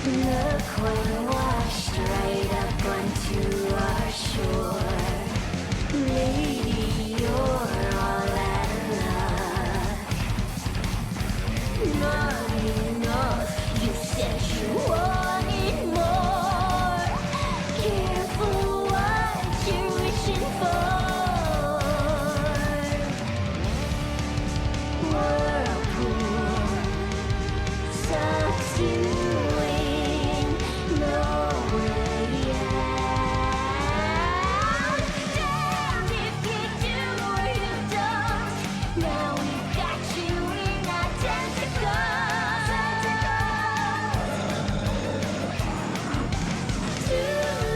The coin washed right up onto our shore. Lady, you're all out of luck. Not enough, you said you wanted more. Careful what you're wishing for. Whirlpool sucks you in, nowhere out. Damned if you do or you don't. Now we've got you in our tentacles. Too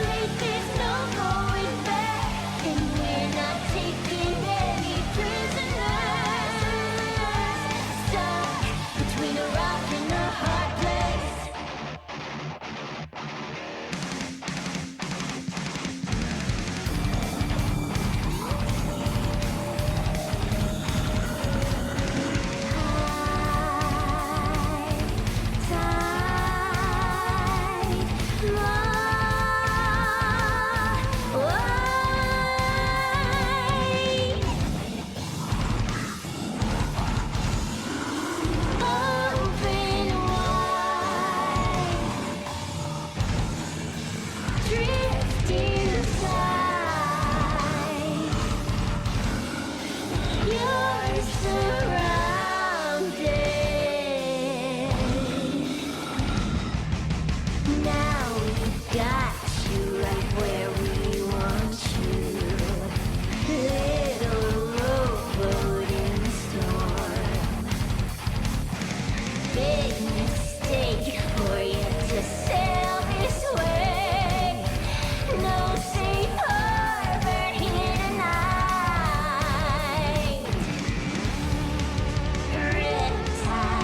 late, there's no going back, and we're not taking any prisoners. Stuck between a rock and a hard place. You're surrounded. Now we've got you right where we want you. Little rowboat in the storm. Big mistake for you to sail this way. No safe harbor here tonight. Riptide,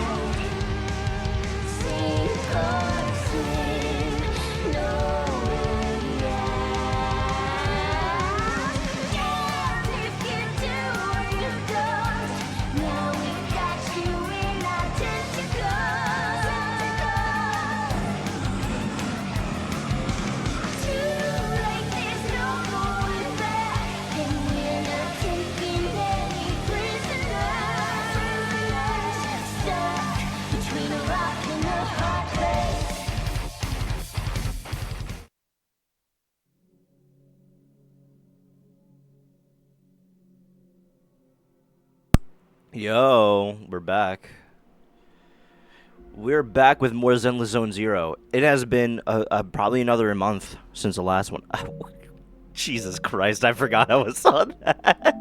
sink or swim, nowhere out. Damned if you do or you don't. Now we've got you in our tentacles. Too late, there's no going back, and we're not taking any prisoners. Stuck between a rock and a hard place. Yo, we're back. We're back with more Zenless Zone Zero. It has been probably another month since the last one. Jesus Christ, I forgot I was on that.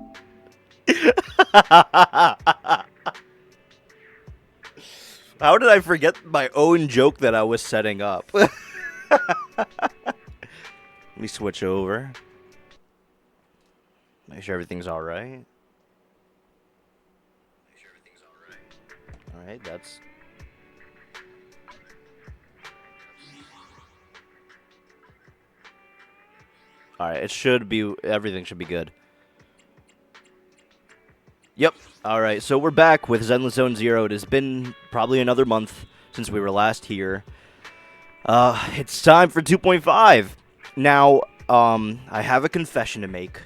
How did I forget my own joke that I was setting up? Let me switch over. Make sure everything's alright. Alright, that's... Alright, it should be... Everything should be good. Yep. Alright, so we're back with Zenless Zone Zero. It has been probably another month since we were last here. It's time for 2.5. Now, I have a confession to make.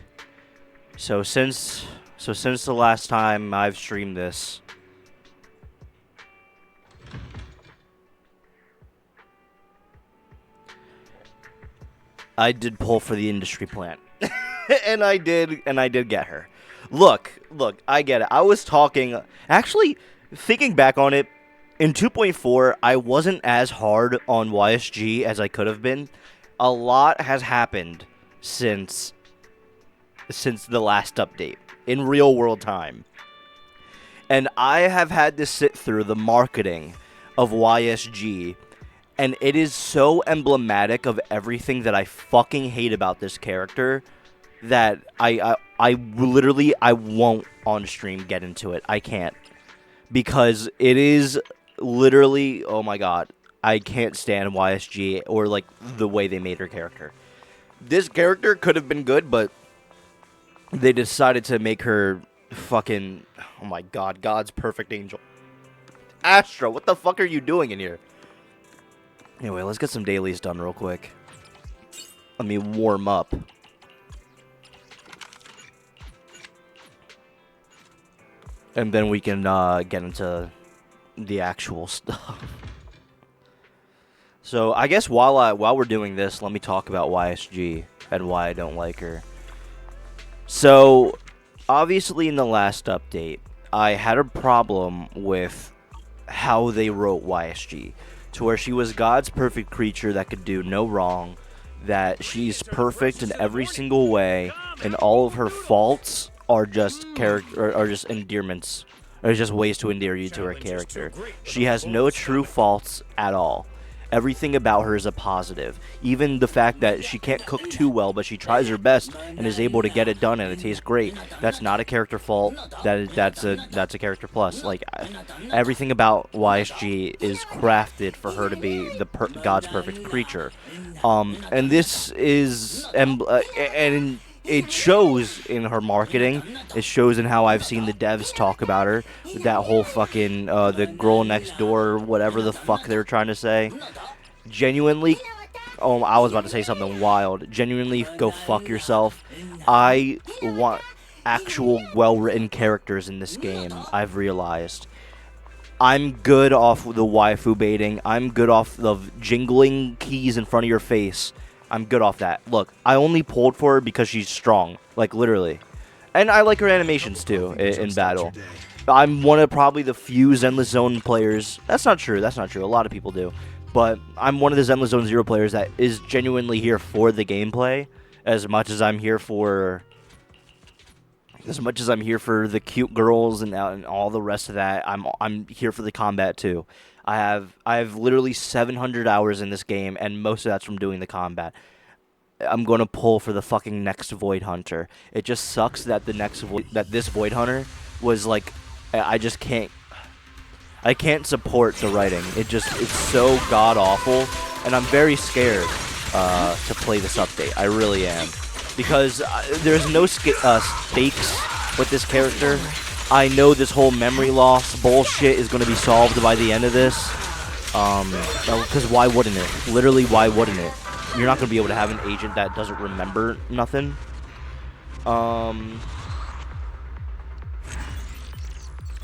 So since the last time I've streamed this... I did pull for the industry plant. and I did get her. Look, I get it. I was talking, actually, thinking back on it, in 2.4, I wasn't as hard on YSG as I could have been. A lot has happened since the last update, in real world time. And I have had to sit through the marketing of YSG, and it is so emblematic of everything that I fucking hate about this character that I literally won't on stream get into it. I can't. Because it is literally, oh my god, I can't stand YSG or like the way they made her character. This character could have been good, but they decided to make her fucking, oh my god, God's perfect angel. Astra, what the fuck are you doing in here? Anyway, let's get some dailies done real quick. Let me warm up. And then we can get into the actual stuff. So I guess while we're doing this, let me talk about YSG and why I don't like her. So obviously in the last update, I had a problem with how they wrote YSG, to where she was God's perfect creature that could do no wrong, that she's perfect in every single way, and all of her faults are just are just endearments, or just ways to endear you to her character. She has no true faults at all. Everything about her is a positive. Even the fact that she can't cook too well, but she tries her best and is able to get it done, and it tastes great. That's not a character fault. That's a character plus. Like everything about YSG is crafted for her to be God's perfect creature. And this is and it shows in her marketing. It shows in how I've seen the devs talk about her. That whole fucking the girl next door, whatever the fuck they were trying to say. Genuinely, oh, I was about to say something wild. Genuinely, go fuck yourself. I want actual well-written characters in this game. I've realized. I'm good off the waifu baiting. I'm good off the jingling keys in front of your face. I'm good off that. Look, I only pulled for her because she's strong. Like, literally. And I like her animations, too, in battle. I'm one of probably the few Zenless Zone players. That's not true. That's not true. A lot of people do. But I'm one of the Zenless Zone Zero players that is genuinely here for the gameplay. As much as I'm here for... As much as I'm here for the cute girls and all the rest of that, I'm here for the combat, too. I have literally 700 hours in this game, and most of that's from doing the combat. I'm going to pull for the fucking next Void Hunter. It just sucks that this Void Hunter was like, I can't support the writing. It's so god awful, and I'm very scared to play this update. I really am, because there's no stakes with this character. I know this whole memory loss bullshit is going to be solved by the end of this. Because why wouldn't it? Literally, why wouldn't it? You're not going to be able to have an agent that doesn't remember nothing.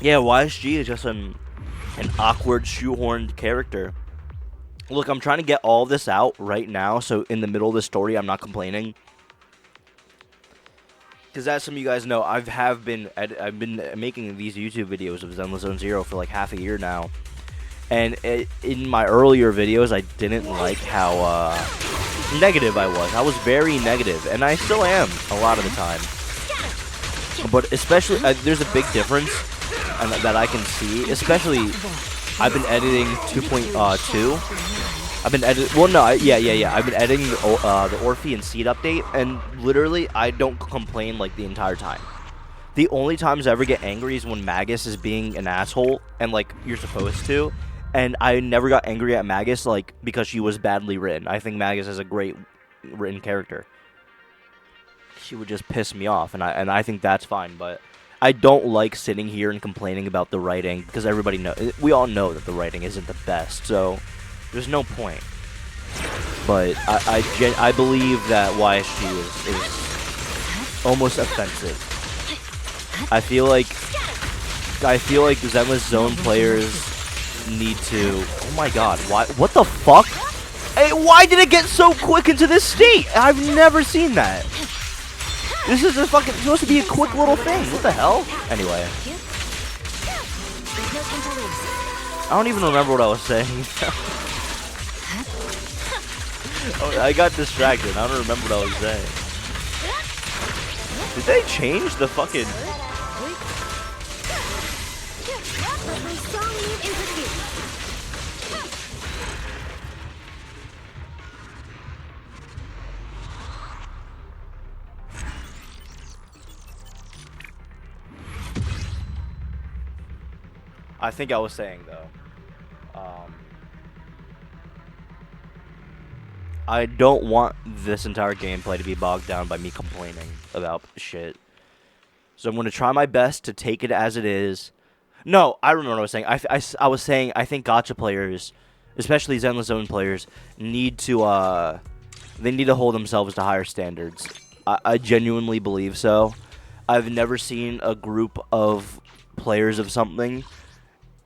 Yeah, YSG is just an awkward, shoehorned character. Look, I'm trying to get all this out right now, so in the middle of the story, I'm not complaining. Because as some of you guys know, I've been making these YouTube videos of Zenless Zone Zero for like half a year now. And in my earlier videos, I didn't like how negative I was. I was very negative, and I still am a lot of the time. But especially, there's a big difference that I can see. Especially, I've been editing 2.2. I've been editing. Well, no, I've been editing the Orphe and Seed update, and literally, I don't complain like the entire time. The only times I ever get angry is when Magus is being an asshole, and like you're supposed to. And I never got angry at Magus like because she was badly written. I think Magus is a great written character. She would just piss me off, and I think that's fine. But I don't like sitting here and complaining about the writing because we all know that the writing isn't the best. So. There's no point. But I believe that YSG is almost offensive. I feel like the Zenless Zone players need to... Oh my god, what the fuck? Hey, why did it get so quick into this state? I've never seen that. This is supposed to be a quick little thing. What the hell? Anyway. I don't even remember what I was saying. Oh, I got distracted. I don't remember what I was saying. Did they change the fucking... I think I was saying, though. I don't want this entire gameplay to be bogged down by me complaining about shit. So I'm going to try my best to take it as it is. No, I remember what I was saying. I was saying I think gacha players especially zenless zone players, need to they need to hold themselves to higher standards. I genuinely believe so. I've never seen a group of players of something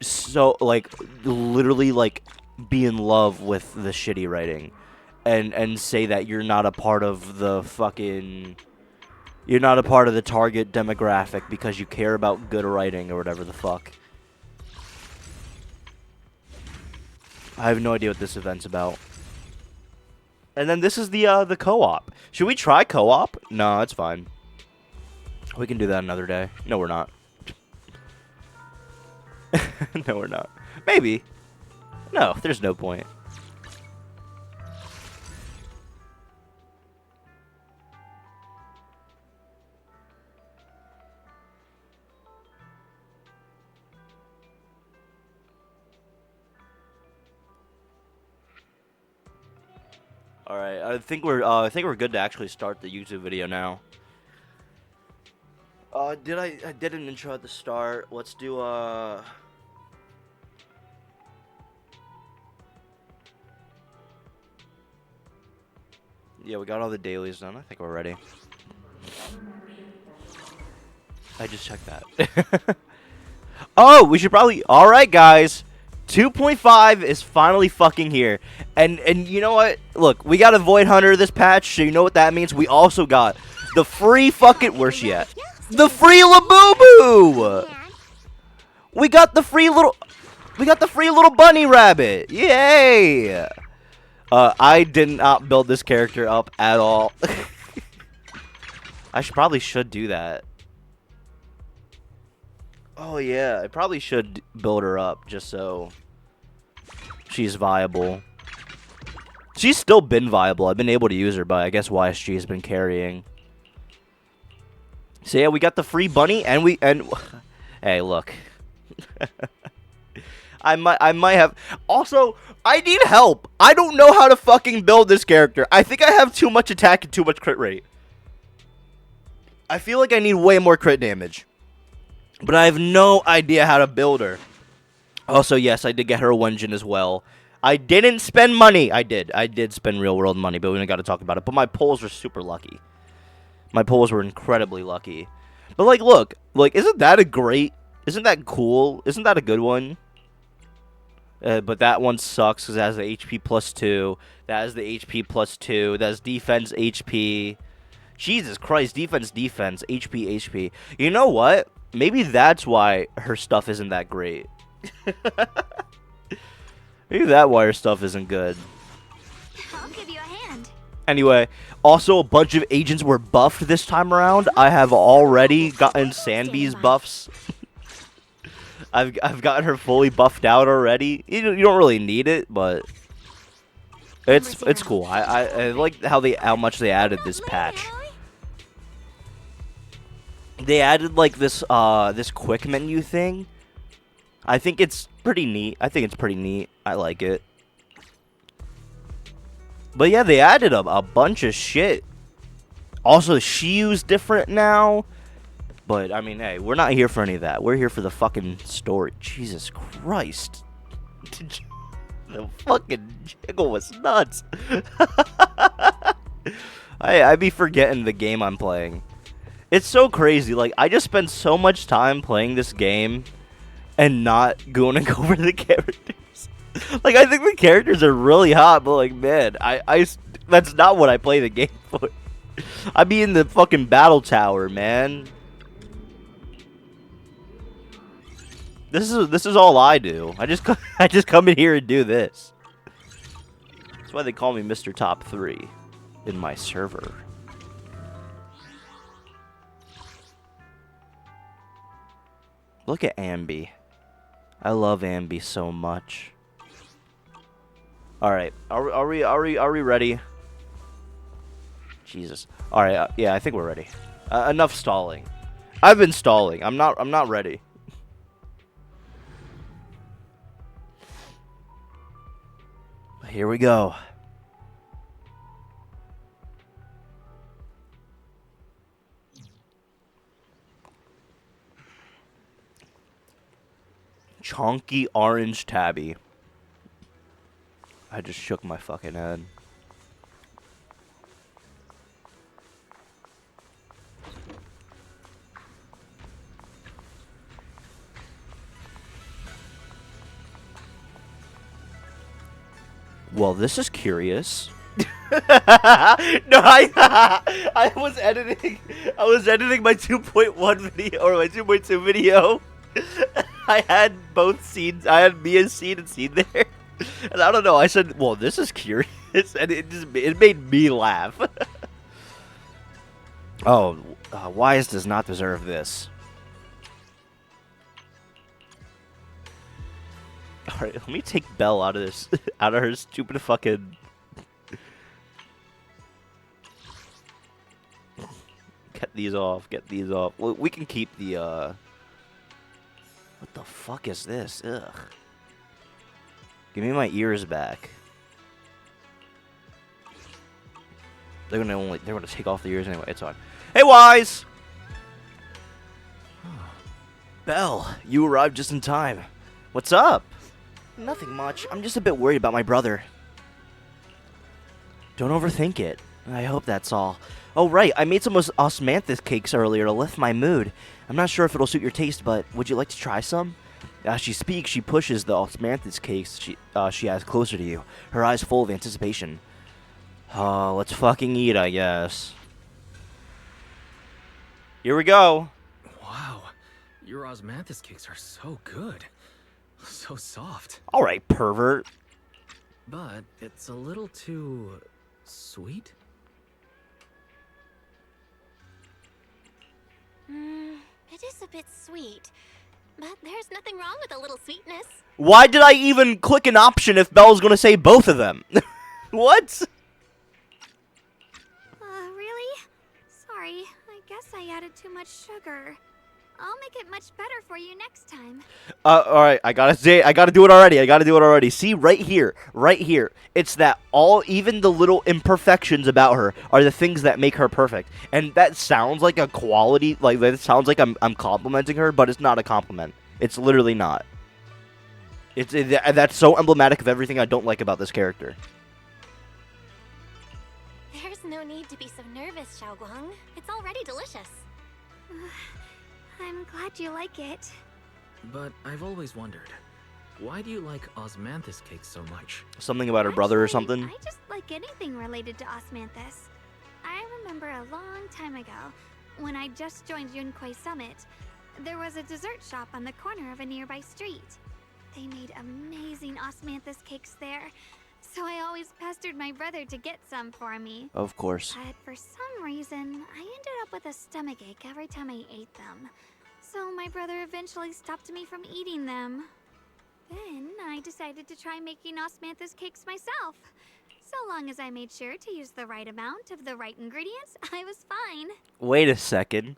so like literally like be in love with the shitty writing and say that you're not a part of the fucking you're not a part of the target demographic because you care about good writing or whatever the fuck. I have no idea what this event's about. And then this is the co-op. Should we try co-op? No, it's fine. We can do that another day. No, we're not. No, we're not. Maybe. No, there's no point. All right, I think we're good to actually start the YouTube video now. I did an intro at the start. Let's do yeah, we got all the dailies done. I think we're ready. I just checked that. Oh, we should probably. All right, guys. 2.5 is finally fucking here. And you know what? Look, we got a Void Hunter this patch, so you know what that means? We also got the free fucking... Where's she at? The free Labubu! We got the free little... We got the free little bunny rabbit! Yay! I did not build this character up at all. I probably should do that. Oh yeah, I probably should build her up just so she's viable. She's still been viable. I've been able to use her, but I guess YSG has been carrying. So yeah, we got the free bunny, and hey, look. I might have. Also, I need help. I don't know how to fucking build this character. I think I have too much attack and too much crit rate. I feel like I need way more crit damage. But I have no idea how to build her. Also, yes, I did get her a Wenjin as well. I didn't spend money. I did spend real world money, but we don't got to talk about it. But my pulls were super lucky. My pulls were incredibly lucky. But, like, look. Like, isn't that cool? Isn't that a good one? But that one sucks because it has the HP +2. That has the HP +2. That has defense HP. Jesus Christ, defense, HP. You know what? Maybe that's why her stuff isn't that great. Maybe that's why her stuff isn't good. I'll give you a hand. Anyway, also a bunch of agents were buffed this time around. I have already gotten Sanby's buffs. I've gotten her fully buffed out already. You don't really need it, but it's cool. I like how much they added this patch. They added like this quick menu thing. I think it's pretty neat. I like it. But yeah, they added a bunch of shit. Also, Shiu's different now. But I mean, hey, we're not here for any of that. We're here for the fucking story. Jesus Christ. The fucking jiggle was nuts. I be forgetting the game I'm playing. It's so crazy. Like, I just spend so much time playing this game and not going over the characters. Like, I think the characters are really hot, but, like, man, that's not what I play the game for. I be in the fucking battle tower, man. This is all I do. I just come in here and do this. That's why they call me Mr. Top 3 in my server. Look at Ambi. I love Ambi so much. All right, are we ready? Jesus. All right, yeah, I think we're ready. Enough stalling. I've been stalling. I'm not ready. Here we go. Chonky orange tabby. I just shook my fucking head. Well, this is curious. No, I was editing. I was editing my 2.1 video or my 2.2 video. I had both scenes. I had Mia's scene and scene there, and I don't know. I said, "Well, this is curious," and it made me laugh. Oh, Wise does not deserve this. All right, let me take Belle out of this, out of her stupid fucking. Get these off. Get these off. Well, we can keep the. What the fuck is this? Ugh. Give me my ears back. They're gonna take off the ears anyway. It's on. Hey, Wise. Belle, you arrived just in time. What's up? Nothing much. I'm just a bit worried about my brother. Don't overthink it. I hope that's all. Oh, right. I made some osmanthus cakes earlier to lift my mood. I'm not sure if it'll suit your taste, but would you like to try some? As she speaks, she pushes the osmanthus cakes she has closer to you, her eyes full of anticipation. Let's fucking eat, I guess. Here we go. Wow, your osmanthus cakes are so good. So soft. All right, pervert. But it's a little too sweet. It is a bit sweet, but there's nothing wrong with a little sweetness. Why did I even click an option if Belle's gonna say both of them? What? Really? Sorry, I guess I added too much sugar. I'll make it much better for you next time. Alright, I gotta do it already. See, right here. It's that even the little imperfections about her are the things that make her perfect. And that sounds like a quality, like, that sounds like I'm complimenting her, but it's not a compliment. It's literally not. That's so emblematic of everything I don't like about this character. There's no need to be so nervous, Xiaoguang. It's already delicious. I'm glad you like it. But I've always wondered, why do you like osmanthus cakes so much? Something about her brother or something? I just like anything related to osmanthus. I remember a long time ago, when I just joined Yunquei Summit, there was a dessert shop on the corner of a nearby street. They made amazing osmanthus cakes there, so I always pestered my brother to get some for me. Of course. But for some reason, I ended up with a stomachache every time I ate them. So my brother eventually stopped me from eating them. Then I decided to try making osmanthus cakes myself. So long as I made sure to use the right amount of the right ingredients, I was fine. Wait a second.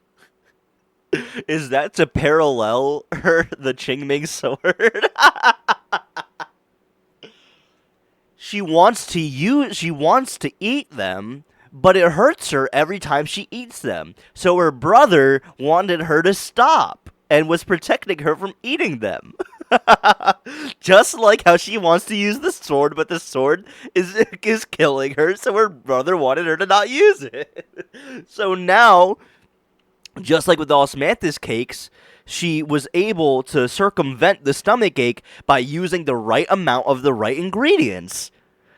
Is that to parallel the Qingming sword? She wants to eat them, but it hurts her every time she eats them. So her brother wanted her to stop and was protecting her from eating them. Just like how she wants to use the sword, but the sword is killing her, so her brother wanted her to not use it. So now, just like with the osmanthus cakes, she was able to circumvent the stomachache by using the right amount of the right ingredients.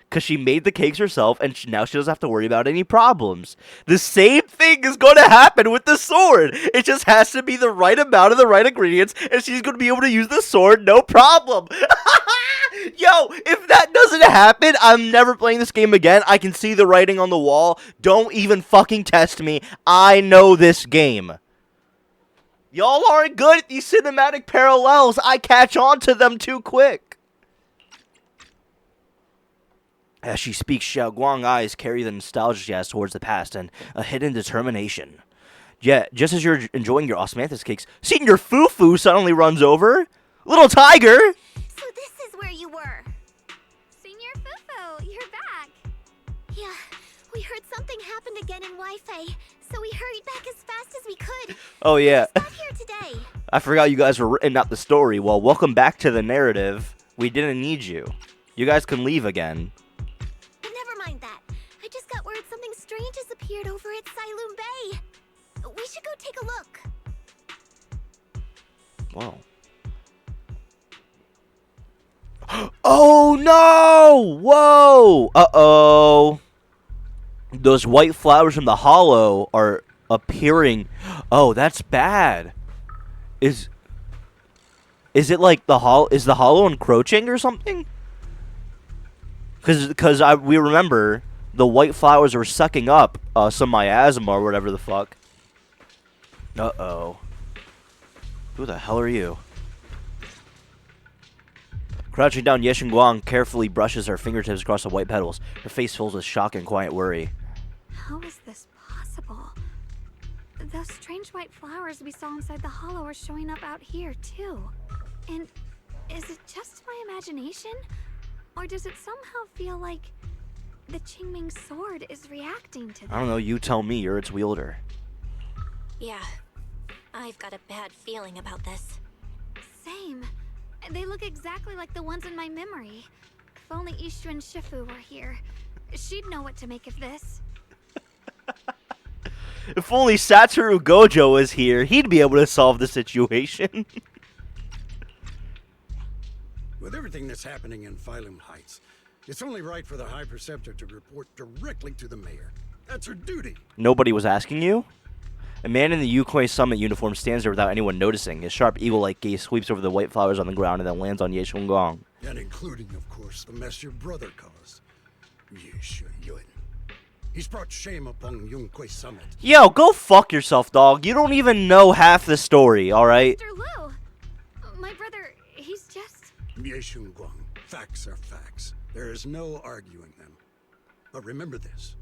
Because she made the cakes herself, and now she doesn't have to worry about any problems. The same thing is going to happen with the sword. It just has to be the right amount of the right ingredients, and she's going to be able to use the sword no problem. Yo, if that doesn't happen, I'm never playing this game again. I can see the writing on the wall. Don't even fucking test me. I know this game. Y'all aren't good at these cinematic parallels. I catch on to them too quick. As she speaks, Xiaoguang's eyes carry the nostalgia she has towards the past and a hidden determination. Yeah, just as you're enjoying your osmanthus cakes, Senior Fufu suddenly runs over. Little tiger! So this is where you were. Senior Fufu, you're back. Yeah, we heard something happened again in Wi-Fi, so we hurried back as fast as we could. Oh yeah. Not here today. I forgot you guys were written out the story. Well, welcome back to the narrative. We didn't need you. You guys can leave again. But never mind that. I just got word something strange has appeared over at Siloon Bay. We should go take a look. Whoa. Oh no! Whoa! Uh-oh. Those white flowers from the hollow are appearing. Oh, that's bad. Is it like is the hollow encroaching or something? Cuz we remember the white flowers were sucking up some miasma or whatever the fuck. Uh-oh. Who the hell are you? Crouching down, Yeshin Guang carefully brushes her fingertips across the white petals. Her face fills with shock and quiet worry. How is this possible? Those strange white flowers we saw inside the hollow are showing up out here, too. And is it just my imagination? Or does it somehow feel like the Qingming sword is reacting to them? I don't know, you tell me, you're its wielder. Yeah, I've got a bad feeling about this. Same. They look exactly like the ones in my memory. If only Ishu and Shifu were here, she'd know what to make of this. If only Satoru Gojo was here, he'd be able to solve the situation. With everything that's happening in Phylum Heights, it's only right for the High Preceptor to report directly to the mayor. That's her duty. Nobody was asking you? A man in the Yukoi Summit uniform stands there without anyone noticing. His sharp eagle-like gaze sweeps over the white flowers on the ground and then lands on Ye Shunggong. And including, of course, the mess your brother caused. Ye Shuyun. He's brought shame upon Yunquay Summit. Yo, go fuck yourself, dog. You don't even know half the story, alright? Mr. Liu! My brother, he's just... Ye Shunguang, facts are facts. There is no arguing them. But remember this.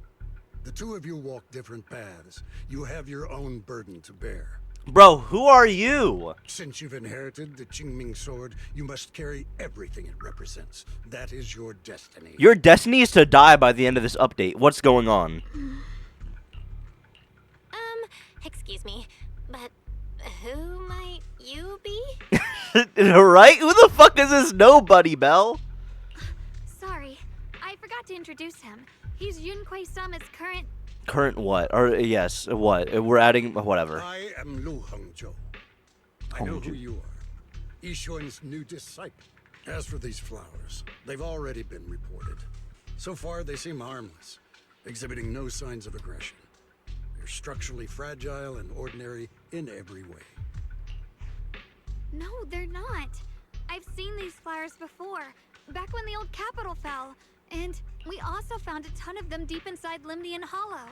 The two of you walk different paths. You have your own burden to bear. Bro, who are you? Since you've inherited the Qingming sword, you must carry everything it represents. That is your destiny. Your destiny is to die by the end of this update. What's going on? Excuse me, but who might you be? Right? Who the fuck is this nobody, Belle? Sorry, I forgot to introduce him. He's Yunquay Summit's current... Current what? Or, yes, what? We're adding, whatever. I am Lu Hongzhou. I know who you are. Yishuan's new disciple. As for these flowers, they've already been reported. So far, they seem harmless, exhibiting no signs of aggression. They're structurally fragile and ordinary in every way. No, they're not. I've seen these flowers before, back when the old capital fell. And we also found a ton of them deep inside Limnian Hollow.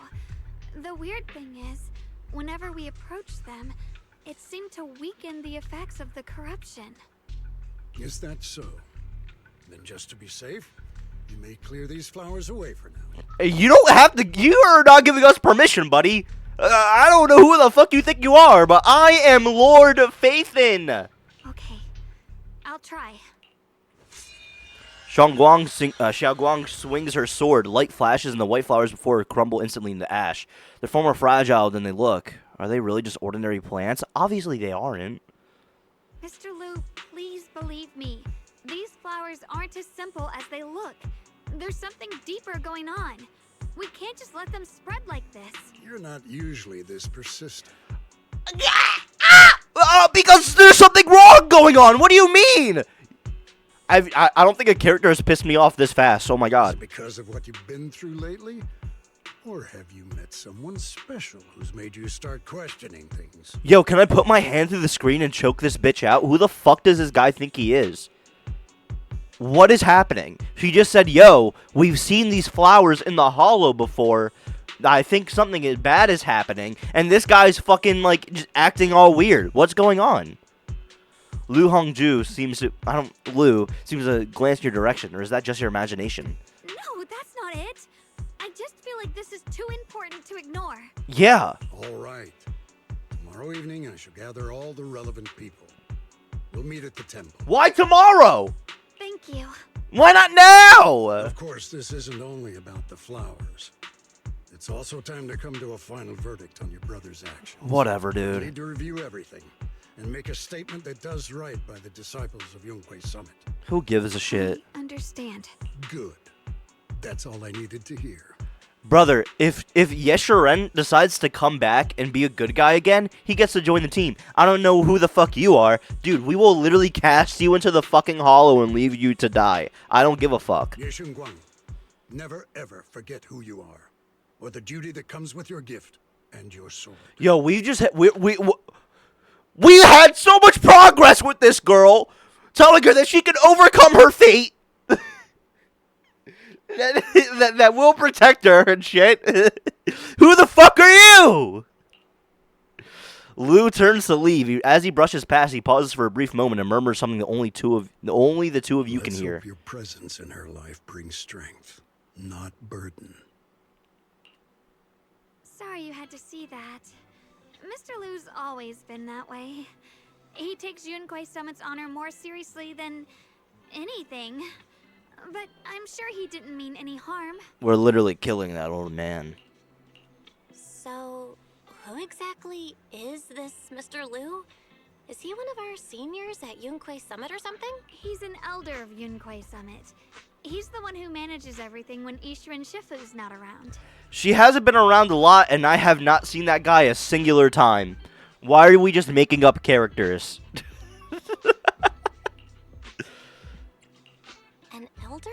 The weird thing is, whenever we approached them, it seemed to weaken the effects of the corruption. Is that so? Then just to be safe, you may clear these flowers away for now. You don't have to. You are not giving us permission, buddy. I don't know who the fuck you think you are, but I am Lord Faithin. Okay, I'll try. Xiaoguang swings her sword. Light flashes and the white flowers before her crumble instantly into ash. They're far more fragile than they look. Are they really just ordinary plants? Obviously they aren't. Mr. Liu, please believe me. These flowers aren't as simple as they look. There's something deeper going on. We can't just let them spread like this. You're not usually this persistent. Because there's something wrong going on. What do you mean? I don't think a character has pissed me off this fast. Oh my god. Is it because of what you've been through lately? Or have you met someone special who's made you start questioning things? Yo, can I put my hand through the screen and choke this bitch out? Who the fuck does this guy think he is? What is happening? She just said, yo, we've seen these flowers in the hollow before. I think something bad is happening. And this guy's fucking, like, just acting all weird. What's going on? Lu Hongzhou seems to glance in your direction. Or is that just your imagination? No, that's not it. I just feel like this is too important to ignore. Yeah. All right. Tomorrow evening, I shall gather all the relevant people. We'll meet at the temple. Why tomorrow? Thank you. Why not now? Of course, this isn't only about the flowers. It's also time to come to a final verdict on your brother's actions. Whatever, We dude. need to review everything and make a statement that does right by the disciples of Yunkwei Summit. Who gives a shit? I understand. Good. That's all I needed to hear. Brother, if Yeshiren decides to come back and be a good guy again, he gets to join the team. I don't know who the fuck you are. Dude, we will literally cast you into the fucking hollow and leave you to die. I don't give a fuck. Ye Guang, never ever forget who you are, or the duty that comes with your gift and your sword. Yo, we had so much progress with this girl, telling her that she can overcome her fate. that will protect her and shit. Who the fuck are you? Lou turns to leave. As he brushes past, he pauses for a brief moment and murmurs something that only the two of you can hear. Hope your presence in her life brings strength, not burden. Sorry you had to see that. Mr. Lu's always been that way. He takes Yunkwei Summit's honor more seriously than anything. But I'm sure he didn't mean any harm. We're literally killing that old man. So, who exactly is this Mr. Lu? Is he one of our seniors at Yunkwei Summit or something? He's an elder of Yunkwei Summit. He's the one who manages everything when Ishirin Shifu's not around. She hasn't been around a lot, and I have not seen that guy a singular time. Why are we just making up characters? An elder?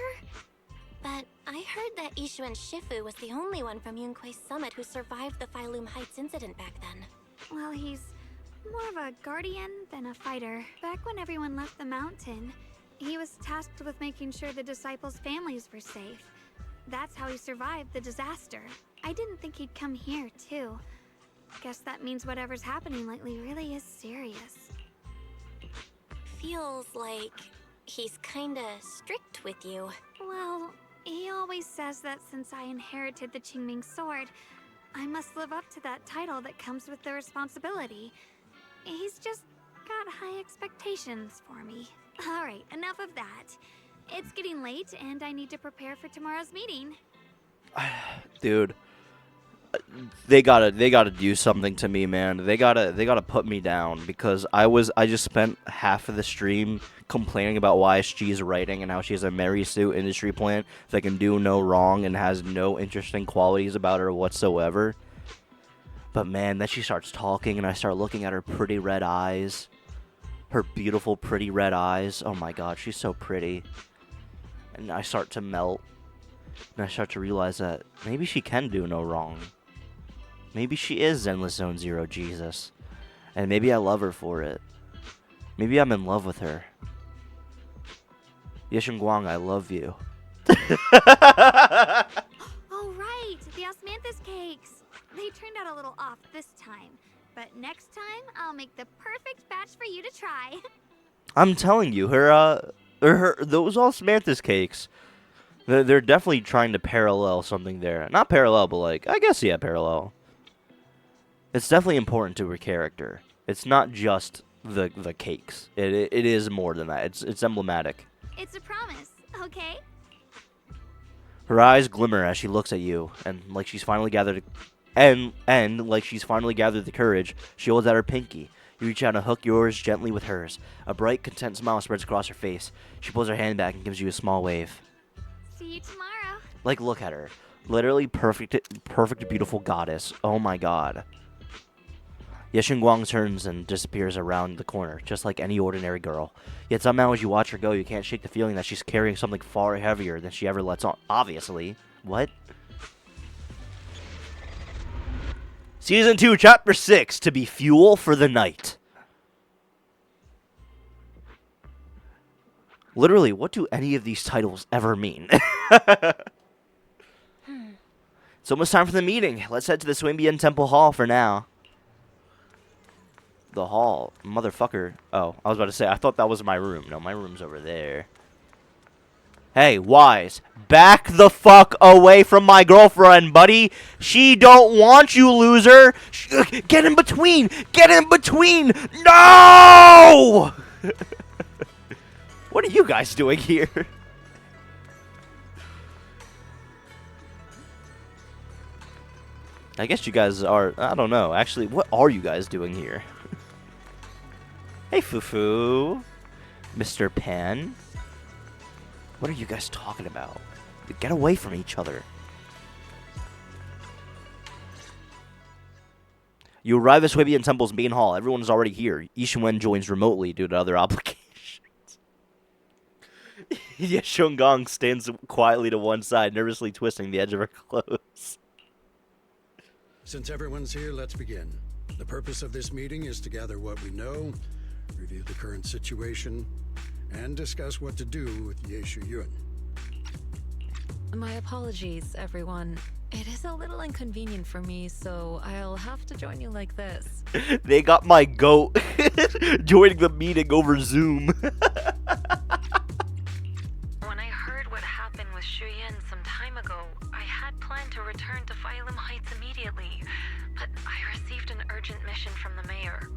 But I heard that Ishirin Shifu was the only one from Yunkwei Summit who survived the Phylum Heights incident back then. Well, he's more of a guardian than a fighter. Back when everyone left the mountain, he was tasked with making sure the disciples' families were safe. That's how he survived the disaster. I didn't think he'd come here, too. Guess that means whatever's happening lately really is serious. Feels like he's kinda strict with you. Well, he always says that since I inherited the Qingming sword, I must live up to that title that comes with the responsibility. He's just got high expectations for me. Alright, enough of that. It's getting late and I need to prepare for tomorrow's meeting. Dude, they gotta do something to me, man. They gotta put me down, because I just spent half of the stream complaining about YSG's writing and how she has a Mary Sue industry plant that can do no wrong and has no interesting qualities about her whatsoever. But man, then she starts talking and I start looking at her pretty red eyes. Her beautiful pretty red eyes. Oh my god, she's so pretty. And I start to melt. And I start to realize that maybe she can do no wrong. Maybe she is Zenless Zone Zero Jesus. And maybe I love her for it. Maybe I'm in love with her. Yeshin Guang, I love you. Oh right, the osmanthus cakes. They turned out a little off this time. But next time, I'll make the perfect batch for you to try. I'm telling you, those osmanthus cakes, they're definitely trying to parallel something there. Not parallel, but like, I guess, yeah, parallel. It's definitely important to her character. It's not just the cakes. It is more than that. It's emblematic. It's a promise, okay? Her eyes glimmer as she looks at you, and like she's finally gathered, like she's finally gathered the courage. She holds out her pinky. You reach out and hook yours gently with hers. A bright, content smile spreads across her face. She pulls her hand back and gives you a small wave. See you tomorrow. Like, look at her. Literally perfect, beautiful goddess. Oh my god. Yeshin Guang turns and disappears around the corner, just like any ordinary girl. Yet somehow as you watch her go, you can't shake the feeling that she's carrying something far heavier than she ever lets on. Obviously. What? Season 2, Chapter 6, To Be Fuel for the Night. Literally, what do any of these titles ever mean? It's almost time for the meeting. Let's head to the Swimbian Temple Hall for now. The hall. Motherfucker. Oh, I was about to say, I thought that was my room. No, my room's over there. Hey, Wise. Back the fuck away from my girlfriend, buddy. She don't want you, loser. Get in between. Get in between. No! What are you guys doing here? I guess you guys are, I don't know. Actually, what are you guys doing here? Hey, Fufu. Mr. Pan. What are you guys talking about? Get away from each other. You arrive at Swabian Temple's main hall. Everyone is already here. Yishun joins remotely due to other obligations. Yeah, Shungang stands quietly to one side, nervously twisting the edge of her clothes. Since everyone's here, let's begin. The purpose of this meeting is to gather what we know, review the current situation, and discuss what to do with Ye Shuyun. My apologies, everyone. It is a little inconvenient for me, so I'll have to join you like this. They got my goat joining the meeting over Zoom. When I heard what happened with Shuyan some time ago, I had planned to return to Phylum Heights immediately, but I received an urgent mission from the mayor.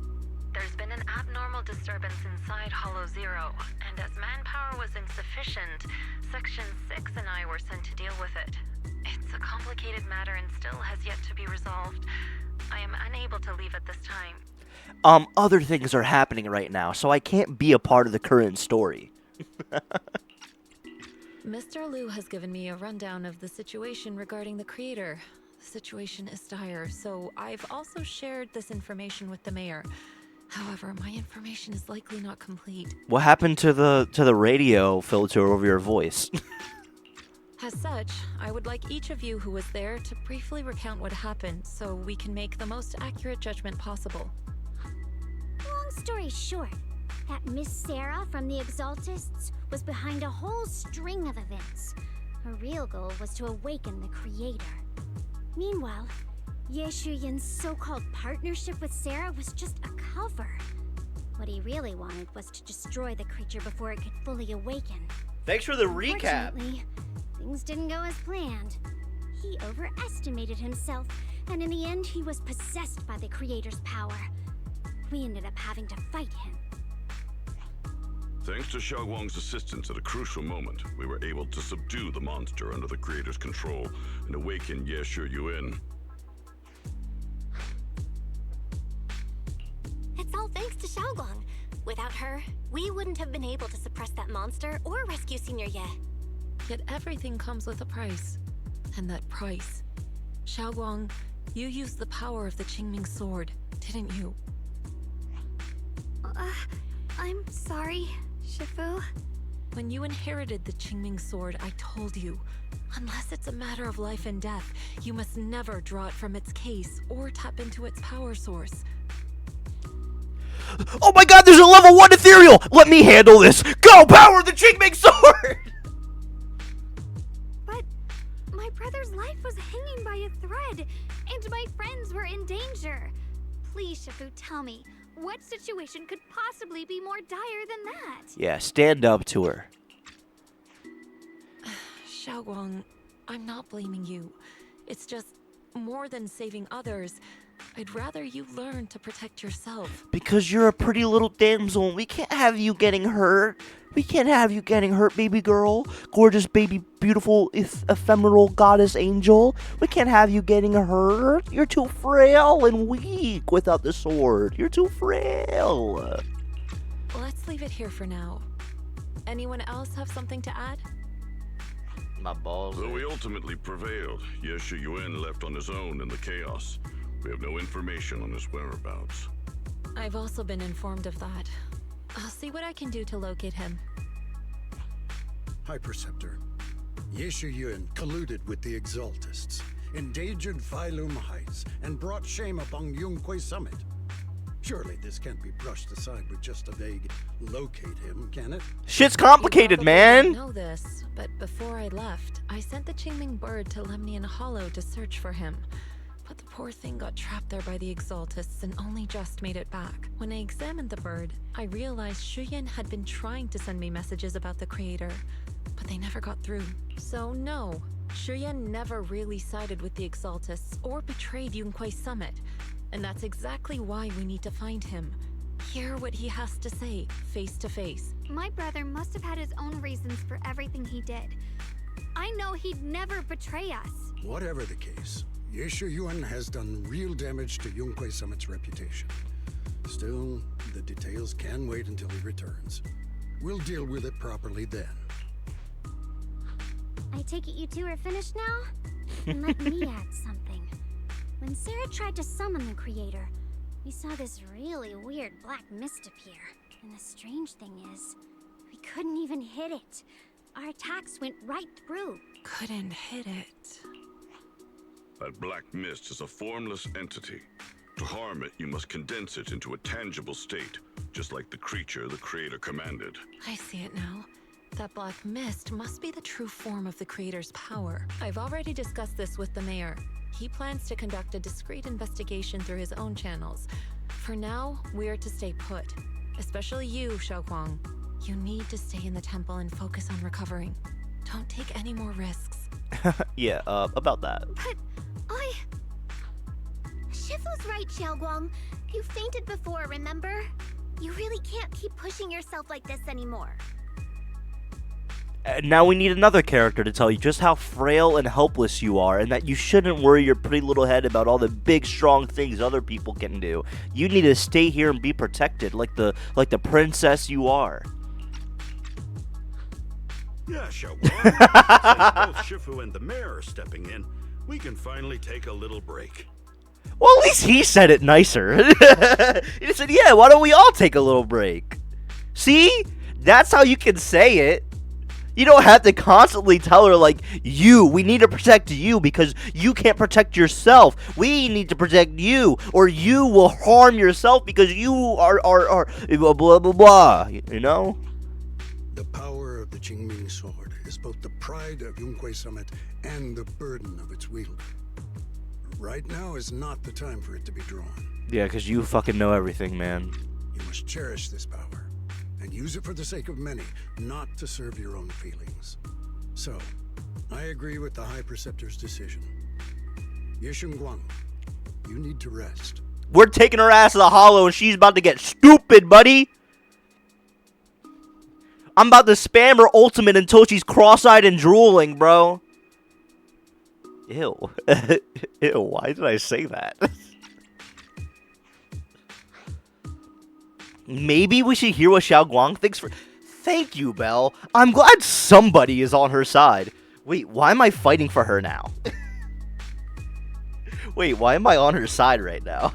There's been an abnormal disturbance inside Hollow Zero, and as manpower was insufficient, Section 6 and I were sent to deal with it. It's a complicated matter and still has yet to be resolved. I am unable to leave at this time. Other things are happening right now, so I can't be a part of the current story. Mr. Liu has given me a rundown of the situation regarding the creator. The situation is dire, so I've also shared this information with the mayor. However, my information is likely not complete. What happened to the radio filter over your voice? As such, I would like each of you who was there to briefly recount what happened so we can make the most accurate judgment possible. Long story short, that Miss Sarah from the Exaltists was behind a whole string of events. Her real goal was to awaken the creator. Meanwhile, Ye Shuyin's so-called partnership with Sarah was just a cover. What he really wanted was to destroy the creature before it could fully awaken. Thanks for the recap. Unfortunately, things didn't go as planned. He overestimated himself, and in the end, he was possessed by the creator's power. We ended up having to fight him. Thanks to Xiaoguang's assistance at a crucial moment, we were able to subdue the monster under the creator's control and awaken Ye Shuyun. It's all thanks to Xiaoguang. Without her, we wouldn't have been able to suppress that monster or rescue Senior Ye. Yet everything comes with a price. And that price... Xiaoguang, you used the power of the Qingming sword, didn't you? I'm sorry, Shifu. When you inherited the Qingming sword, I told you, unless it's a matter of life and death, you must never draw it from its case or tap into its power source. Oh my god, there's a level 1 ethereal! Let me handle this! Go, power the Qingming sword! But my brother's life was hanging by a thread, and my friends were in danger. Please, Shifu, tell me, what situation could possibly be more dire than that? Yeah, stand up to her. Xiaoguang, I'm not blaming you. It's just, more than saving others, I'd rather you learn to protect yourself. Because you're a pretty little damsel, and we can't have you getting hurt. We can't have you getting hurt, baby girl. Gorgeous, baby, beautiful, ephemeral goddess angel. We can't have you getting hurt. You're too frail and weak without the sword. You're too frail. Let's leave it here for now. Anyone else have something to add? My balls. Though we ultimately prevailed, Ye Shuyun left on his own in the chaos. We have no information on his whereabouts. I've also been informed of that. I'll see what I can do to locate him. High Preceptor, Ye Shuyun colluded with the Exaltists, endangered Phylum Heights, and brought shame upon Yunquay Summit. Surely this can't be brushed aside with just a vague locate him, can it? Shit's complicated, You man. probably know this, but before I left, I sent the Qingming bird to Lemnian Hollow to search for him. But the poor thing got trapped there by the Exaltists and only just made it back. When I examined the bird, I realized Shuyan had been trying to send me messages about the creator, but they never got through. So no, Shuyan never really sided with the Exaltists or betrayed Yunquay Summit. And that's exactly why we need to find him. Hear what he has to say, face to face. My brother must have had his own reasons for everything he did. I know he'd never betray us. Whatever the case, Ye Shuyun has done real damage to Yunquay Summit's reputation. Still, the details can wait until he returns. We'll deal with it properly then. I take it you two are finished now? And let me add something. When Sarah tried to summon the creator, we saw this really weird black mist appear. And the strange thing is, we couldn't even hit it. Our attacks went right through. Couldn't hit it. That black mist is a formless entity. To harm it, you must condense it into a tangible state, just like the creature the creator commanded. I see it now. That black mist must be the true form of the creator's power. I've already discussed this with the mayor. He plans to conduct a discreet investigation through his own channels. For now, we're to stay put. Especially you, Xiaoguang. You need to stay in the temple and focus on recovering. Don't take any more risks. Yeah, about that. But Shiv was right, Xiaoguang. You fainted before, remember? You really can't keep pushing yourself like this anymore. And now we need another character to tell you just how frail and helpless you are, and that you shouldn't worry your pretty little head about all the big, strong things other people can do. You need to stay here and be protected, like the princess you are. Yeah, Xiaoguang. Since both Shifu and the mayor are stepping in, we can finally take a little break. Well, at least he said it nicer. He said, yeah, why don't we all take a little break? See? That's how you can say it. You don't have to constantly tell her, like, we need to protect you because you can't protect yourself. We need to protect you, or you will harm yourself because you are blah, blah, blah, you know? The power of the Qingming sword is both the pride of Yunhui Summit and the burden of its wielder. Right now is not the time for it to be drawn. Yeah, because you fucking know everything, man. You must cherish this power and use it for the sake of many, not to serve your own feelings. So, I agree with the High Preceptor's decision. Yishun Guang, you need to rest. We're taking her ass to the hollow and she's about to get stupid, buddy. I'm about to spam her ultimate until she's cross-eyed and drooling, bro. Ew. Ew, why did I say that? Maybe we should hear what Xiaoguang thinks for... Thank you, Belle. I'm glad somebody is on her side. Wait, why am I fighting for her now? Wait, why am I on her side right now?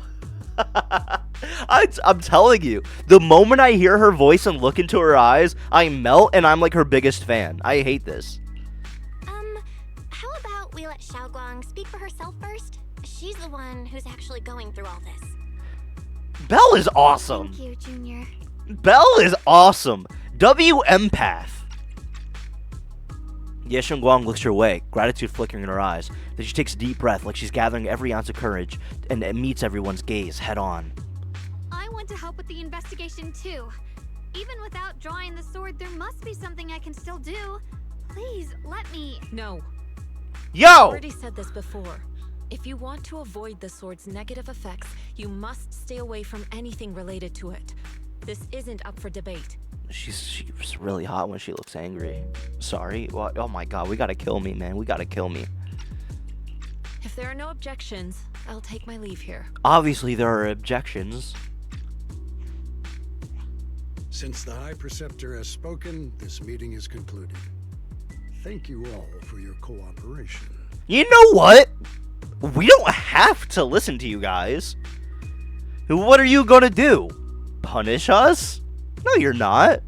I'm telling you, the moment I hear her voice and look into her eyes, I melt and I'm like her biggest fan. I hate this. How about we let Xiaoguang speak for herself first? She's the one who's actually going through all this. Belle is awesome. Thank you, Junior. Belle is awesome. W empath. Yeshun Guang looks her way, gratitude flickering in her eyes. Then she takes a deep breath like she's gathering every ounce of courage and meets everyone's gaze head on. I want to help with the investigation too. Even without drawing the sword, there must be something I can still do. Please, let me. No. Yo! I've already said this before. If you want to avoid the sword's negative effects, you must stay away from anything related to it. This isn't up for debate. She's really hot when she looks angry. Sorry. What? Oh my god, we gotta kill me, man. We gotta kill me. If there are no objections, I'll take my leave here. Obviously, there are objections. Since the High Preceptor has spoken, this meeting is concluded. Thank you all for your cooperation. You know what? We don't have to listen to you guys. What are you gonna do? Punish us? No, you're not.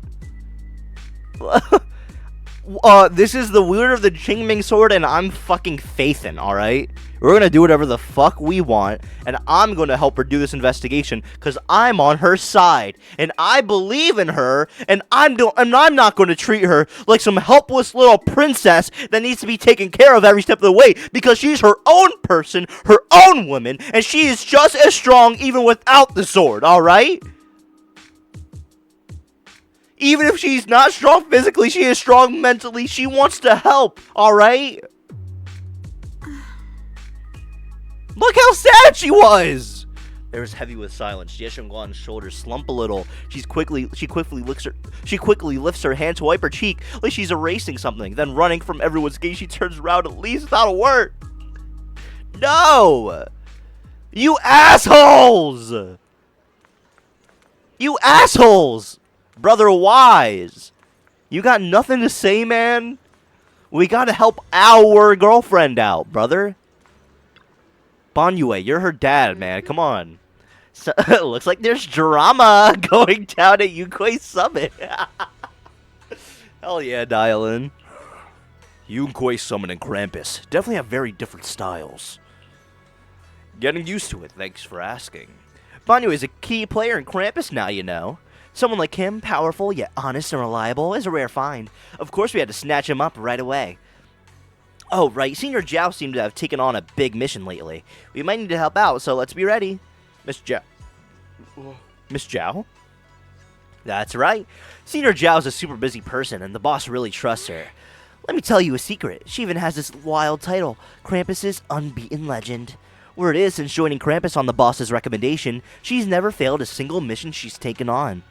This is the wielder of the Qingming sword, and I'm fucking faithin', alright? We're gonna do whatever the fuck we want, and I'm gonna help her do this investigation, because I'm on her side, and I believe in her, and I'm not gonna treat her like some helpless little princess that needs to be taken care of every step of the way, because she's her own person, her own woman, and she is just as strong even without the sword, alright? Even if she's not strong physically, she is strong mentally. She wants to help, alright? Look how sad she was! There was heavy with silence. Yeshunguan's shoulders slump a little. She quickly lifts her hand to wipe her cheek like she's erasing something. Then running from everyone's gaze, she turns around and leaves without a word. No! You assholes! You assholes! Brother Wise! You got nothing to say, man? We gotta help our girlfriend out, brother. Banyue, you're her dad, man. Come on. So, looks like there's drama going down at Yunquei Summit. Hell yeah, dial in. Yunquei Summit and Krampus definitely have very different styles. Getting used to it, thanks for asking. Banyue is a key player in Krampus now, you know. Someone like him, powerful yet honest and reliable, is a rare find. Of course we had to snatch him up right away. Oh, right, Senior Zhao seemed to have taken on a big mission lately. We might need to help out, so let's be ready. Miss Zhao? Miss Zhao? That's right. Senior Zhao's a super busy person, and the boss really trusts her. Let me tell you a secret. She even has this wild title, Krampus's Unbeaten Legend. Word is, since joining Krampus on the boss's recommendation, she's never failed a single mission she's taken on.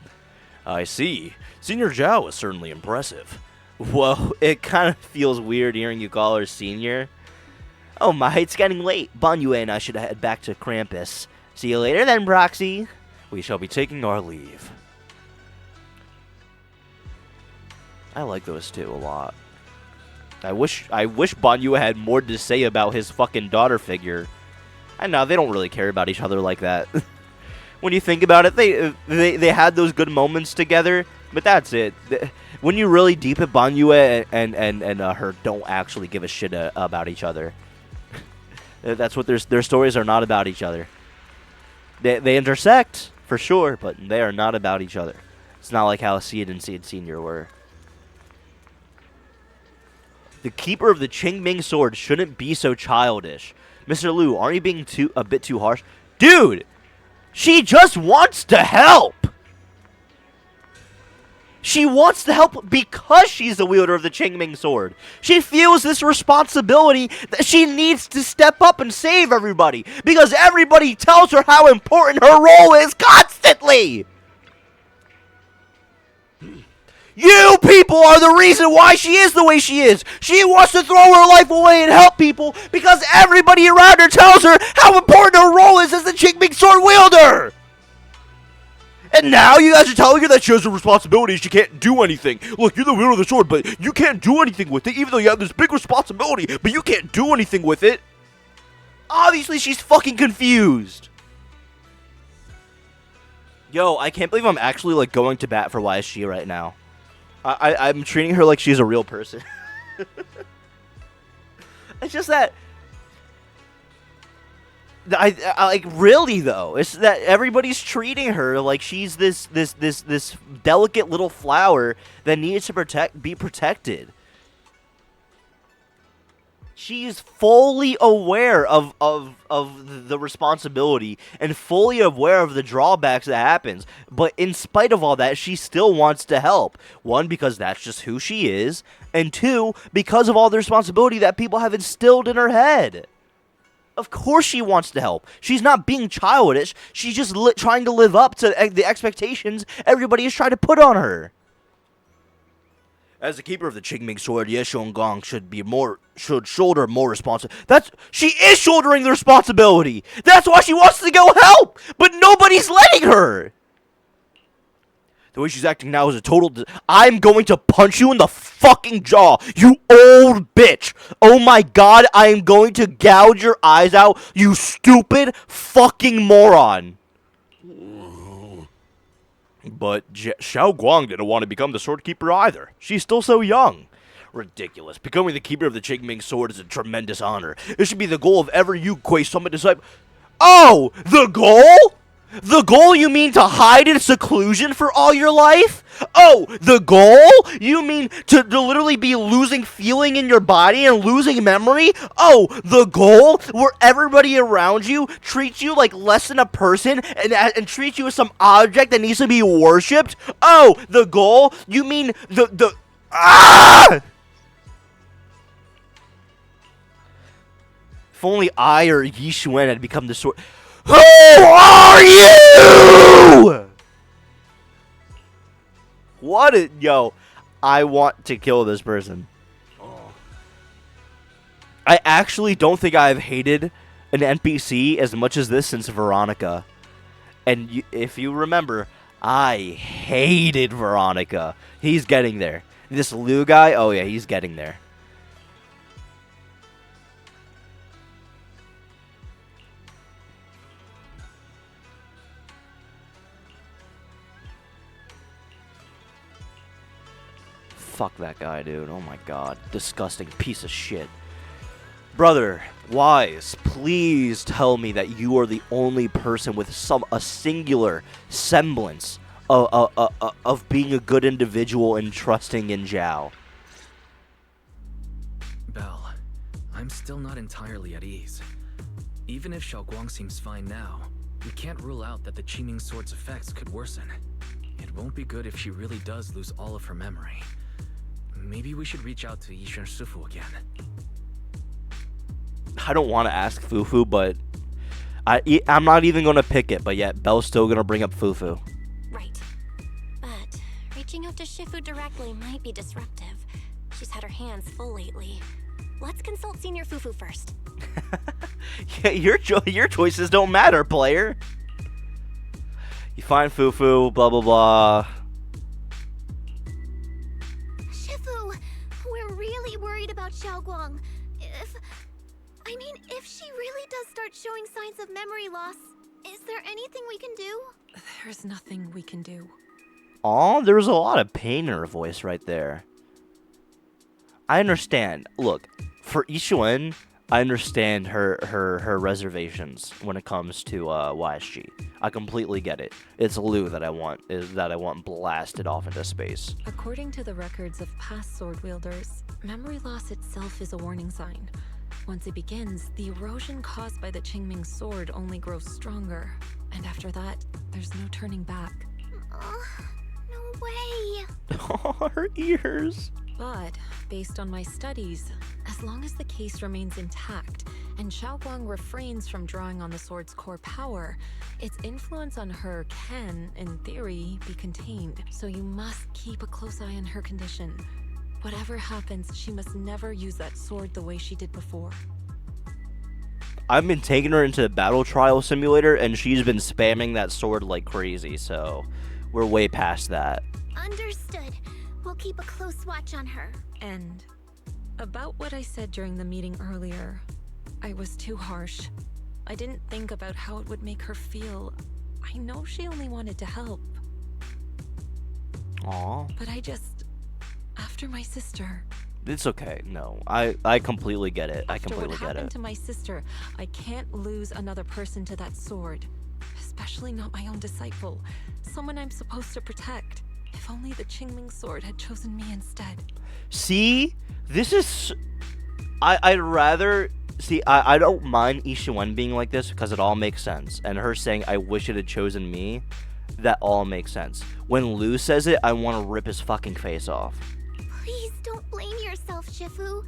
I see. Senior Zhao is certainly impressive. Whoa, it kind of feels weird hearing you call her Senior. Oh my, it's getting late. Banyue and I should head back to Krampus. See you later then, Broxy. We shall be taking our leave. I like those two a lot. I wish Banyue had more to say about his fucking daughter figure. I know, they don't really care about each other like that. When you think about it, they had those good moments together, but that's it. When you really deep it, Banyue and her don't actually give a shit about each other. That's what their stories are not about each other. They intersect, for sure, but they are not about each other. It's not like how Sid and Sid Sr. were. The keeper of the Qingming sword shouldn't be so childish. Mr. Liu, aren't you being a bit too harsh? Dude! She just wants to help! She wants to help because she's the wielder of the Qingming sword. She feels this responsibility that she needs to step up and save everybody because everybody tells her how important her role is constantly! You people are the reason why she is the way she is. She wants to throw her life away and help people because everybody around her tells her how important her role is as the Qingming sword wielder. And now you guys are telling her that she has a responsibility. She can't do anything. Look, you're the wielder of the sword, but you can't do anything with it, even though you have this big responsibility, but you can't do anything with it. Obviously, she's fucking confused. Yo, I can't believe I'm actually, like, going to bat for YSG right now. I'm treating her like she's a real person. It's just that... I like, really, though. It's that everybody's treating her like she's this delicate little flower that needs to be protected. She's fully aware of the responsibility and fully aware of the drawbacks that happens. But in spite of all that, she still wants to help. One, because that's just who she is. And two, because of all the responsibility that people have instilled in her head. Of course she wants to help. She's not being childish. She's just trying to live up to the expectations everybody is trying to put on her. As the keeper of the Qingming sword, Ye Xiongong should shoulder more responsibility. She is shouldering the responsibility. That's why she wants to go help, but nobody's letting her. The way she's acting now is a total... I'm going to punch you in the fucking jaw, you old bitch. Oh my god, I am going to gouge your eyes out, you stupid fucking moron. But Xiao Guang didn't want to become the sword keeper either. She's still so young. Ridiculous. Becoming the keeper of the Qingming sword is a tremendous honor. It should be the goal of every Yunquei Summit disciple. Oh! The goal? The goal you mean to hide in seclusion for all your life? Oh, the goal? You mean to literally be losing feeling in your body and losing memory? Oh, the goal? Where everybody around you treats you like less than a person and treats you as some object that needs to be worshipped? Oh, the goal? You mean Ah! If only I or Yi Xuan had become the sword... Who are you? Yo, I want to kill this person. I actually don't think I've hated an NPC as much as this since Veronica. And if you remember, I hated Veronica. He's getting there. This Lou guy, oh yeah, he's getting there. Fuck that guy, dude. Oh my god. Disgusting piece of shit. Brother, Wise, please tell me that you are the only person with a singular semblance of being a good individual and trusting in Zhao. Belle, I'm still not entirely at ease. Even if Xiaoguang seems fine now, we can't rule out that the Qingming Sword's effects could worsen. It won't be good if she really does lose all of her memory. Maybe we should reach out to Yixuan Shifu again. I don't want to ask Fufu, but I'm not even going to pick it, but yet Belle's still going to bring up Fufu. Right. But reaching out to Shifu directly might be disruptive. She's had her hands full lately. Let's consult Senior Fufu first. Yeah, your choices don't matter, player. You find Fufu, blah, blah, blah. Shifu, we're really worried about Xiaoguang. If she really does start showing signs of memory loss, is there anything we can do? There's nothing we can do. Aw, there was a lot of pain in her voice right there. I understand. Look, for Yixuan, I understand her reservations when it comes to YSG. I completely get it. It's Lou that I want blasted off into space. According to the records of past sword wielders, memory loss itself is a warning sign. Once it begins, the erosion caused by the Qingming sword only grows stronger. And after that, there's no turning back. No way. Oh, her ears. But, based on my studies, as long as the case remains intact, and Xiaoguang refrains from drawing on the sword's core power, its influence on her can, in theory, be contained. So you must keep a close eye on her condition. Whatever happens, she must never use that sword the way she did before. I've been taking her into the battle trial simulator, and she's been spamming that sword like crazy, so we're way past that. Understood. We'll keep a close watch on her. And about what I said during the meeting earlier, I was too harsh. I didn't think about how it would make her feel. I know she only wanted to help. Aw. But after my sister... It's okay. No, I completely get it. I completely After what get happened it. to my sister, I can't lose another person to that sword. Especially not my own disciple. Someone I'm supposed to protect. If only the Qingming sword had chosen me instead. See? This is... I'd rather... See, I don't mind Yixuan being like this because it all makes sense. And her saying, I wish it had chosen me, that all makes sense. When Lou says it, I want to rip his fucking face off. Please don't blame yourself, Shifu.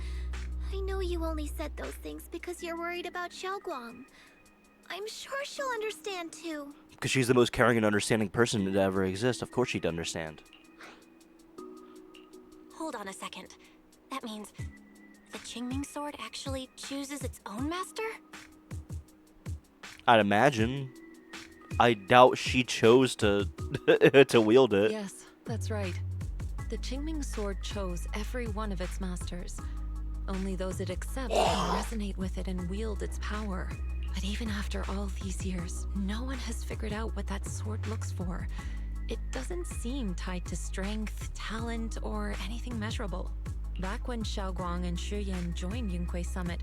I know you only said those things because you're worried about Xiaoguang. I'm sure she'll understand too. Because she's the most caring and understanding person to ever exist. Of course she'd understand. Hold on a second. That means the Qingming sword actually chooses its own master? I'd imagine. I doubt she chose to to wield it. Yes, that's right. The Qingming sword chose every one of its masters. Only those it accepts can resonate with it and wield its power. But even after all these years, no one has figured out what that sword looks for. It doesn't seem tied to strength, talent, or anything measurable. Back when Xiaoguang and Shiyan joined Yunquei Summit,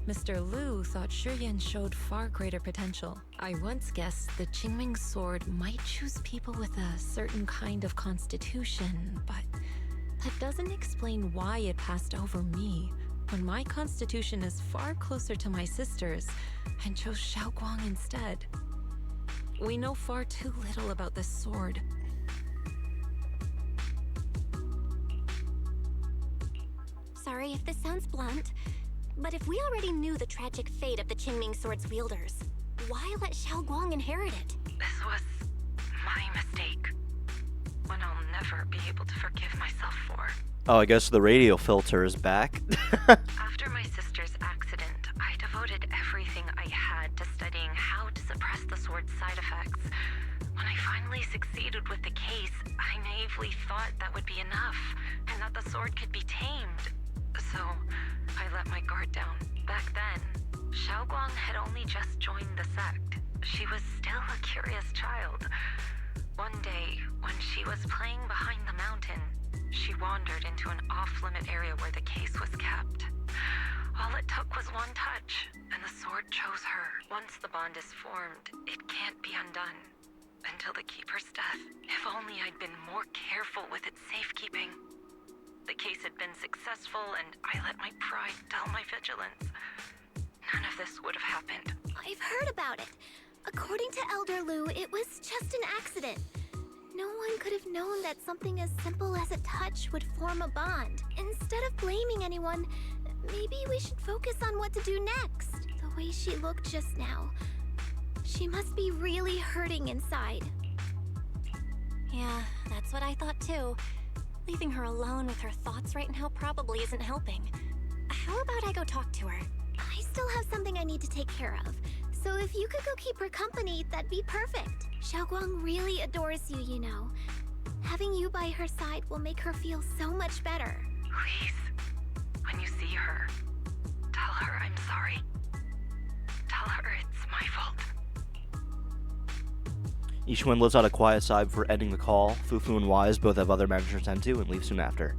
Mr. Liu thought Shiyan showed far greater potential. I once guessed the Qingming sword might choose people with a certain kind of constitution, but that doesn't explain why it passed over me, when my constitution is far closer to my sister's, and chose Xiaoguang instead. We know far too little about this sword. Sorry if this sounds blunt, but if we already knew the tragic fate of the Qingming sword's wielders, why let Xiaoguang inherit it? This was my mistake. One I'll never be able to forgive myself for. Oh, I guess the radio filter is back. After my sister's accident, I devoted everything I had to studying how to suppress the sword's side effects. When I finally succeeded with the case, I naively thought that would be enough, and that the sword could be tamed. So, I let my guard down. Back then, Xiaoguang had only just joined the sect. She was still a curious child. One day, when she was playing behind the mountain, she wandered into an off-limit area where the case was kept. All it took was one touch, and the sword chose her. Once the bond is formed, it can't be undone. Until the Keeper's death. If only I'd been more careful with its safekeeping. The case had been successful, and I let my pride dull my vigilance. None of this would have happened. I've heard about it. According to Elder Lu, it was just an accident. No one could have known that something as simple as a touch would form a bond. Instead of blaming anyone, maybe we should focus on what to do next. The way she looked just now. She must be really hurting inside. Yeah, that's what I thought too. Leaving her alone with her thoughts right now probably isn't helping. How about I go talk to her? I still have something I need to take care of. So if you could go keep her company, that'd be perfect. Xiaoguang really adores you, you know. Having you by her side will make her feel so much better. Please, when you see her, tell her I'm sorry. Tell her it's my fault. Yishun lets out a quiet sigh before ending the call. Fufu and Wise both have other matters to attend to and leave soon after.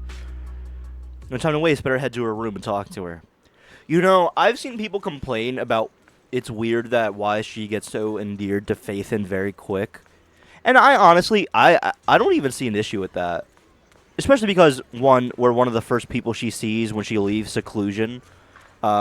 No time to waste, better head to her room and talk to her. You know, I've seen people complain about it's weird that why she gets so endeared to Faithin very quick. And I honestly, I don't even see an issue with that. Especially because, one, we're one of the first people she sees when she leaves seclusion.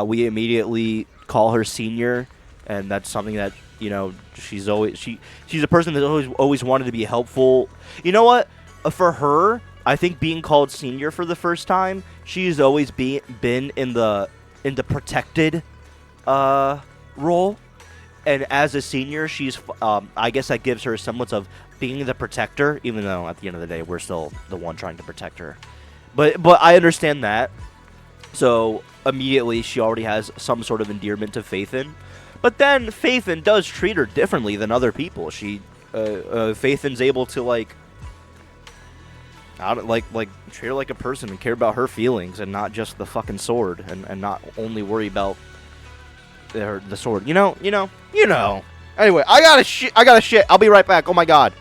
We immediately call her senior, and that's something that, you know, she's a person that always wanted to be helpful. You know what? For her, I think being called senior for the first time, she's always been in the protected role, and as a senior, she's I guess that gives her a semblance of being the protector, even though at the end of the day we're still the one trying to protect her. But I understand that. So immediately she already has some sort of endearment to Faithin. But then Faithin does treat her differently than other people. Faithin's able to like treat her like a person and care about her feelings and not just the fucking sword and not only worry about the sword. You know. Anyway, I gotta shit. I'll be right back. Oh my god.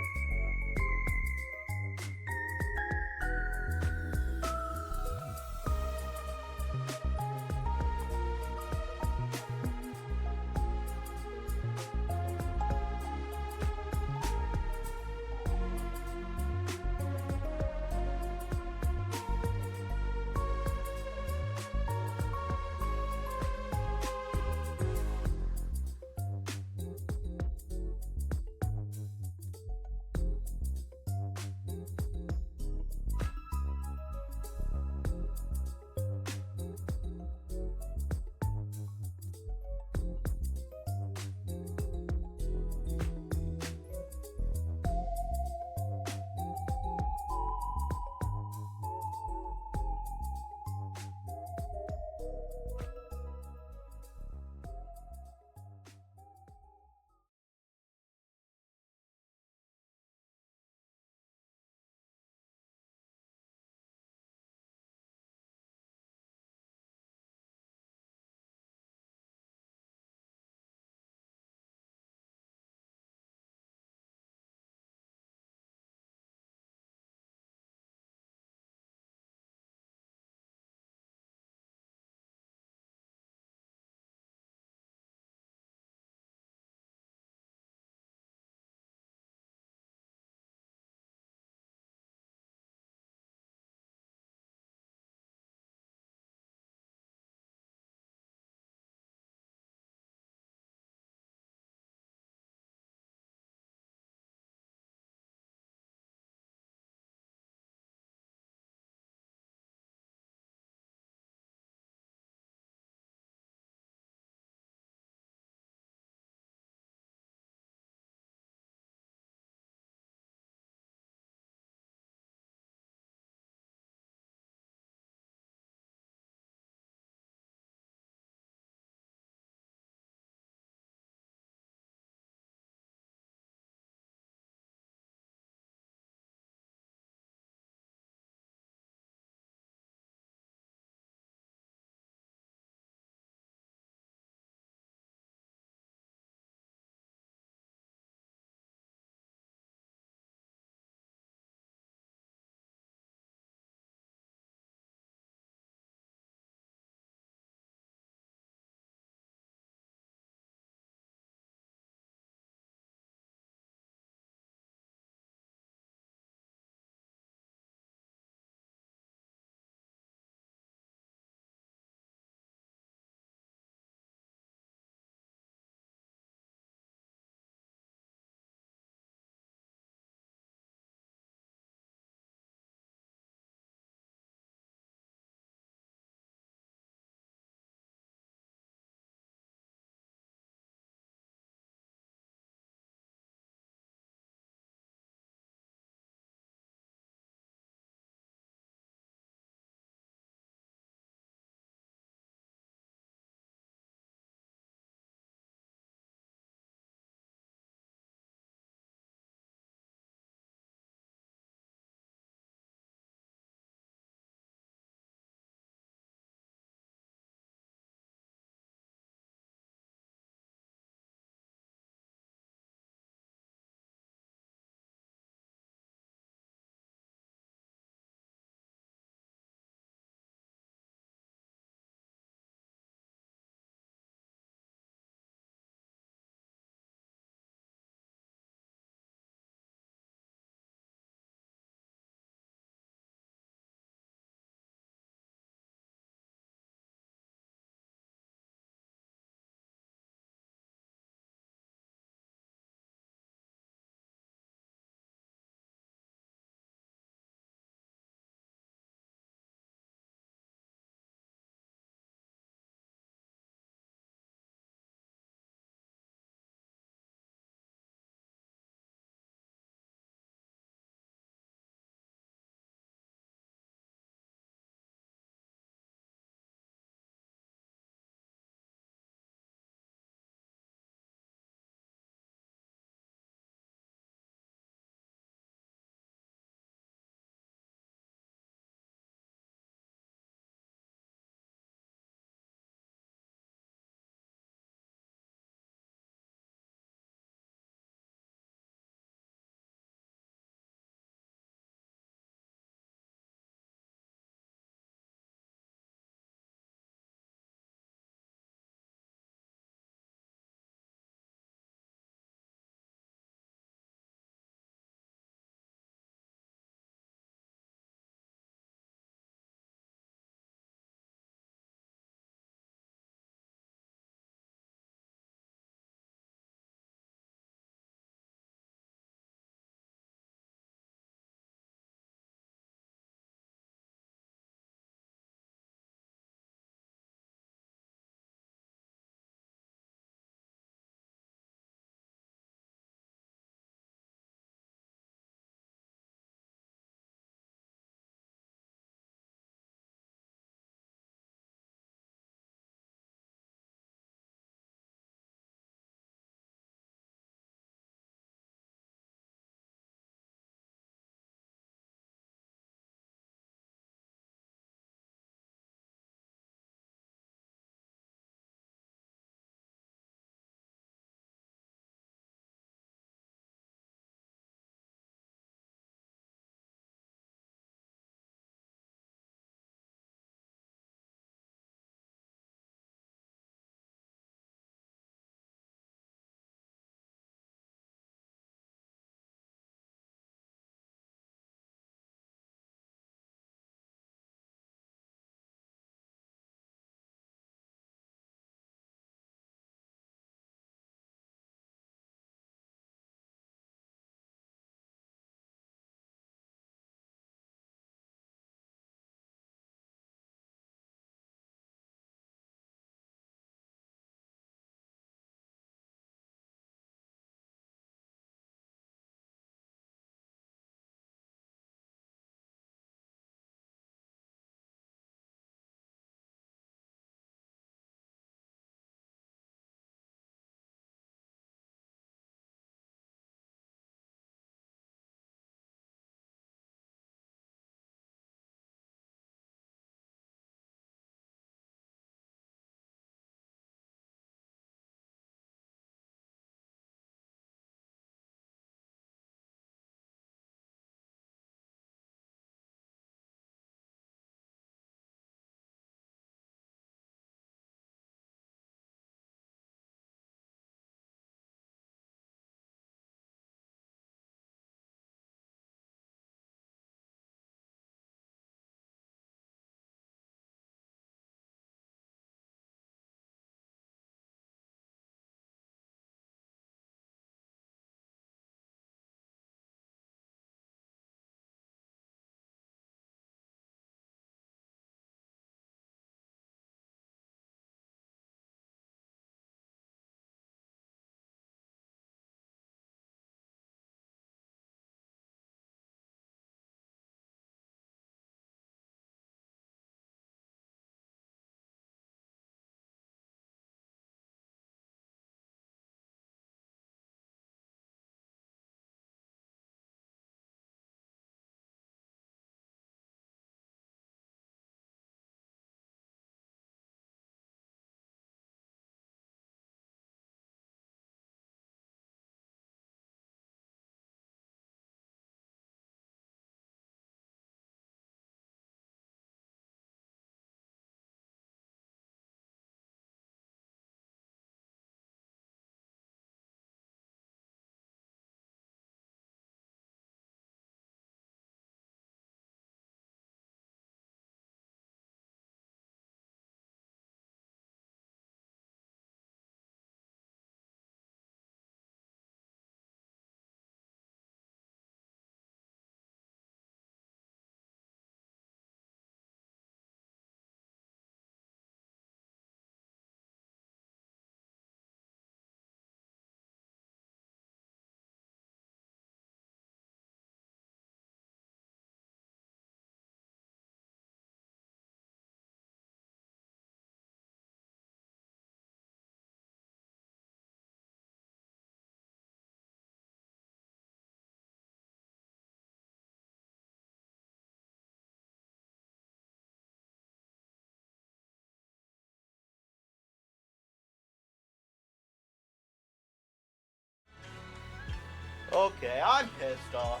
Okay, I'm pissed off.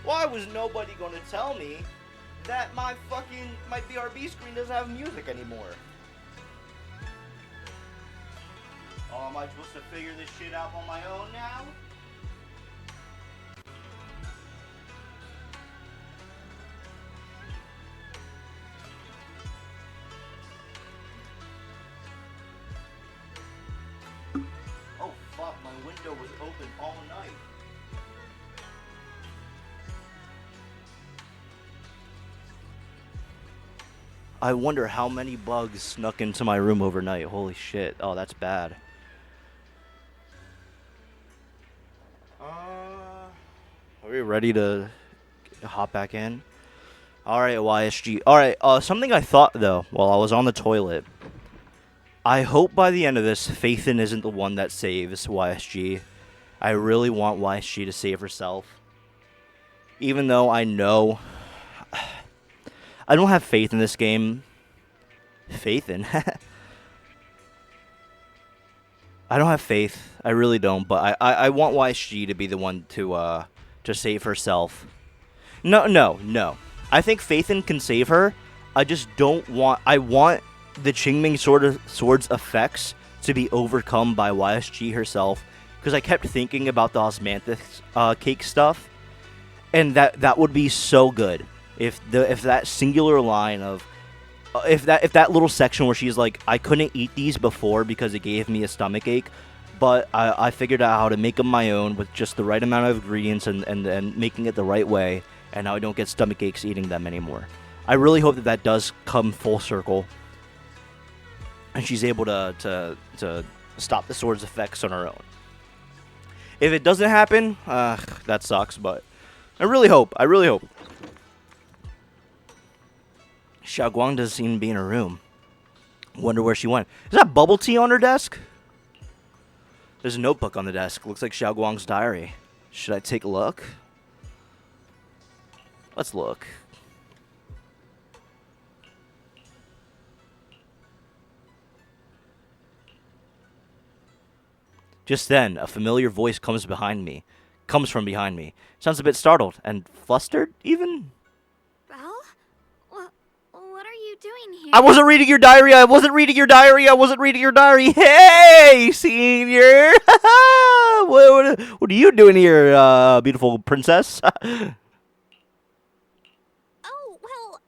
Why was nobody gonna tell me that my BRB screen doesn't have music anymore? Oh, am I supposed to figure this shit out on my own now? Oh fuck, my window was open all night. I wonder how many bugs snuck into my room overnight. Holy shit. Oh, that's bad. Are we ready to hop back in? Alright, YSG. Alright, something I thought, though, while I was on the toilet. I hope by the end of this, Faithin isn't the one that saves YSG. I really want YSG to save herself. Even though I know... I don't have faith in this game. Faith in? I don't have faith. I really don't. But I want YSG to be the one to save herself. No. I think Faithin can save her. I just don't want... I want the Qingming Sword's effects to be overcome by YSG herself. Because I kept thinking about the Osmanthus cake stuff. And that would be so good. If that singular line of if that little section where she's like, I couldn't eat these before because it gave me a stomach ache, but I figured out how to make them my own with just the right amount of ingredients and making it the right way, and now I don't get stomach aches eating them anymore. I really hope that does come full circle, and she's able to stop the sword's effects on her own. If it doesn't happen, that sucks, but I really hope. Xiaoguang doesn't seem to be in her room. Wonder where she went. Is that bubble tea on her desk? There's a notebook on the desk. Looks like Xiaoguang's diary. Should I take a look? Let's look. Just then, a familiar voice comes from behind me. Sounds a bit startled and flustered, even. Belle? What are you doing here? I wasn't reading your diary. Hey, senior. What are you doing here, beautiful princess? Oh, well,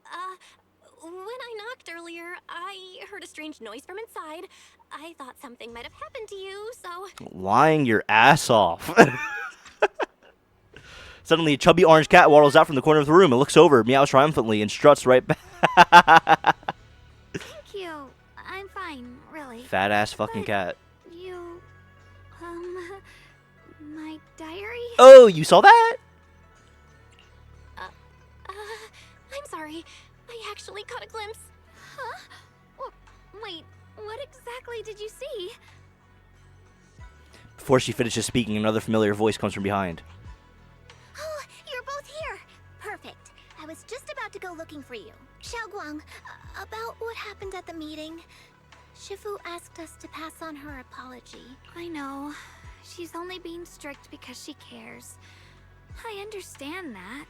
when I knocked earlier, I heard a strange noise from inside. I thought something might have happened to you, so... Lying your ass off. Suddenly, a chubby orange cat waddles out from the corner of the room and looks over, meows triumphantly, and struts right back. Thank you. I'm fine, really. Fat ass fucking cat. You... my diary? Oh, you saw that? I'm sorry. I actually caught a glimpse. Huh? Wait, what exactly did you see? Before she finishes speaking, another familiar voice comes from behind. Oh, you're both here. Perfect. I was just about to go looking for you. Xiaoguang, about what happened at the meeting. Shifu asked us to pass on her apology. I know. She's only being strict because she cares. I understand that.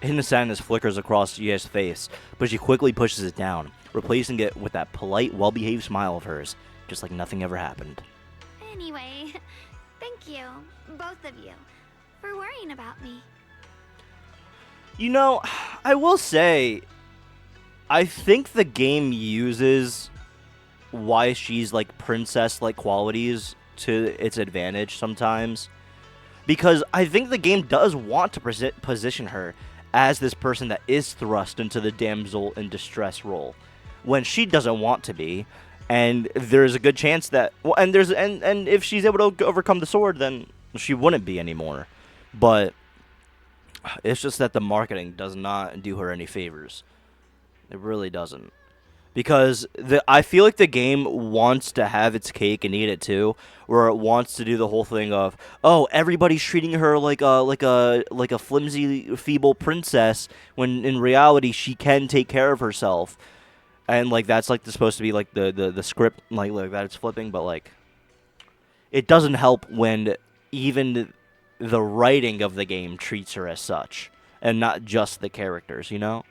Hidden sadness flickers across Ye's face, but she quickly pushes it down, replacing it with that polite, well-behaved smile of hers, just like nothing ever happened. Anyway, thank you, both of you, for worrying about me. You know, I will say, I think the game uses why she's like princess-like qualities to its advantage sometimes. Because I think the game does want to position her as this person that is thrust into the damsel in distress role when she doesn't want to be, and there's a good chance that and if she's able to overcome the sword, then she wouldn't be anymore. But it's just that the marketing does not do her any favors. It really doesn't. Because I feel like the game wants to have its cake and eat it too, where it wants to do the whole thing of, oh, everybody's treating her like a flimsy, feeble princess, when in reality she can take care of herself, and like that's like supposed to be like the script like that it's flipping, but like it doesn't help when even the writing of the game treats her as such, and not just the characters, you know?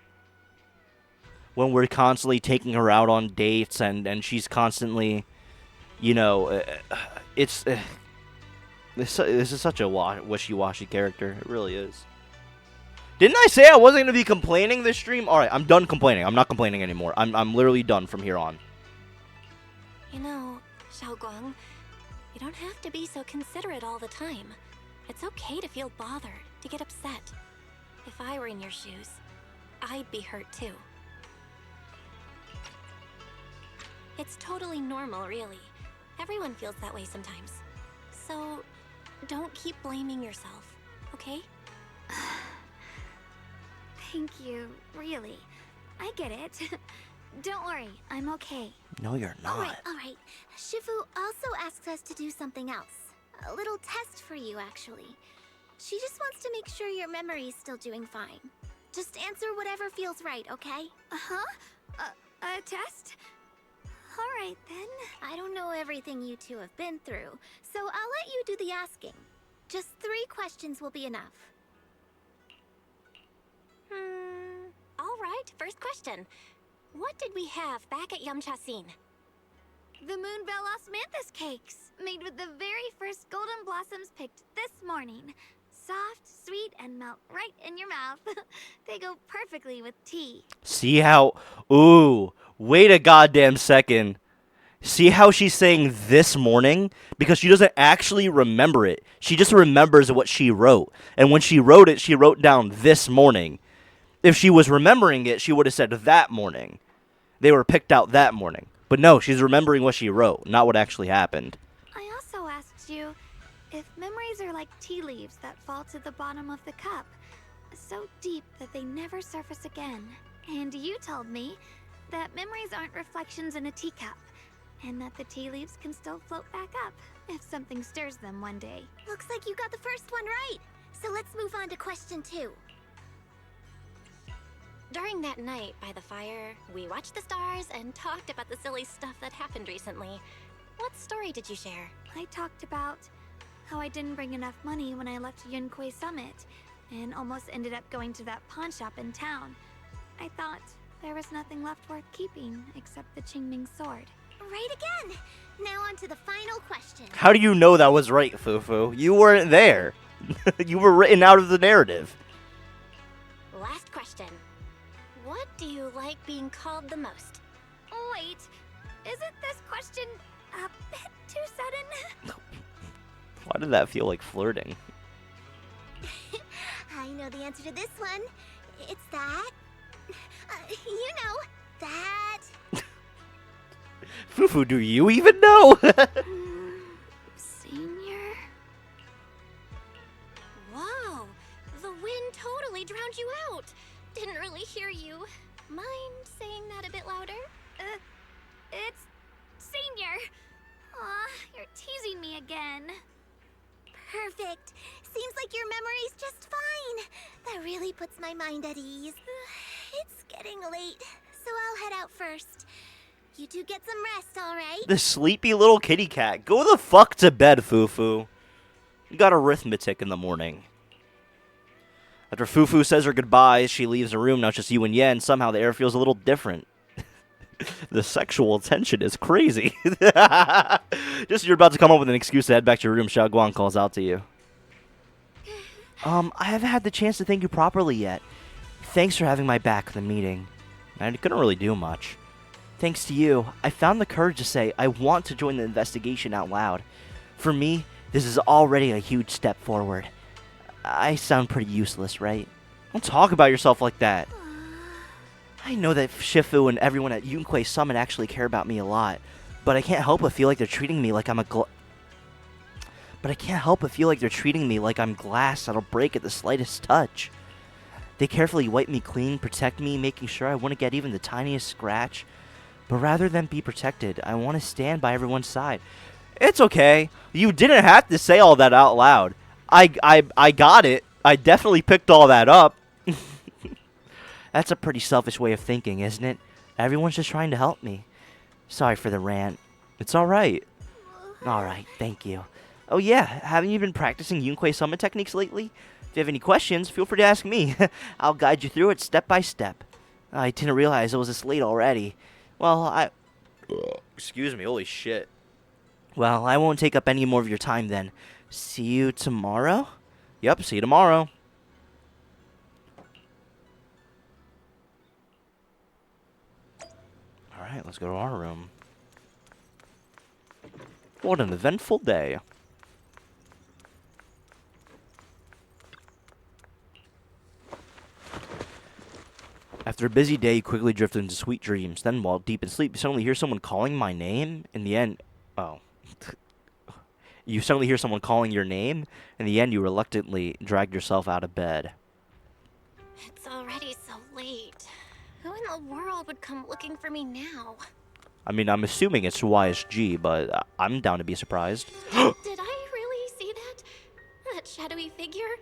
When we're constantly taking her out on dates, and she's constantly, you know, this is such a wishy-washy character. It really is. Didn't I say I wasn't going to be complaining this stream? Alright, I'm done complaining. I'm not complaining anymore. I'm literally done from here on. You know, Xiaoguang, you don't have to be so considerate all the time. It's okay to feel bothered, to get upset. If I were in your shoes, I'd be hurt too. It's totally normal, really. Everyone feels that way sometimes. So, don't keep blaming yourself, okay? Thank you, really. I get it. Don't worry, I'm okay. No, you're not. Alright. Shifu also asks us to do something else. A little test for you, actually. She just wants to make sure your memory's still doing fine. Just answer whatever feels right, okay? Uh-huh? A test? Alright, then. I don't know everything you two have been through, so I'll let you do the asking. Just 3 questions will be enough. Alright, first question. What did we have back at Yamchasin? The Moonbell Osmanthus cakes, made with the very first golden blossoms picked this morning. Soft, sweet, and melt right in your mouth. They go perfectly with tea. See how... Ooh, wait a goddamn second. See how she's saying this morning? Because she doesn't actually remember it. She just remembers what she wrote. And when she wrote it, she wrote down this morning. If she was remembering it, she would have said that morning. They were picked out that morning. But no, she's remembering what she wrote, not what actually happened. I also asked you if memories are like tea leaves that fall to the bottom of the cup, so deep that they never surface again. And you told me that memories aren't reflections in a teacup, and that the tea leaves can still float back up if something stirs them one day. Looks like you got the first one right. So let's move on to question 2. During that night by the fire, we watched the stars and talked about the silly stuff that happened recently. What story did you share? I talked about how I didn't bring enough money when I left Yunquay Summit, and almost ended up going to that pawn shop in town. I thought there was nothing left worth keeping except the Qingming sword. Right again! Now on to the final question. How do you know that was right, Fufu? You weren't there. You were written out of the narrative. Last question. What do you like being called the most? Wait, isn't this question a bit too sudden? Why did that feel like flirting? I know the answer to this one. It's that. You know, that. Fufu, do you even know? Senior? Wow, the wind totally drowned you out. Didn't really hear you. Mind saying that a bit louder? It's Senior. Aw, you're teasing me again. Perfect. Seems like your memory's just fine. That really puts my mind at ease. It's getting late, so I'll head out first. You two get some rest, alright? The sleepy little kitty cat. Go the fuck to bed, Fufu. You got arithmetic in the morning. After Fufu says her goodbyes, she leaves the room. Now it's just you and Yen. Somehow the air feels a little different. The sexual tension is crazy. Just as you're about to come up with an excuse to head back to your room, Xiaoguang calls out to you. I haven't had the chance to thank you properly yet. Thanks for having my back at the meeting. I couldn't really do much. Thanks to you, I found the courage to say I want to join the investigation out loud. For me, this is already a huge step forward. I sound pretty useless, right? Don't talk about yourself like that. I know that Shifu and everyone at Yunquay Summit actually care about me a lot, but I can't help but feel like they're treating me like I'm glass that'll break at the slightest touch. They carefully wipe me clean, protect me, making sure I wouldn't get even the tiniest scratch. But rather than be protected, I want to stand by everyone's side. It's okay. You didn't have to say all that out loud. I got it. I definitely picked all that up. That's a pretty selfish way of thinking, isn't it? Everyone's just trying to help me. Sorry for the rant. It's alright. Alright, thank you. Oh yeah, haven't you been practicing Yunquei summon techniques lately? If you have any questions, feel free to ask me. I'll guide you through it step by step. I didn't realize it was this late already. Well, excuse me, holy shit. Well, I won't take up any more of your time then. See you tomorrow? Yep, see you tomorrow. Alright, let's go to our room. What an eventful day. After a busy day, you quickly drifted into sweet dreams. Then, while deep in sleep, you suddenly hear someone calling my name. In the end, you suddenly hear someone calling your name. In the end, you reluctantly dragged yourself out of bed. It's already so late. Who in the world would come looking for me now? I mean, I'm assuming it's YSG, but I'm down to be surprised. Did I really see that? That shadowy figure?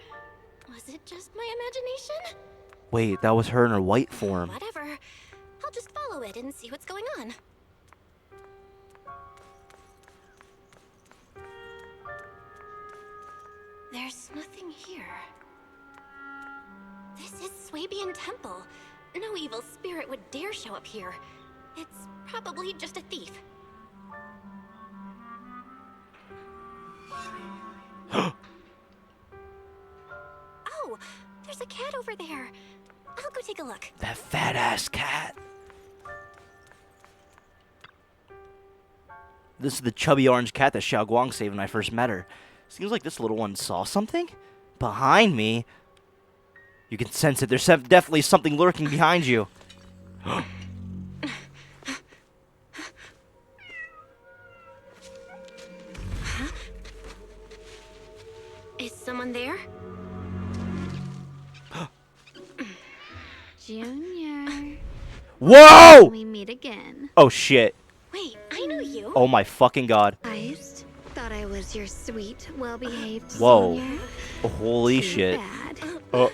Was it just my imagination? Wait, that was her in her white form. Whatever. I'll just follow it and see what's going on. There's nothing here. This is Swabian Temple. No evil spirit would dare show up here. It's probably just a thief. Oh, there's a cat over there. I'll go take a look. That fat-ass cat. This is the chubby orange cat that Xiao Guang saved when I first met her. Seems like this little one saw something? Behind me? You can sense it. There's definitely something lurking behind you. Is someone there? Junior. Whoa! We meet again. Oh, shit. Wait, I know you. Oh, my fucking God. Iced. Thought I was your sweet, well-behaved Whoa. senior. Oh, holy Too shit. bad. Oh.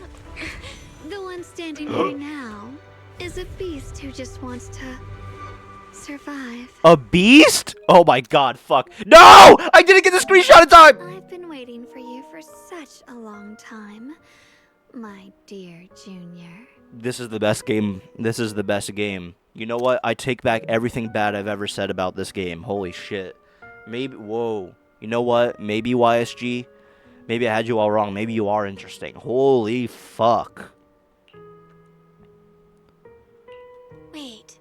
The one standing here now is a beast who just wants to survive. A beast? Oh, my God. Fuck. No! I didn't get the screenshot in time! I've been waiting for you for such a long time, my dear Junior. This is the best game. This is the best game. You know what? I take back everything bad I've ever said about this game. Holy shit. Maybe, whoa. You know what? Maybe YSG. Maybe I had you all wrong. Maybe you are interesting. Holy fuck. Wait,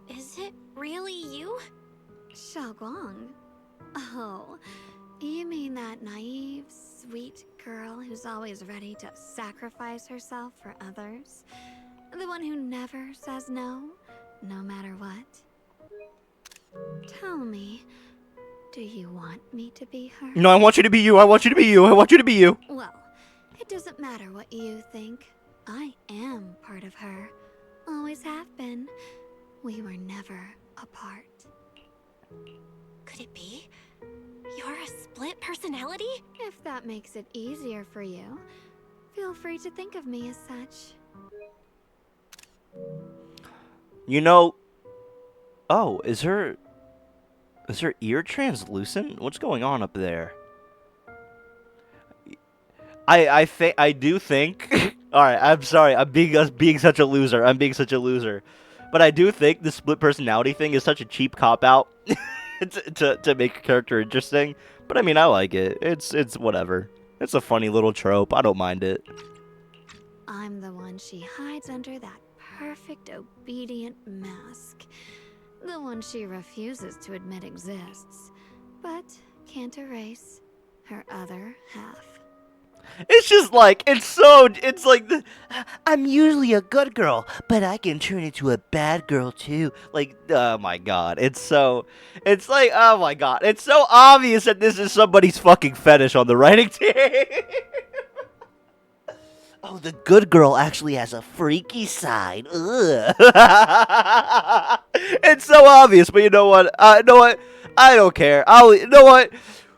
is it really you? Xiaoguang? Oh, you mean that naive, sweet girl who's always ready to sacrifice herself for others? The one who never says no, no matter what? Tell me, do you want me to be her? No, I want you to be you. I want you to be you. I want you to be you. Well, it doesn't matter what you think. I am part of her. Always have been. We were never apart. Could it be? You're a split personality? If that makes it easier for you, feel free to think of me as such. You know... Oh, is her ear translucent? What's going on up there? I do think... Alright, I'm sorry. I'm being such a loser. I'm being such a loser. But I do think the split personality thing is such a cheap cop-out to make a character interesting. But I mean, I like it. It's whatever. It's a funny little trope. I don't mind it. I'm the one she hides under that perfect obedient mask. The one she refuses to admit exists, but can't erase her other half. It's just like, it's like, I'm usually a good girl, but I can turn into a bad girl too. Like, oh my God. It's like, oh my God. It's so obvious that this is somebody's fucking fetish on the writing team. Oh, the good girl actually has a freaky side. Ugh. It's so obvious, but you know what? I don't care. You know what?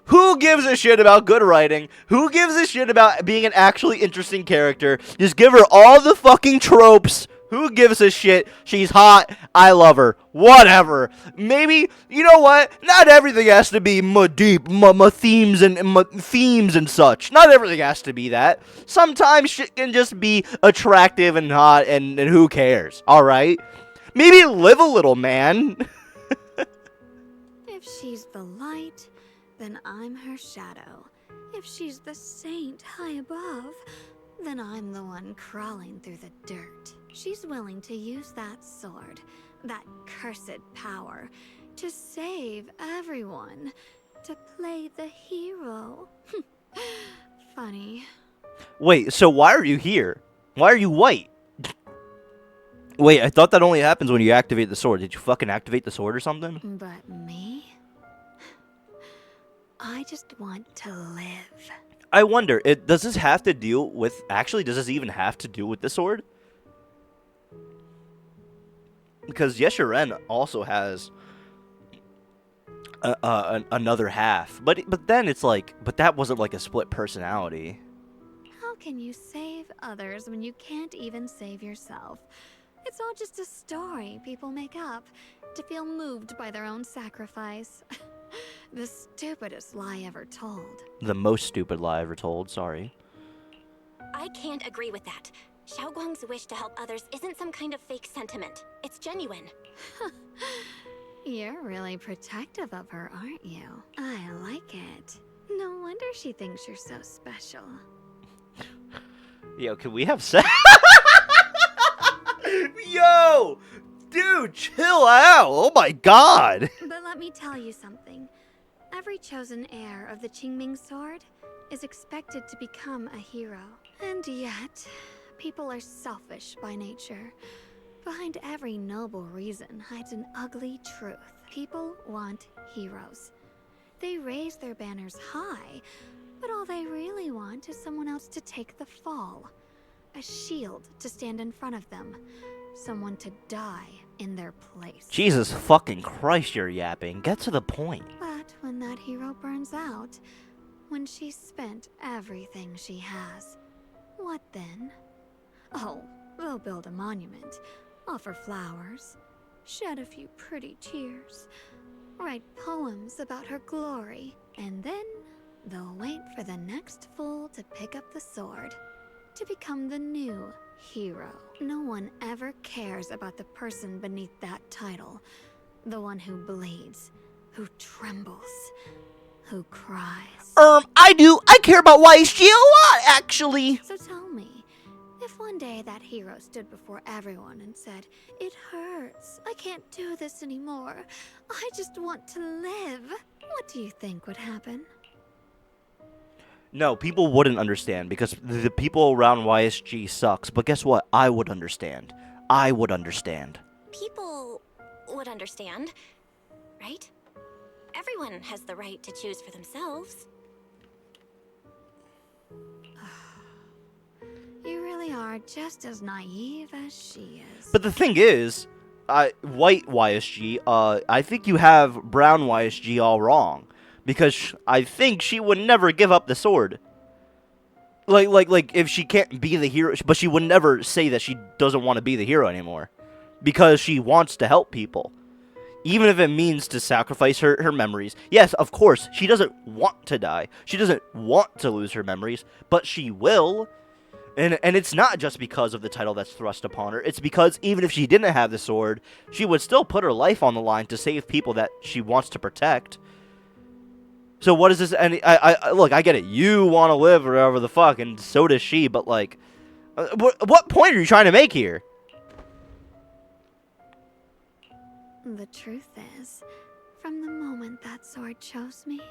Who gives a shit about good writing? Who gives a shit about being an actually interesting character? Just give her all the fucking tropes Who gives a shit? She's hot. I love her. Whatever. Maybe, you know what? Not everything has to be deep, themes and such. Not everything has to be that. Sometimes shit can just be attractive and hot, and who cares? All right? Maybe live a little, man. If she's the light, then I'm her shadow. If she's the saint high above, then I'm the one crawling through the dirt. She's willing to use that sword, that cursed power, to save everyone, to play the hero. Funny. Wait, so why are you here? Why are you white? Wait, I thought that only happens when you activate the sword. Did you fucking activate the sword or something? But me? I just want to live. I wonder, does this have to deal with... Actually, does this even have to do with the sword? Because Yeshiren also has another half. But then it's like... But that wasn't like a split personality. How can you save others when you can't even save yourself? It's all just a story people make up to feel moved by their own sacrifice. The stupidest lie ever told. The most stupid lie ever told, sorry. I can't agree with that. Xiaoguang's wish to help others isn't some kind of fake sentiment. It's genuine. You're really protective of her, aren't you? I like it. No wonder she thinks you're so special. Yo, can we have sex? Yo! Dude, chill out! Oh my god! But let me tell you something. Every chosen heir of the Qingming sword is expected to become a hero. And yet, people are selfish by nature. Behind every noble reason hides an ugly truth. People want heroes. They raise their banners high, but all they really want is someone else to take the fall. A shield to stand in front of them. Someone to die in their place. Jesus fucking Christ, you're yapping. Get to the point. But when that hero burns out, when she's spent everything she has, what then? Oh, they'll build a monument, offer flowers, shed a few pretty tears, write poems about her glory, and then they'll wait for the next fool to pick up the sword, to become the new hero. No one ever cares about the person beneath that title. The one who bleeds, who trembles, who cries. I do. I care about YSG a lot, actually. So tell me, if one day that hero stood before everyone and said, "It hurts, I can't do this anymore, I just want to live," what do you think would happen? No, people wouldn't understand because the people around YSG sucks. But guess what? I would understand. I would understand. People would understand, right? Everyone has the right to choose for themselves. You really are just as naive as she is. But the thing is, white YSG, I think you have brown YSG all wrong. Because I think she would never give up the sword. Like if she can't be the hero, but she would never say that she doesn't want to be the hero anymore. Because she wants to help people. Even if it means to sacrifice her memories. Yes, of course, she doesn't want to die. She doesn't want to lose her memories, but she will. And it's not just because of the title that's thrust upon her. It's because even if she didn't have the sword, she would still put her life on the line to save people that she wants to protect. So what is this? And I look, I get it. You want to live or whatever the fuck, and so does she. But like, what point are you trying to make here? The truth is, from the moment that sword chose me,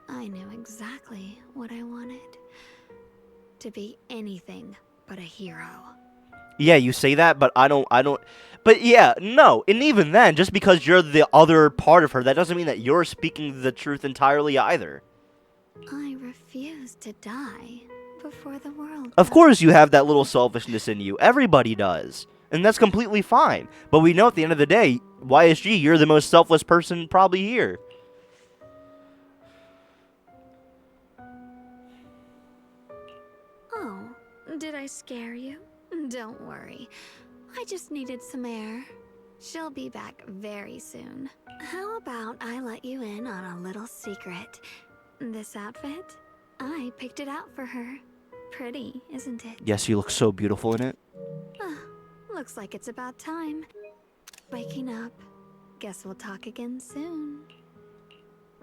I knew exactly what I wanted. To be anything but a hero. Yeah, you say that, but I don't. But yeah, no. And even then, just because you're the other part of her, that doesn't mean that you're speaking the truth entirely either. I refuse to die before the world. Of course you have that little selfishness in you. Everybody does. And that's completely fine. But we know at the end of the day, YSG, you're the most selfless person probably here. Oh, did I scare you? Don't worry. I just needed some air. She'll be back very soon. How about I let you in on a little secret? This outfit? I picked it out for her. Pretty, isn't it? Yes, you look so beautiful in it. Looks like it's about time. Waking up. Guess we'll talk again soon.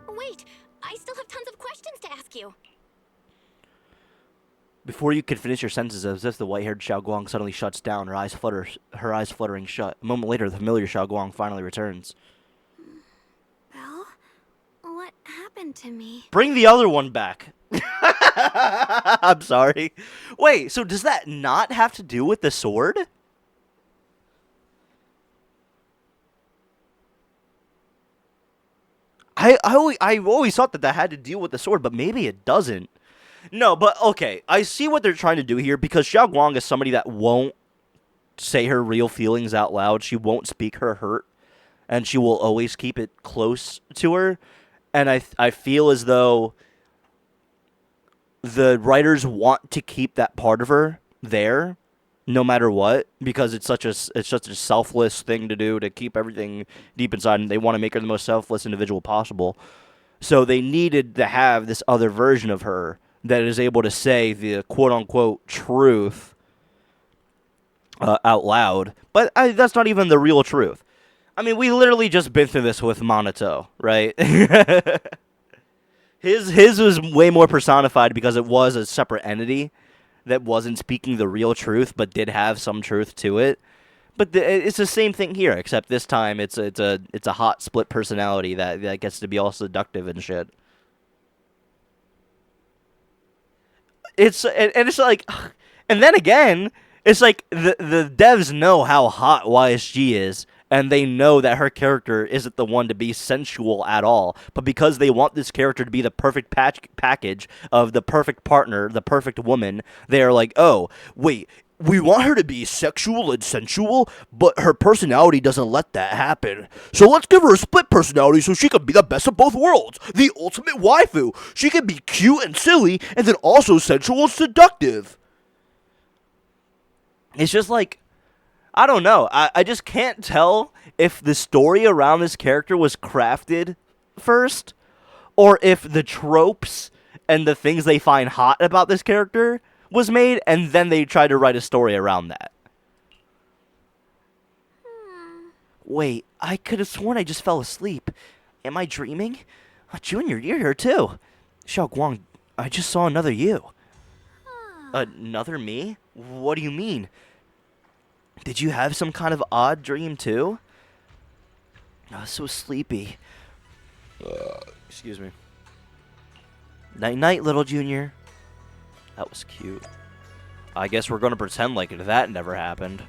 Wait, I still have tons of questions to ask you. Before you can finish your sentences, as if the white-haired Xiao Guang suddenly shuts down, her eyes fluttering shut. A moment later, the familiar Xiao Guang finally returns. Well, what happened to me? Bring the other one back. I'm sorry. Wait, so does that not have to do with the sword? I always thought that had to deal with the sword, but maybe it doesn't. No, but okay, I see what they're trying to do here, because Xiao Guang is somebody that won't say her real feelings out loud. She won't speak her hurt, and she will always keep it close to her. And I feel as though the writers want to keep that part of her there, no matter what, because it's such a selfless thing to do, to keep everything deep inside, and they want to make her the most selfless individual possible. So they needed to have this other version of her that is able to say the quote-unquote truth out loud. But that's not even the real truth. I mean, we literally just been through this with Minato, right? His was way more personified because it was a separate entity that wasn't speaking the real truth, but did have some truth to it. But it's the same thing here, except this time it's a hot split personality that gets to be all seductive and shit. It's like, and then again, it's like the devs know how hot YSG is, and they know that her character isn't the one to be sensual at all. But because they want this character to be the perfect package of the perfect partner, the perfect woman, they are like, oh, wait, we want her to be sexual and sensual, but her personality doesn't let that happen. So let's give her a split personality so she can be the best of both worlds. The ultimate waifu. She can be cute and silly, and then also sensual and seductive. It's just like, I don't know. I just can't tell if the story around this character was crafted first, or if the tropes and the things they find hot about this character was made, and then they tried to write a story around that. Wait, I could have sworn I just fell asleep. Am I dreaming? Junior, you're here too. Xiao Guang, I just saw another you. Another me? What do you mean? Did you have some kind of odd dream too? I was so sleepy. Excuse me. Night-night, little Junior. That was cute. I guess we're gonna pretend like that never happened.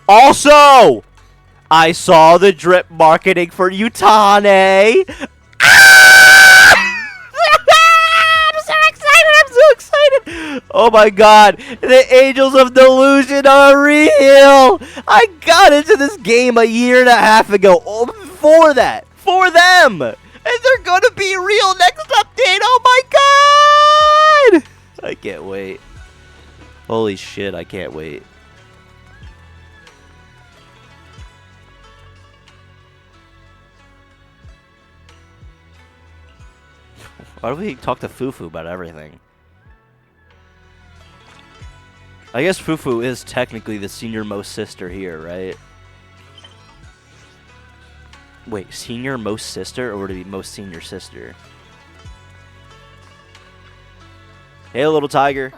Also, I saw the drip marketing for Utane. I'm so excited! Oh my god, the Angels of Delusion are real! I got into this game a year and a half ago for that, for them! And they're gonna be real next update, oh my god! I can't wait. Holy shit, I can't wait. Why do we talk to Fufu about everything? I guess Fufu is technically the senior-most sister here, right? Wait, senior-most sister, or would it be most senior sister? Hey, little tiger.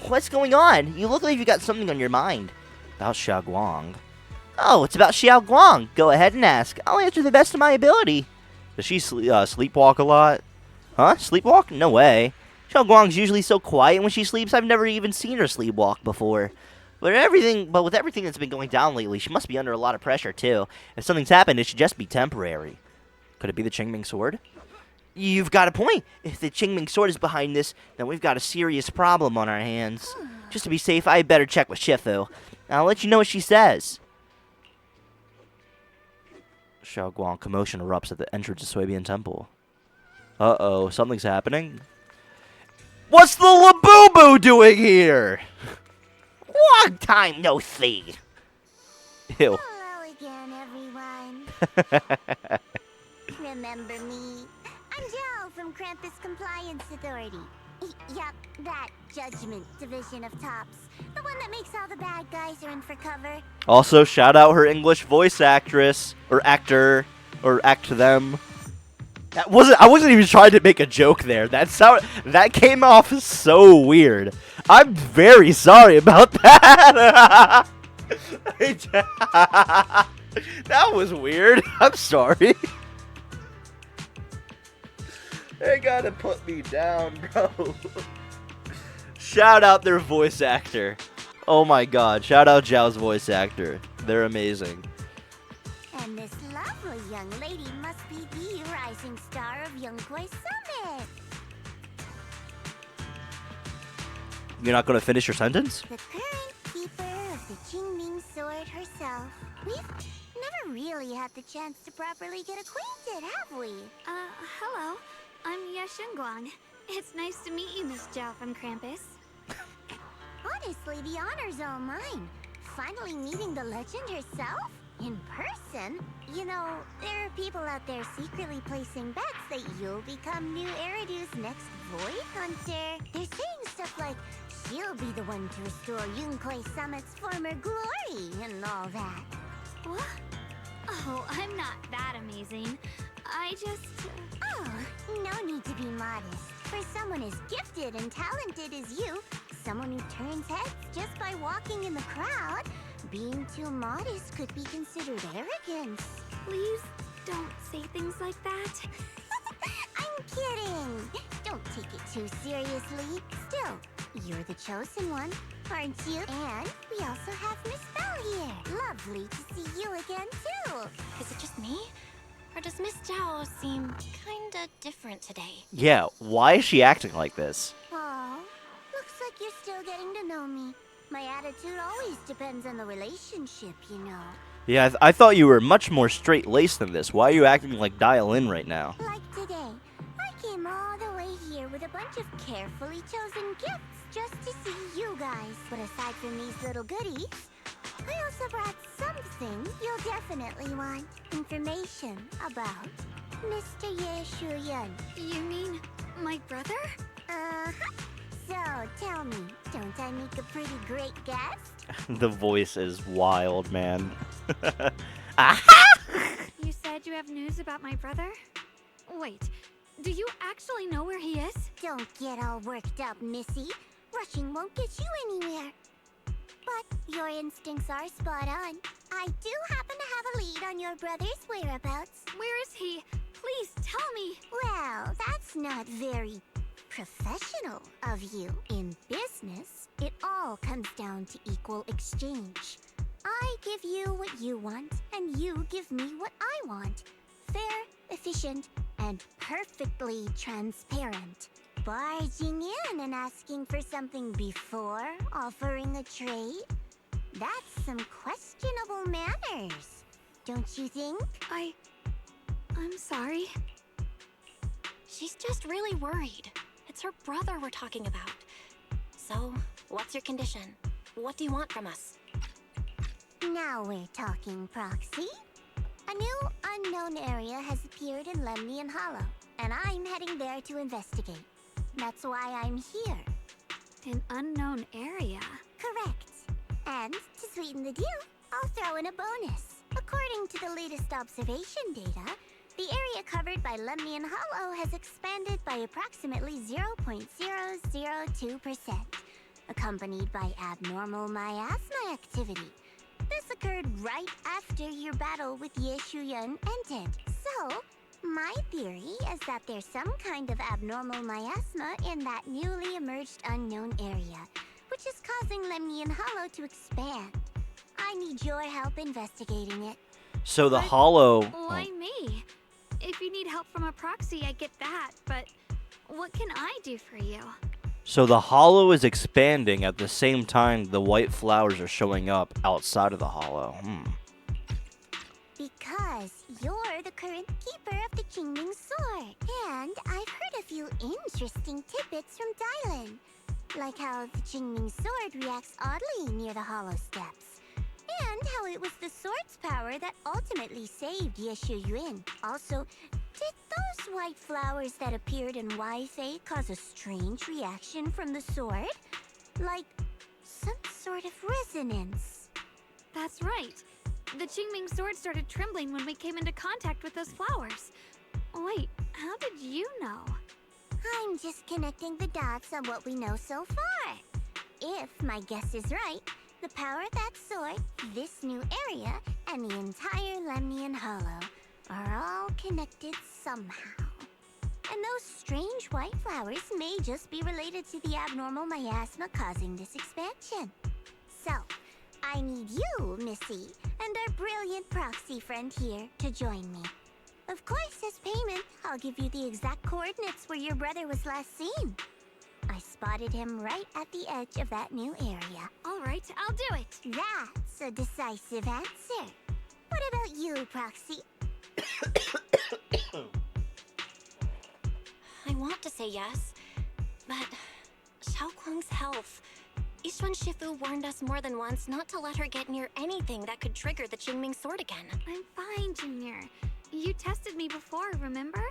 What's going on? You look like you got something on your mind. About Xiao Guang. Oh, it's about Xiao Guang. Go ahead and ask. I'll answer the best of my ability. Does she sleepwalk a lot? Huh? Sleepwalk? No way. Xiao Guang's usually so quiet when she sleeps, I've never even seen her sleepwalk before. But with everything that's been going down lately, she must be under a lot of pressure, too. If something's happened, it should just be temporary. Could it be the Qingming sword? You've got a point. If the Qingming sword is behind this, then we've got a serious problem on our hands. Just to be safe, I better check with Shifu. I'll let you know what she says. Xiao Guang, commotion erupts at the entrance of Suibian Temple. Uh-oh, something's happening. What's the Labubu doing here? Long time no see. Ew. Hello again, everyone. Remember me? I'm Joe from Krampus Compliance Authority. Yup, that Judgment Division of Tops. The one that makes all the bad guys run for cover. Also, shout out her English voice actress, or actor, or act them. I wasn't even trying to make a joke there. That came off so weird. I'm very sorry about that. That was weird. I'm sorry. They gotta put me down, bro. Shout out their voice actor. Oh my god. Shout out Zhao's voice actor. They're amazing. And this lovely young lady must be the rising star of Yunkwei Summit. You're not gonna finish your sentence? The current keeper of the Qingming sword herself. We've never really had the chance to properly get acquainted, have we? Hello. I'm Yashunguang. It's nice to meet you, Miss Zhao from Krampus. Honestly, the honor's all mine. Finally meeting the legend herself? In person? You know, there are people out there secretly placing bets that you'll become new Eridu's next Void Hunter. They're saying stuff like, she'll be the one to restore Yunkwei Summit's former glory and all that. What? Oh, I'm not that amazing. I just... Oh, no need to be modest. For someone as gifted and talented as you, someone who turns heads just by walking in the crowd, being too modest could be considered arrogance. Please don't say things like that. I'm kidding. Don't take it too seriously. Still, you're the chosen one, aren't you? And we also have Miss Belle here. Lovely to see you again, too. Is it just me? Or does Miss Zhao seem kinda different today? Yeah, why is she acting like this? Aw, looks like you're still getting to know me. My attitude always depends on the relationship, you know. Yeah, I thought you were much more straight-laced than this. Why are you acting like Dial-In right now? Like today, I came all the way here with a bunch of carefully chosen gifts just to see you guys. But aside from these little goodies, I also brought something you'll definitely want. Information about Mr. Ye Shuyan. You mean my brother? Uh-huh. So, tell me, don't I make a pretty great guest? The voice is wild, man. You said you have news about my brother? Wait, do you actually know where he is? Don't get all worked up, Missy. Rushing won't get you anywhere. But your instincts are spot on. I do happen to have a lead on your brother's whereabouts. Where is he? Please tell me. Well, that's not very professional of you. In business, it all comes down to equal exchange. I give you what you want, and you give me what I want. Fair, efficient, and perfectly transparent. Barging in and asking for something before offering a trade? That's some questionable manners, don't you think? I'm sorry. She's just really worried. It's her brother we're talking about. So, what's your condition? What do you want from us? Now we're talking, Proxy. A new unknown area has appeared in Lemnian Hollow, and I'm heading there to investigate. That's why I'm here. An unknown area? Correct. And to sweeten the deal, I'll throw in a bonus. According to the latest observation data, the area covered by Lemnian Hollow has expanded by approximately 0.002%, accompanied by abnormal miasma activity. This occurred right after your battle with Ye Shuyan ended. So, my theory is that there's some kind of abnormal miasma in that newly emerged unknown area, which is causing Lemnian Hollow to expand. I need your help investigating it. So the Hollow... Why me? If you need help from a proxy, I get that, but what can I do for you? So the Hollow is expanding at the same time the white flowers are showing up outside of the Hollow. Because you're the current keeper of the Qingming sword. And I've heard a few interesting tidbits from Dylan. Like how the Qingming sword reacts oddly near the hollow steps. And how it was the sword's power that ultimately saved Yeshu Yuan. Also, did those white flowers that appeared in Waifei cause a strange reaction from the sword? Like some sort of resonance. That's right. The Qingming sword started trembling when we came into contact with those flowers. Wait, how did you know? I'm just connecting the dots on what we know so far. If my guess is right, the power of that sword, this new area, and the entire Lemnian Hollow are all connected somehow. And those strange white flowers may just be related to the abnormal miasma causing this expansion. So, I need you, Missy, and our brilliant proxy friend here to join me. Of course, as payment, I'll give you the exact coordinates where your brother was last seen. I spotted him right at the edge of that new area. All right, I'll do it. That's a decisive answer. What about you, Proxy? I want to say yes, but Xiaoguang's health. Yishuan Shifu warned us more than once not to let her get near anything that could trigger the Qingming sword again. I'm fine, Junior. You tested me before, remember?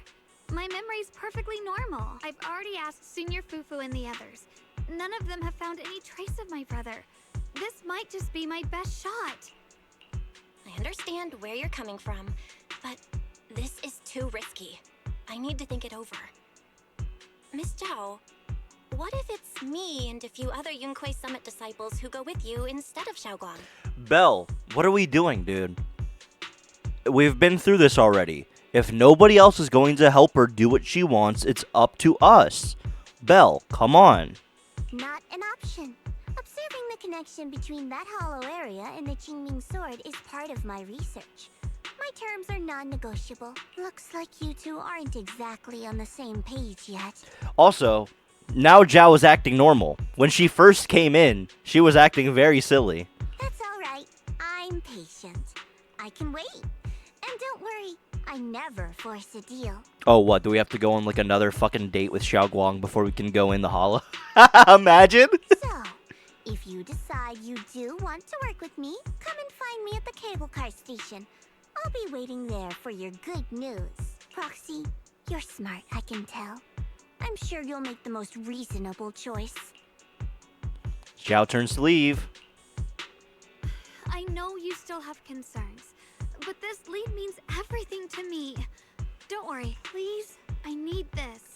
My memory's perfectly normal. I've already asked Senior Fufu and the others. None of them have found any trace of my brother. This might just be my best shot. I understand where you're coming from, but this is too risky. I need to think it over. Miss Zhao, what if it's me and a few other Yunquei Summit disciples who go with you instead of Xiaoguang? Belle, what are we doing, dude? We've been through this already. If nobody else is going to help her do what she wants, it's up to us. Belle, come on. Not an option. Observing the connection between that hollow area and the Qingming sword is part of my research. My terms are non-negotiable. Looks like you two aren't exactly on the same page yet. Also, now Zhao is acting normal. When she first came in, she was acting very silly. That's all right. I'm patient. I can wait. And don't worry, I never force a deal. Oh, what? Do we have to go on like another fucking date with Xiaoguang before we can go in the hollow? Imagine. So, if you decide you do want to work with me, come and find me at the cable car station. I'll be waiting there for your good news. Proxy, you're smart, I can tell. I'm sure you'll make the most reasonable choice. Zhao turns to leave. I know you still have concerns, but this lead means everything to me. Don't worry, please. I need this.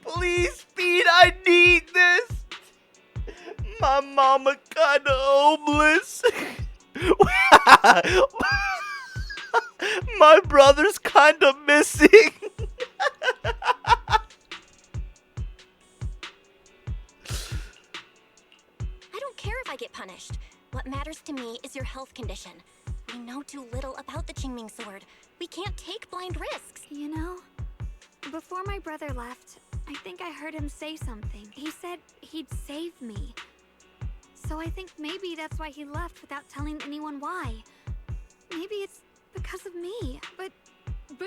Please, Speed, I need this. My mama kinda homeless. My brother's kinda missing. I don't care if I get punished. What matters to me is your health condition. We know too little about the Qingming sword. We can't take blind risks. You know, before my brother left, I think I heard him say something. He said he'd save me. So I think maybe that's why he left without telling anyone why. Maybe it's because of me. But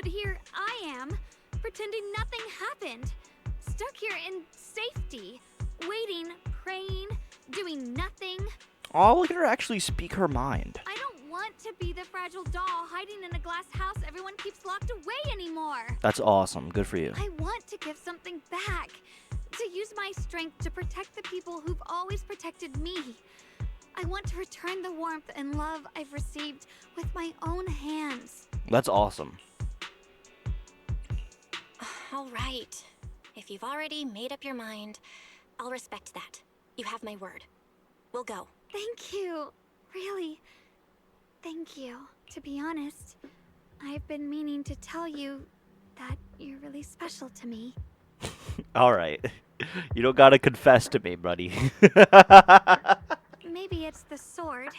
here I am, pretending nothing happened. Stuck here in safety, waiting, praying, doing nothing. Oh, look at her actually speak her mind. I don't want to be the fragile doll hiding in a glass house everyone keeps locked away anymore. That's awesome. Good for you. I want to give something back. To use my strength to protect the people who've always protected me. I want to return the warmth and love I've received with my own hands. That's awesome. All right. If you've already made up your mind, I'll respect that. You have my word. We'll go. Thank you. Really. Thank you. To be honest, I've been meaning to tell you that you're really special to me. All right. You don't gotta confess to me, buddy. Maybe it's the sword,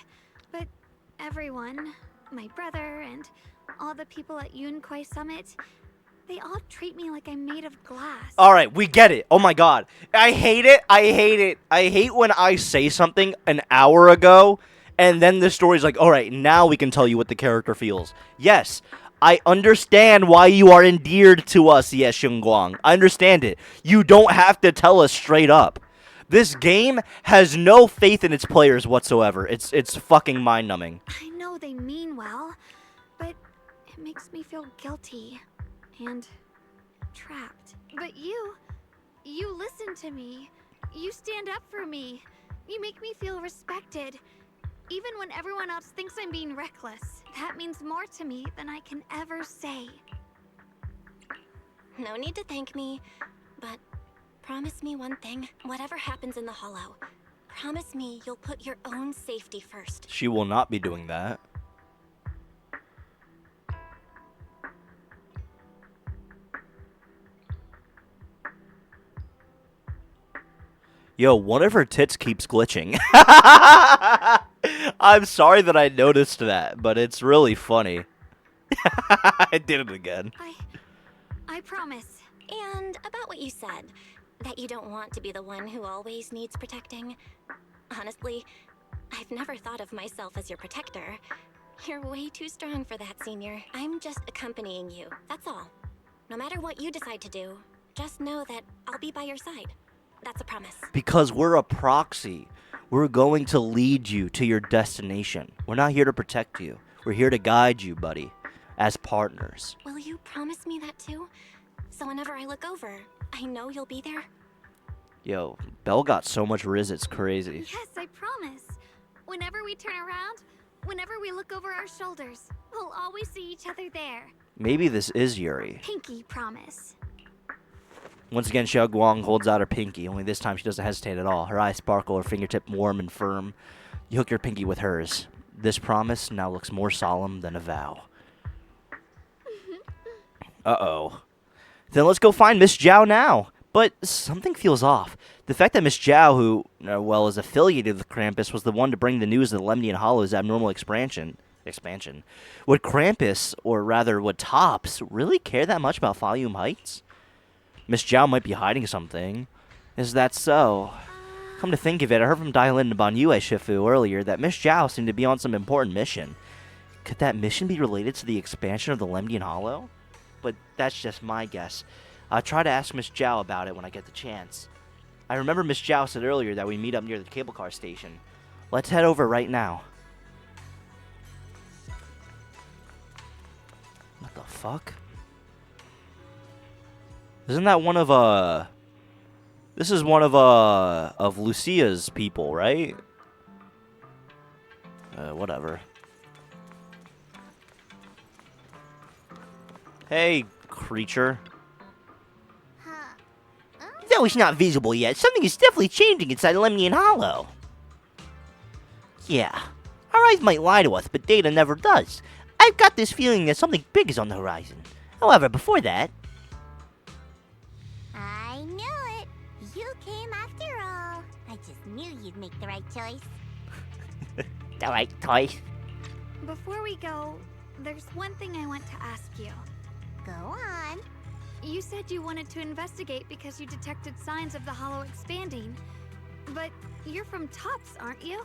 but everyone, my brother and all the people at Yunquei Summit, they all treat me like I'm made of glass. All right, we get it. Oh my god. I hate it. I hate it. I hate when I say something an hour ago And then the story's like, all right, now we can tell you what the character feels. Yes, I understand why you are endeared to us, Ye Xingguang. I understand it. You don't have to tell us straight up. This game has no faith in its players whatsoever. It's fucking mind-numbing. I know they mean well, but it makes me feel guilty and trapped. But you listen to me. You stand up for me. You make me feel respected. Even when everyone else thinks I'm being reckless. That means more to me than I can ever say. No need to thank me, but promise me one thing. Whatever happens in the Hollow, promise me you'll put your own safety first. She will not be doing that. Yo, one of her tits keeps glitching. I'm sorry that I noticed that, but it's really funny. I did it again. I promise. And about what you said, that you don't want to be the one who always needs protecting. Honestly, I've never thought of myself as your protector. You're way too strong for that, Senior. I'm just accompanying you, that's all. No matter what you decide to do, just know that I'll be by your side. That's a promise. Because we're a proxy. We're going to lead you to your destination. We're not here to protect you. We're here to guide you, buddy, as partners. Will you promise me that too? So whenever I look over, I know you'll be there? Yo, Belle got so much riz, it's crazy. Yes, I promise. Whenever we turn around, whenever we look over our shoulders, we'll always see each other there. Maybe this is Yuri. Pinky promise. Once again, Xiao Guang holds out her pinky, only this time she doesn't hesitate at all. Her eyes sparkle, her fingertip warm and firm. You hook your pinky with hers. This promise now looks more solemn than a vow. Uh-oh. Then let's go find Miss Zhao now. But something feels off. The fact that Miss Zhao, who, well, is affiliated with Krampus, was the one to bring the news of the Lemnian Hollow's abnormal expansion. Would Krampus, or rather would Tops, really care that much about Volume Heights? Miss Zhao might be hiding something. Is that so? Come to think of it, I heard from Dailin and Banyue Shifu earlier that Miss Zhao seemed to be on some important mission. Could that mission be related to the expansion of the Lemnian Hollow? But that's just my guess. I'll try to ask Miss Zhao about it when I get the chance. I remember Miss Zhao said earlier that we meet up near the cable car station. Let's head over right now. What the fuck? Isn't that one of, This is one of Lucia's people, right? Whatever. Hey, creature. Though it's not visible yet, something is definitely changing inside Lemnian Hollow. Yeah, our eyes might lie to us, but data never does. I've got this feeling that something big is on the horizon. However, before that... I knew it. You came after all. I just knew you'd make the right choice. The right choice? Before we go, there's one thing I want to ask you. Go on. You said you wanted to investigate because you detected signs of the Hollow expanding. But you're from Tops, aren't you?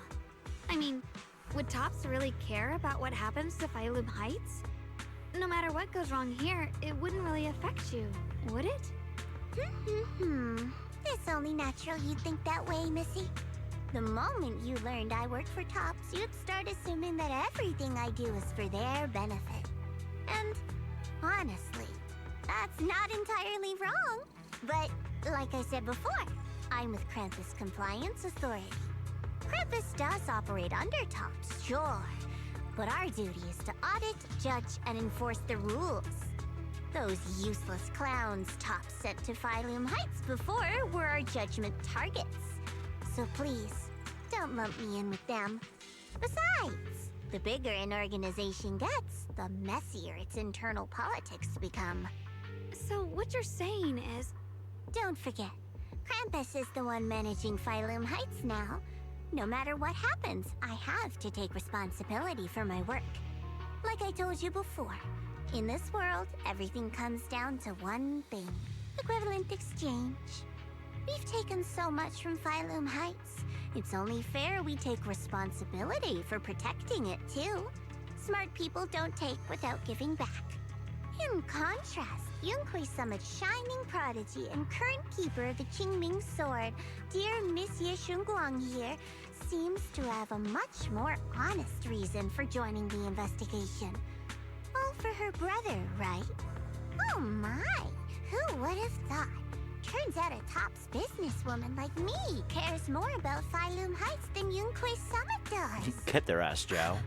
I mean, would Tops really care about what happens to Phylum Heights? No matter what goes wrong here, it wouldn't really affect you, would it? It's only natural you'd think that way, Missy. The moment you learned I worked for Tops, you'd start assuming that everything I do is for their benefit. And honestly, that's not entirely wrong. But like I said before, I'm with Krampus Compliance Authority. Krampus does operate under Tops, sure. But our duty is to audit, judge, and enforce the rules. Those useless clowns Tops sent to Phylum Heights before were our judgment targets. So please, don't lump me in with them. Besides, the bigger an organization gets, the messier its internal politics become. So what you're saying is... Don't forget, Krampus is the one managing Phylum Heights now. No matter what happens, I have to take responsibility for my work. Like I told you before, in this world, everything comes down to one thing: equivalent exchange. We've taken so much from Phylum Heights, It's only fair we take responsibility for protecting it, too. Smart people don't take without giving back. In contrast, Yunhui Summit's shining prodigy and current keeper of the Qingming Sword, dear Miss Ye Shunguang here, seems to have a much more honest reason for joining the investigation. All for her brother, right? Oh my! Who would have thought? Turns out a tops businesswoman like me cares more about Phylum Heights than Yunhui Summit does. Get their ass, Zhao.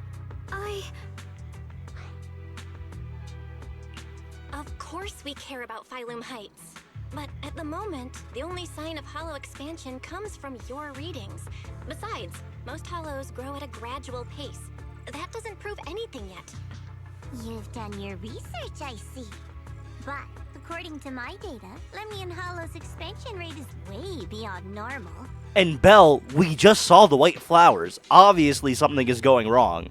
Of course we care about Phylum Heights. But at the moment, the only sign of hollow expansion comes from your readings. Besides, most hollows grow at a gradual pace. That doesn't prove anything yet. You've done your research, I see. But according to my data, Lemnian Hollow's expansion rate is way beyond normal. And Belle, we just saw the white flowers. Obviously something is going wrong.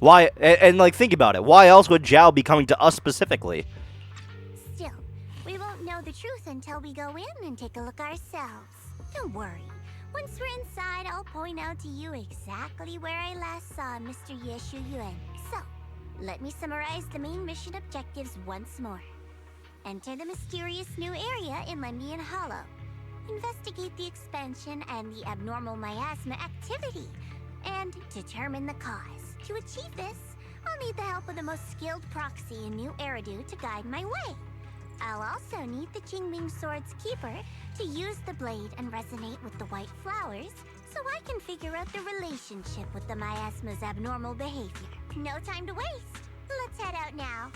Why, and like, think about it. Why else would Zhao be coming to us specifically? Still, we won't know the truth until we go in and take a look ourselves. Don't worry. Once we're inside, I'll point out to you exactly where I last saw Mr. Ye Shuyuan. So, let me summarize the main mission objectives once more. Enter the mysterious new area in Lemnian Hollow. Investigate the expansion and the abnormal miasma activity, and determine the cause. To achieve this, I'll need the help of the most skilled proxy in New Eridu to guide my way. I'll also need the Qingming Sword's keeper to use the blade and resonate with the white flowers, so I can figure out the relationship with the miasma's abnormal behavior. No time to waste. Let's head out now.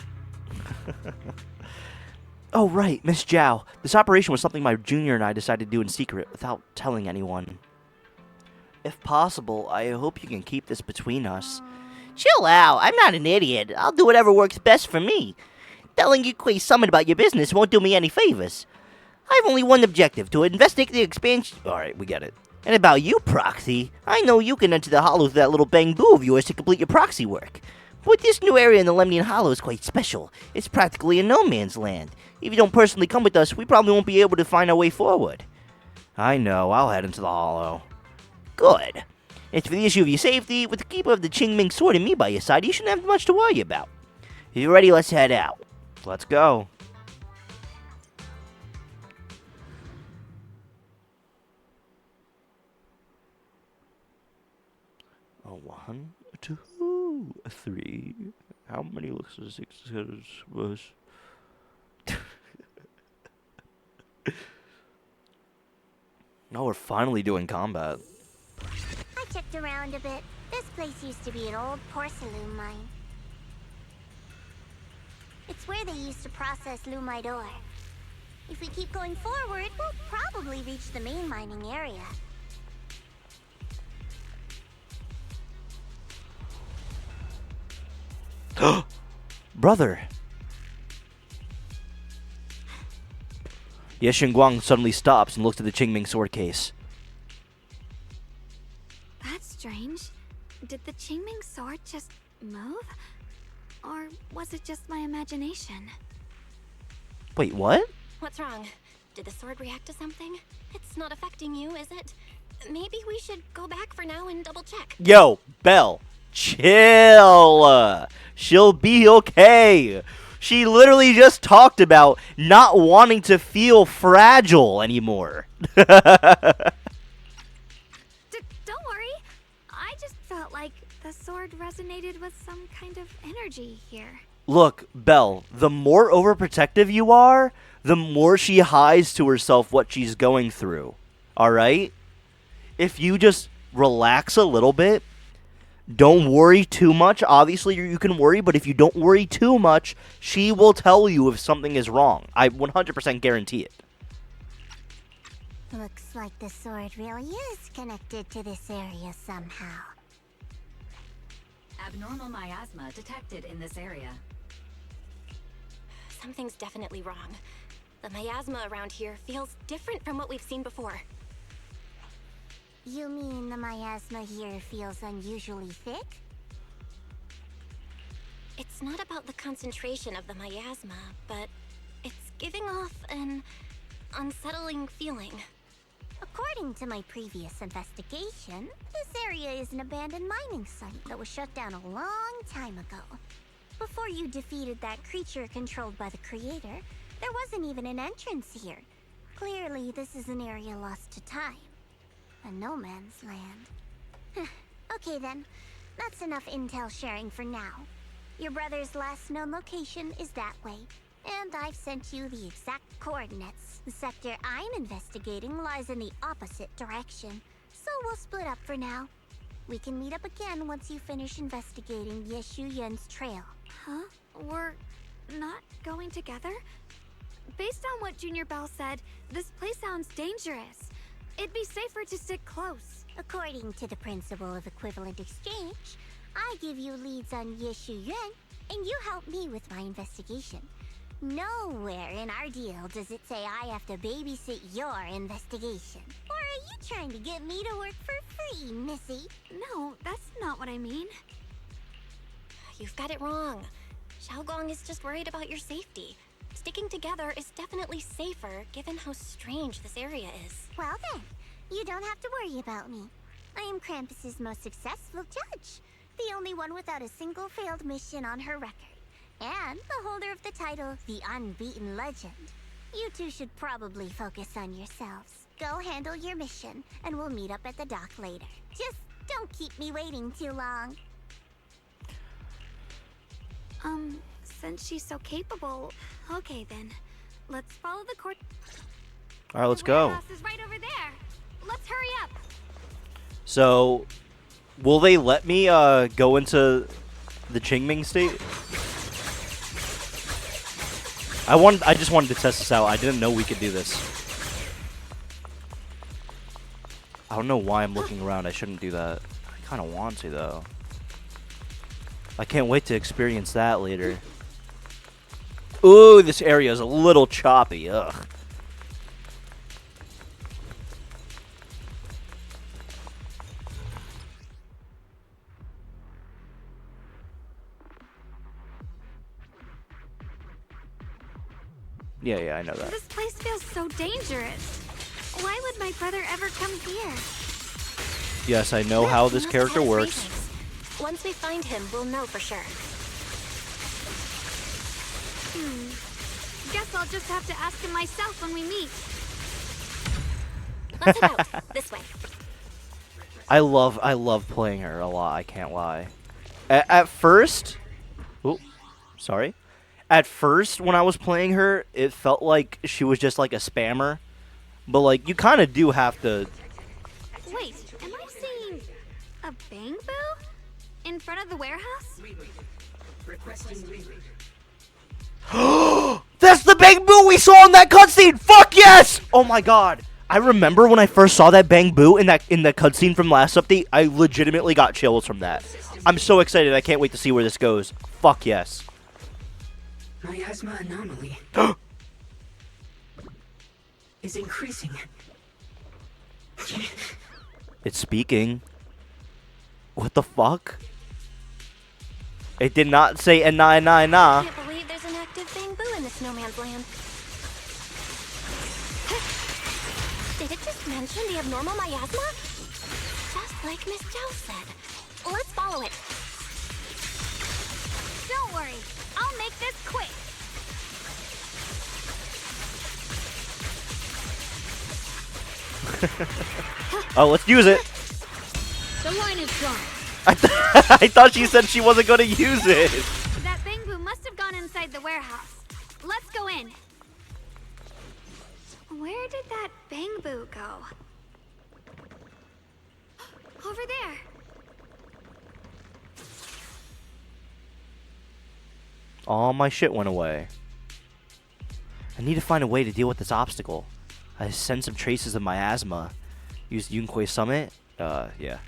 Oh, right, Miss Zhao. This operation was something my junior and I decided to do in secret without telling anyone. If possible, I hope you can keep this between us. Chill out. I'm not an idiot. I'll do whatever works best for me. Telling Yunhui Summit about your business won't do me any favors. I have only one objective, to investigate the expansion. Alright, we get it. And about you, Proxy, I know you can enter the Hollow with that little bang-boo of yours to complete your proxy work. But this new area in the Lemnian Hollow is quite special. It's practically a no-man's land. If you don't personally come with us, we probably won't be able to find our way forward. I know, I'll head into the Hollow. Good. As for the issue of your safety, with the keeper of the Qingming Sword and me by your side, you shouldn't have much to worry about. If you're ready, let's head out. Let's go. Oh, 1, 2, 3. How many looks does 6 was? No, we're finally doing combat. I checked around a bit. This place used to be an old porcelain mine. It's where they used to process lumite ore. If we keep going forward, we'll probably reach the main mining area. Brother! Ye Xinguang suddenly stops and looks at the Qingming sword case. That's strange. Did the Qingming sword just move? Or was it just my imagination? Wait, what? What's wrong? Did the sword react to something? It's not affecting you, is it? Maybe we should go back for now and double check. Yo, Belle, chill. She'll be okay. She literally just talked about not wanting to feel fragile anymore. Don't worry. I just felt like the sword resonated with some kind of energy here. Look, Belle, the more overprotective you are, the more she hides to herself what she's going through. Alright? If you just relax a little bit, don't worry too much. Obviously, you can worry, but if you don't worry too much, she will tell you if something is wrong. I 100% guarantee it. Looks like the sword really is connected to this area somehow. Abnormal miasma detected in this area. Something's definitely wrong. The miasma around here feels different from what we've seen before. You mean the miasma here feels unusually thick? It's not about the concentration of the miasma, but it's giving off an unsettling feeling. According to my previous investigation, this area is an abandoned mining site that was shut down a long time ago. Before you defeated that creature controlled by the creator, there wasn't even an entrance here. Clearly, this is an area lost to time. A no man's land. Okay then, that's enough intel sharing for now. Your brother's last known location is that way, and I've sent you the exact coordinates. The sector I'm investigating lies in the opposite direction, so we'll split up for now. We can meet up again once you finish investigating Yeshu Yun's trail. Huh? We're not going together? Based on what Junior Bell said, this place sounds dangerous. It'd be safer to stick close. According to the principle of equivalent exchange, I give you leads on Yeshu Yun, and you help me with my investigation. Nowhere in our deal does it say I have to babysit your investigation. Or are you trying to get me to work for free, Missy? No, that's not what I mean. You've got it wrong. Xiaoguang is just worried about your safety. Sticking together is definitely safer, given how strange this area is. Well then, you don't have to worry about me. I am Krampus's most successful judge, the only one without a single failed mission on her record, and the holder of the title, the Unbeaten Legend. You two should probably focus on yourselves. Go handle your mission, and we'll meet up at the dock later. Just don't keep me waiting too long. Since she's so capable, okay then. Let's follow the court. All right, let's The go. warehouse is right over there. Let's hurry up. So, will they let me go into the Qingming state? I just wanted to test this out. I didn't know we could do this. I don't know why I'm looking around. I shouldn't do that. I kind of want to though. I can't wait to experience that later. Ooh, this area is a little choppy. Ugh. Yeah, I know that. This place feels so dangerous. Why would my brother ever come here? Yes, I know how this Must character have works. reasons. Once we find him, we'll know for sure. Guess I'll just have to ask him myself when we meet. Let's head out. This way. I love playing her a lot. I can't lie. At first, oh, sorry. At first, when I was playing her, it felt like she was just like a spammer. But like, you kind of do have to. Wait, am I seeing a bang boo in front of the warehouse? That's the Bang Boo we saw in that cutscene. Fuck yes! Oh my god. I remember when I first saw that Bang Boo in the cutscene from last update. I legitimately got chills from that. I'm so excited. I can't wait to see where this goes. Fuck yes. Miasma anomaly is increasing. It's speaking. What the fuck? It did not say a nah. I can't believe there's an active bamboo in this no man's land. Did it just mention the abnormal miasma? Just like Miss Zhao said. Let's follow it. Don't worry, I'll make this quick. Oh, let's use it. The line is gone. I thought she said she wasn't going to use it. That bang boo must have gone inside the warehouse. Let's go in. Where did that bang boo go? Over there. All my shit went away. I need to find a way to deal with this obstacle. I sense some traces of miasma. Use Yunquay Summit? Yeah.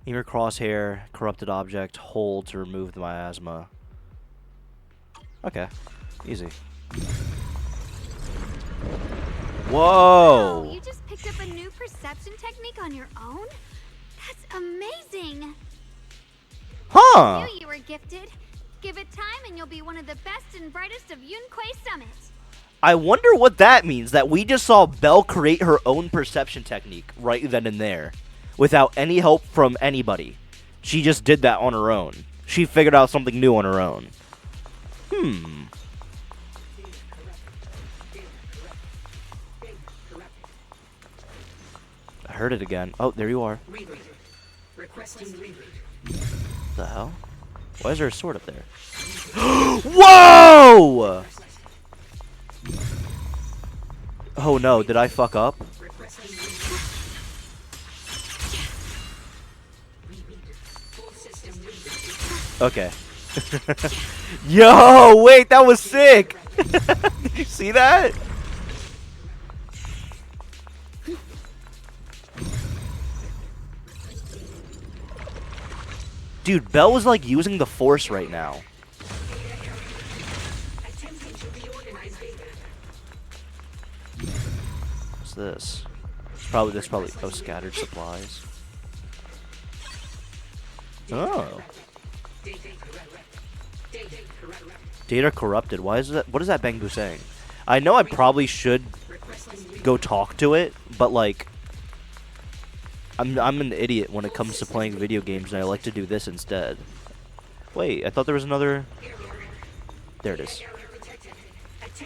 Emer crosshair, corrupted object, hold to remove the miasma. Okay, easy. Whoa! Oh, you just picked up a new perception technique on your own? That's amazing! Huh! Knew you were gifted. Give it time and you'll be one of the best and brightest of Yunquay Summit. I wonder what that means, that we just saw Belle create her own perception technique right then and there, without any help from anybody. She just did that on her own. She figured out something new on her own. I heard it again. Oh, there you are. The hell? Why is there a sword up there? Whoa! Oh no, did I fuck up? Okay. Yo, wait, that was sick! Did you see that? Dude, Belle was like using the Force right now. What's this? This probably scattered supplies. Oh. Data corrupted. Why is that? What is that Bangbu saying? I know I probably should go talk to it, but like, I'm an idiot when it comes to playing video games, and I like to do this instead. Wait, I thought there was another. There it is. The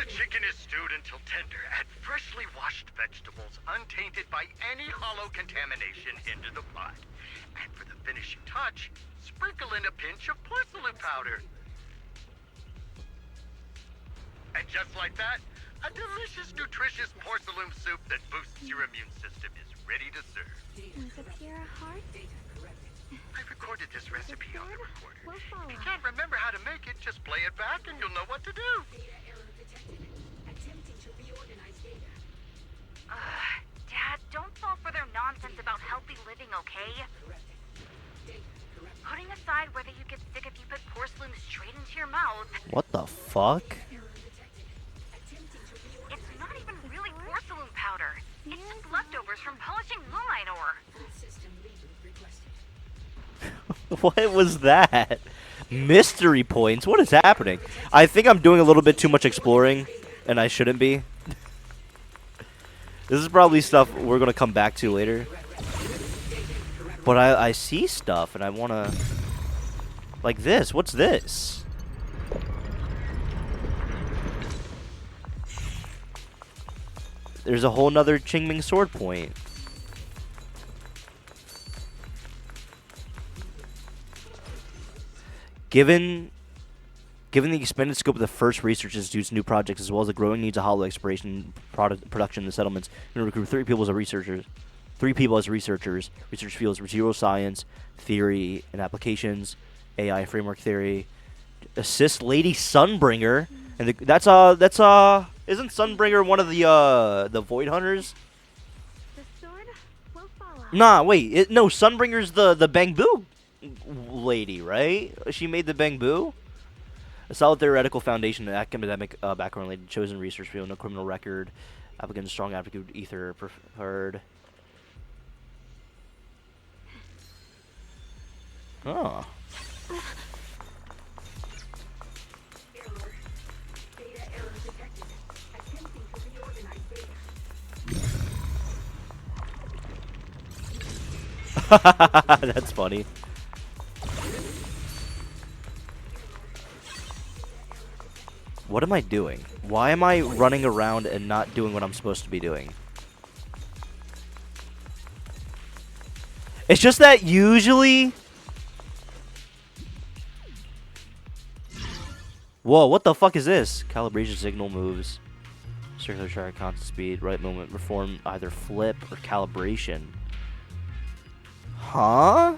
chicken is stewed until tender. Add freshly washed vegetables, untainted by any hollow contamination, into the pot. And for the finishing touch, sprinkle in a pinch of porcelain powder. And just like that, a delicious, nutritious porcelain soup that boosts your immune system is ready to serve. Was it pure heart? I recorded this recipe on the recorder. If you can't remember how to make it, just play it back and you'll know what to do. Dad, don't fall for their nonsense about healthy living, okay? Putting aside whether you get sick if you put porcelain straight into your mouth. What the fuck? It's not even really porcelain powder. It's just leftovers from polishing lumine ore. What was that? Mystery points? What is happening? I think I'm doing a little bit too much exploring, and I shouldn't be. This is probably stuff we're going to come back to later. But I see stuff, and I want to... Like this. What's this? There's a whole nother Qingming sword point. Given the expanded scope of the first Research Institute's new projects, as well as the growing needs of hollow exploration production in the settlements, we're going to recruit 3 people as researchers. Research fields: material science, theory and applications, AI framework theory. Assist Lady Sunbringer, and that's isn't Sunbringer one of the Void Hunters? The sword will fall off. Nah, wait, no, Sunbringer's the Bangbu lady, right? She made the Bangbu. A solid theoretical foundation, an academic background related, chosen research field, no criminal record, applicant, strong aptitude, ether preferred. Oh. That's funny. What am I doing? Why am I running around and not doing what I'm supposed to be doing? It's just that usually... Whoa, what the fuck is this? Calibration signal moves. Circular track, constant speed, right moment, perform either flip or calibration. Huh?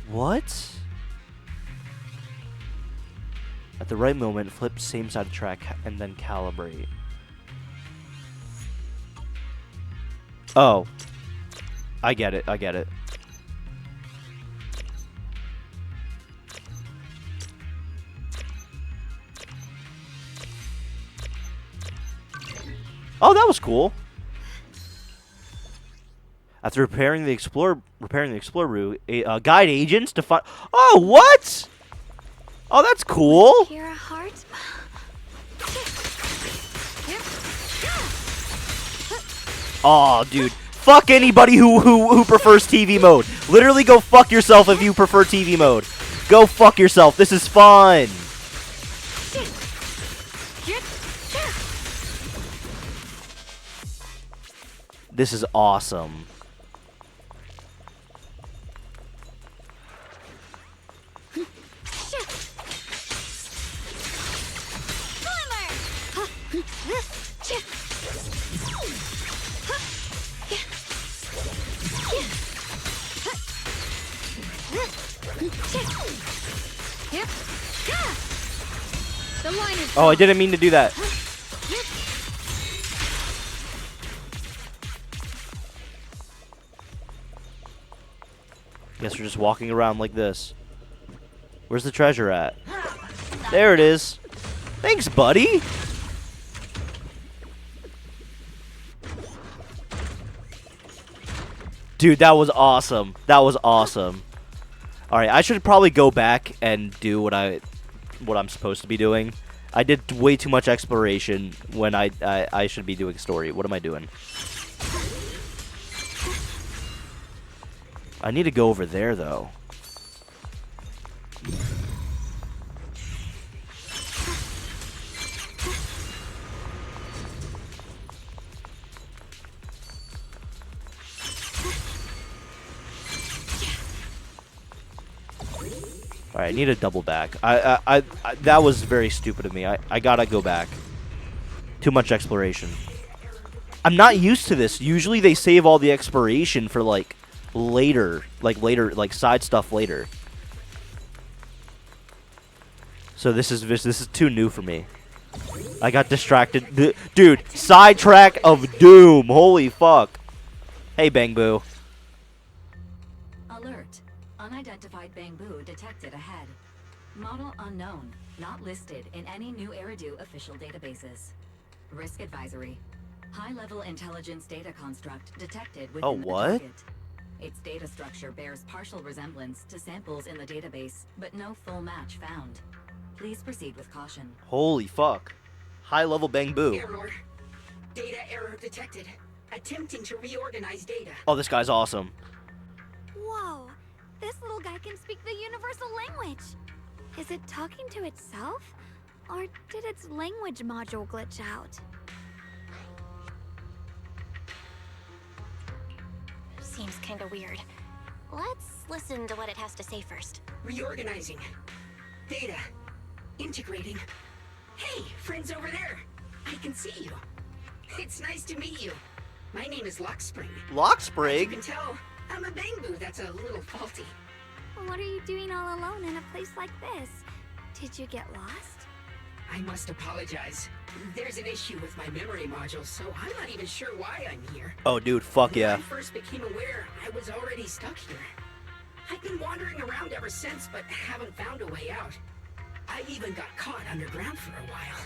What? At the right moment, flip same side of track and then calibrate. Oh. I get it, I get it. Oh, that was cool. After repairing the explorer route, guide agents to find. Oh, what? Oh, that's cool. Hear a heart? Oh, dude. Fuck anybody who prefers TV mode. Literally go fuck yourself if you prefer TV mode. Go fuck yourself. This is fun. This is awesome. Oh, I didn't mean to do that. Guess we're just walking around like this. Where's the treasure at? There it is. Thanks, buddy. Dude, that was awesome. That was awesome. All right, I should probably go back and do what I'm supposed to be doing. I did way too much exploration when I should be doing story. What am I doing? I need to go over there, though. Alright, I need to double back. I that was very stupid of me. I gotta go back. Too much exploration. I'm not used to this. Usually they save all the exploration for, like, later, like side stuff later. So this is too new for me. I got distracted. Dude, sidetrack of doom. Holy fuck. Hey, Bang Boo. Alert. Unidentified Bangbu detected ahead. Model unknown. Not listed in any new Eridu official databases. Risk advisory. High-level intelligence data construct detected within the target. Its data structure bears partial resemblance to samples in the database, but no full match found. Please proceed with caution. Holy fuck. High-level Bang Boo. Error. Data error detected. Attempting to reorganize data. Oh, this guy's awesome. Whoa. This little guy can speak the universal language. Is it talking to itself? Or did its language module glitch out? Seems kinda weird. Let's listen to what it has to say first. Reorganizing. Data. Integrating. Hey, friends over there. I can see you. It's nice to meet you. My name is Lockspring. Lockspring? As you can tell, I'm a Bangbu that's a little faulty. What are you doing all alone in a place like this? Did you get lost? I must apologize. There's an issue with my memory module, so I'm not even sure why I'm here. Oh, dude, fuck yeah. When I first became aware, I was already stuck here. I've been wandering around ever since, but haven't found a way out. I even got caught underground for a while.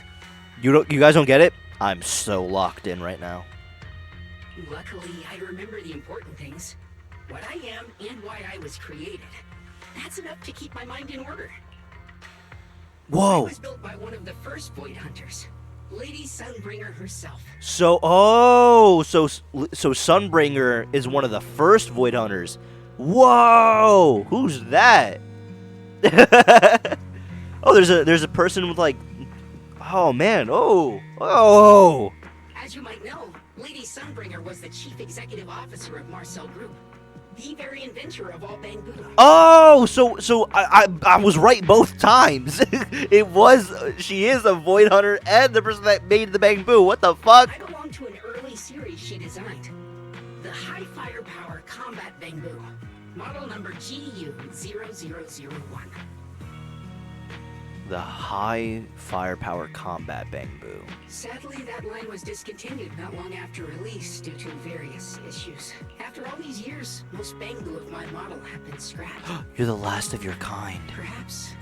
You guys don't get it? I'm so locked in right now. Luckily, I remember the important things. What I am and why I was created. That's enough to keep my mind in order. Whoa. I was built by one of the first Void Hunters, Lady Sunbringer herself. So Sunbringer is one of the first Void Hunters. Whoa! Who's that? Oh, there's a person with, like, oh man, oh. As you might know, Lady Sunbringer was the chief executive officer of Marcel Group, the very inventor of all Bangbu. Oh, so I was right both times. She is a Void Hunter and the person that made the Bangbu. What the fuck? I belong to an early series she designed, the High Firepower Combat Bangbu, model number GU0001. The High Firepower Combat Bangbu. Sadly, that line was discontinued not long after release due to various issues. After all these years, most Bangbu of my model have been scrapped. You're the last of your kind. Perhaps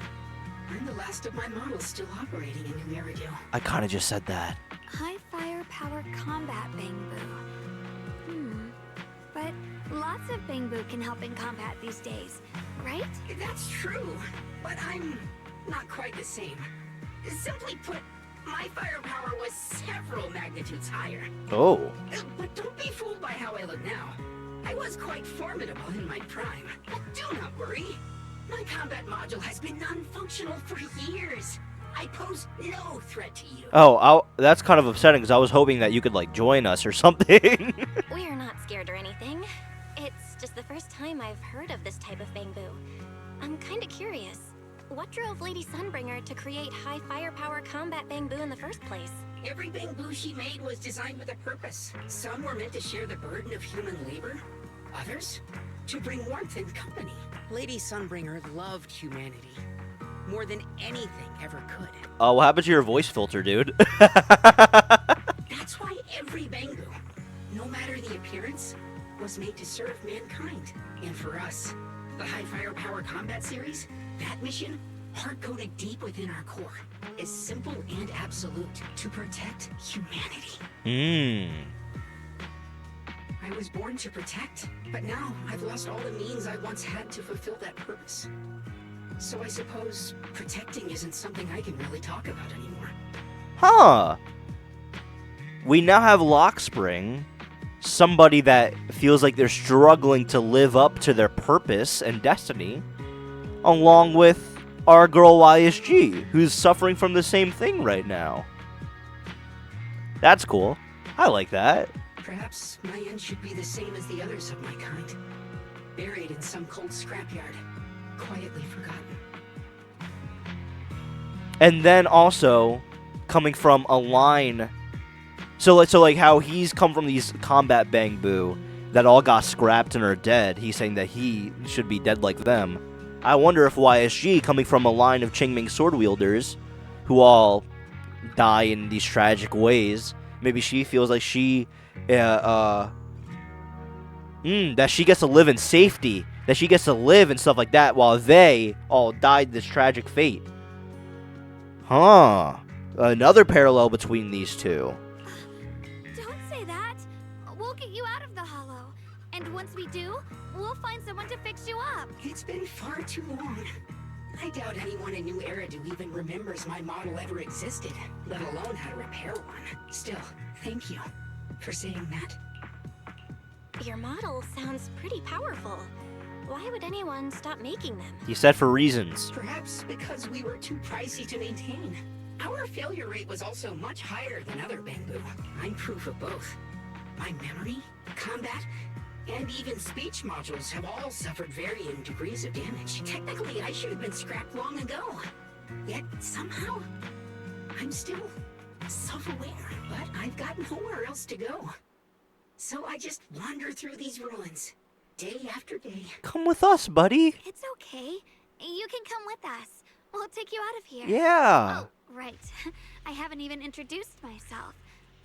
I'm the last of my models still operating in New Eridu. I kinda just said that. High firepower combat Bangbu. But Lots of bamboo can help in combat these days, right? That's true, but I'm not quite the same. Simply put, my firepower was several magnitudes higher. Oh. But don't be fooled by how I look now. I was quite formidable in my prime. But do not worry. My combat module has been non-functional for years. I pose no threat to you. Oh, that's kind of upsetting because I was hoping that you could, like, join us or something. We're not scared or anything. It's just the first time I've heard of this type of bamboo. I'm kinda curious. What drove Lady Sunbringer to create high firepower combat bamboo in the first place? Every bamboo she made was designed with a purpose. Some were meant to share the burden of human labor. Others, to bring warmth and company. Lady Sunbringer loved humanity. More than anything ever could. Oh, what happened to your voice filter, dude? That's why every bamboo, no matter the appearance, was made to serve mankind. And for us, the High Firepower Combat Series, that mission, hard-coded deep within our core, is simple and absolute: to protect humanity. I was born to protect, but now I've lost all the means I once had to fulfill that purpose. So I suppose protecting isn't something I can really talk about anymore. Huh. We now have Lockspring, somebody that feels like they're struggling to live up to their purpose and destiny, along with our girl YSG, who's suffering from the same thing right now. That's cool. I like that. Perhaps my end should be the same as the others of my kind. Buried in some cold scrapyard. Quietly forgotten. And then also coming from a line, so like how he's come from these combat bamboo that all got scrapped and are dead. He's saying that he should be dead like them. I wonder if YSG, coming from a line of Qingming sword wielders who all die in these tragic ways, maybe she feels like she that she gets to live in safety, that she gets to live and stuff like that, while they all died this tragic fate. Huh. Another parallel between these two. Don't say that. We'll get you out of the hollow. And once we do, we'll find someone to fix you up. It's been far too long. I doubt anyone in New Eridu even remembers my model ever existed, let alone how to repair one. Still, thank you for saying that. Your model sounds pretty powerful. Why would anyone stop making them? He said for reasons. Perhaps because we were too pricey to maintain. Our failure rate was also much higher than other bamboo. I'm proof of both. My memory, combat, and even speech modules have all suffered varying degrees of damage. Technically, I should have been scrapped long ago. Yet, somehow, I'm still self-aware. But I've got nowhere else to go. So I just wander through these ruins, day after day. Come with us, buddy. It's okay. You can come with us. We'll take you out of here. Yeah. Oh, right. I haven't even introduced myself.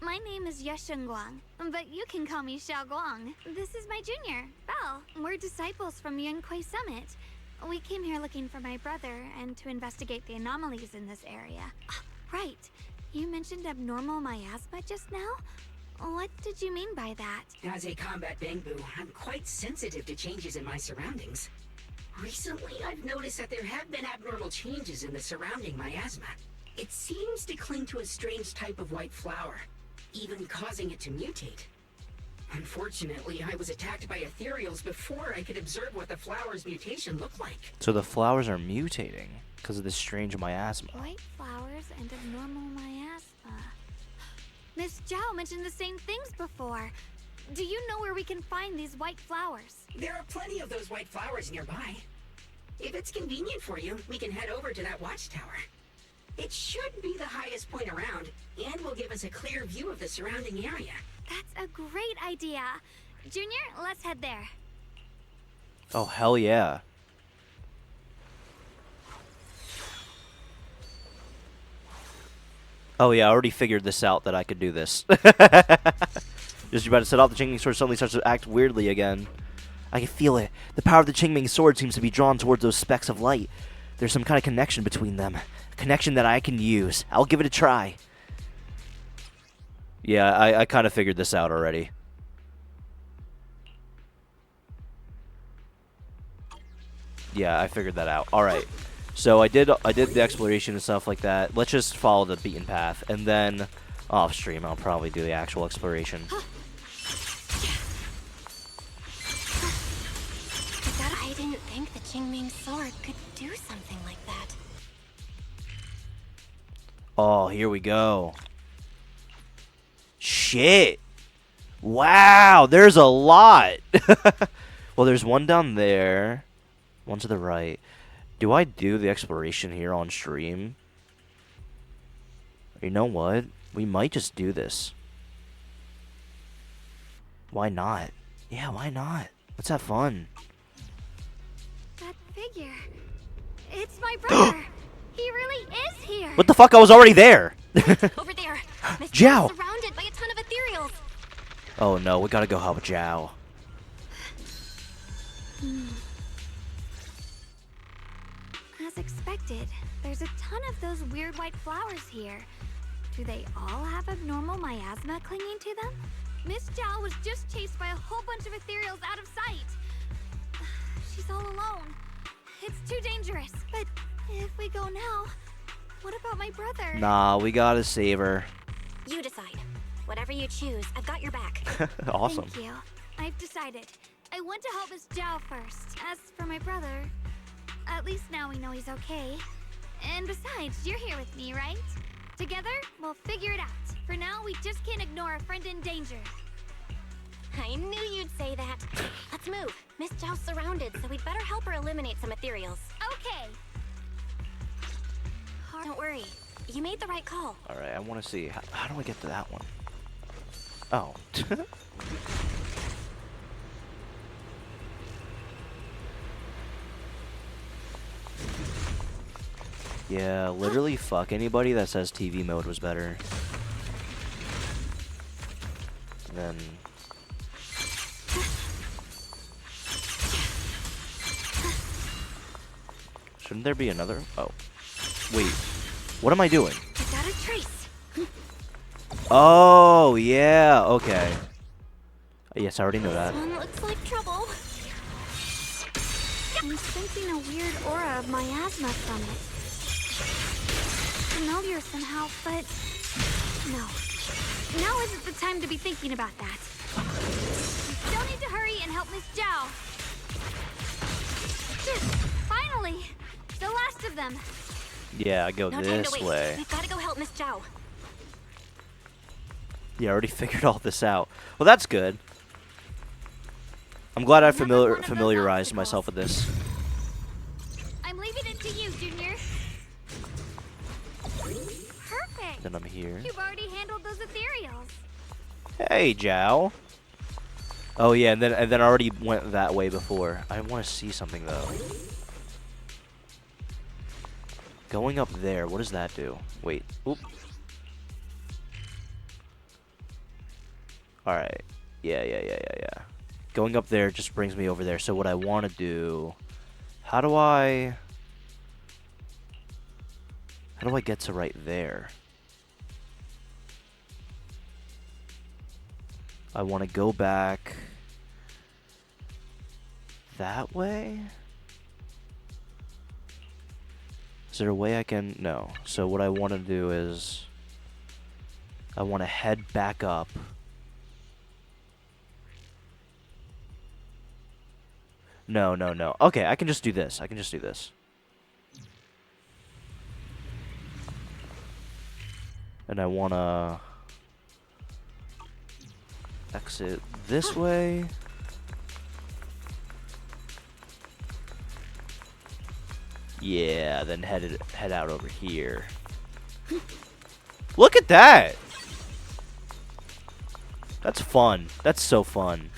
My name is Yeshengguang, but you can call me Xiaoguang. This is my junior, Belle. We're disciples from Yunquei Summit. We came here looking for my brother and to investigate the anomalies in this area. Right. You mentioned abnormal miasma just now? What did you mean by that? As a combat bamboo, I'm quite sensitive to changes in my surroundings. Recently, I've noticed that there have been abnormal changes in the surrounding miasma. It seems to cling to a strange type of white flower, even causing it to mutate. Unfortunately, I was attacked by ethereals before I could observe what the flower's mutation looked like. So the flowers are mutating because of this strange miasma. White flowers and abnormal miasma. Miss Zhao mentioned the same things before. Do you know where we can find these white flowers? There are plenty of those white flowers nearby. If it's convenient for you, we can head over to that watchtower. It should be the highest point around, and will give us a clear view of the surrounding area. That's a great idea. Junior, let's head there. Oh, hell yeah. Oh yeah, I already figured this out that I could do this. Just about to set off, the Qingming sword suddenly starts to act weirdly again. I can feel it. The power of the Qingming sword seems to be drawn towards those specks of light. There's some kind of connection between them. A connection that I can use. I'll give it a try. Yeah, I kind of figured this out already. Yeah, I figured that out. All right. So I did the exploration and stuff like that. Let's just follow the beaten path, and then off stream I'll probably do the actual exploration. I didn't think the Qingming sword could do something like that. Oh, here we go. Shit. Wow, there's a lot. Well, there's one down there. One to the right. Do I do the exploration here on stream? You know what? We might just do this. Why not? Yeah, why not? Let's have fun. That figure. It's my brother. He really is here. What the fuck? I was already there. Over there. Miss Jiao. Zhao's surrounded by a ton of ethereals. Oh no, we gotta go help Jiao. As expected, there's a ton of those weird white flowers here. Do they all have abnormal miasma clinging to them? Miss Zhao was just chased by a whole bunch of ethereals out of sight. She's all alone. It's too dangerous. But if we go now, what about my brother? Nah, we gotta save her. You decide. Whatever you choose, I've got your back. Awesome. Thank you. I've decided. I want to help Miss Zhao first. As for my brother, at least now we know he's okay. And besides, you're here with me, right? Together, we'll figure it out. For now, we just can't ignore a friend in danger. I knew you'd say that. Let's move. Miss Zhao's surrounded, so we'd better help her eliminate some ethereals. Okay. Don't worry. You made the right call. Alright, I wanna see. How do I get to that one? Oh. Yeah, literally fuck anybody that says TV mode was better. Then shouldn't there be another? Oh. Wait. What am I doing? I got a trace. Oh, yeah. Okay. Yes, I already know that. This one looks like trouble. I'm sensing a weird aura of miasma from it. Familiar somehow, but no. Now isn't the time to be thinking about that. We still need to hurry and help Miss Zhao. Finally! The last of them. Yeah, I go No time to this waste. way. We've got to go help Miss Zhao. Yeah, I already figured all this out. Well, that's good. I'm glad I familiarized myself with this. I'm leaving it to you, Junior. Perfect. Then I'm here. You've already handled those ethereals. Hey, Jiao. Oh yeah, and then I already went that way before. I want to see something though. Going up there, what does that do? Wait. Oop. All right. Yeah. Going up there just brings me over there. So what I want to do, how do I get to right there? I want to go back that way? Is there a way I can? No. So what I want to do is I want to head back up. No. Okay, I can just do this. And I want to exit this way. Yeah, then head out over here. Look at that! That's fun. That's so fun.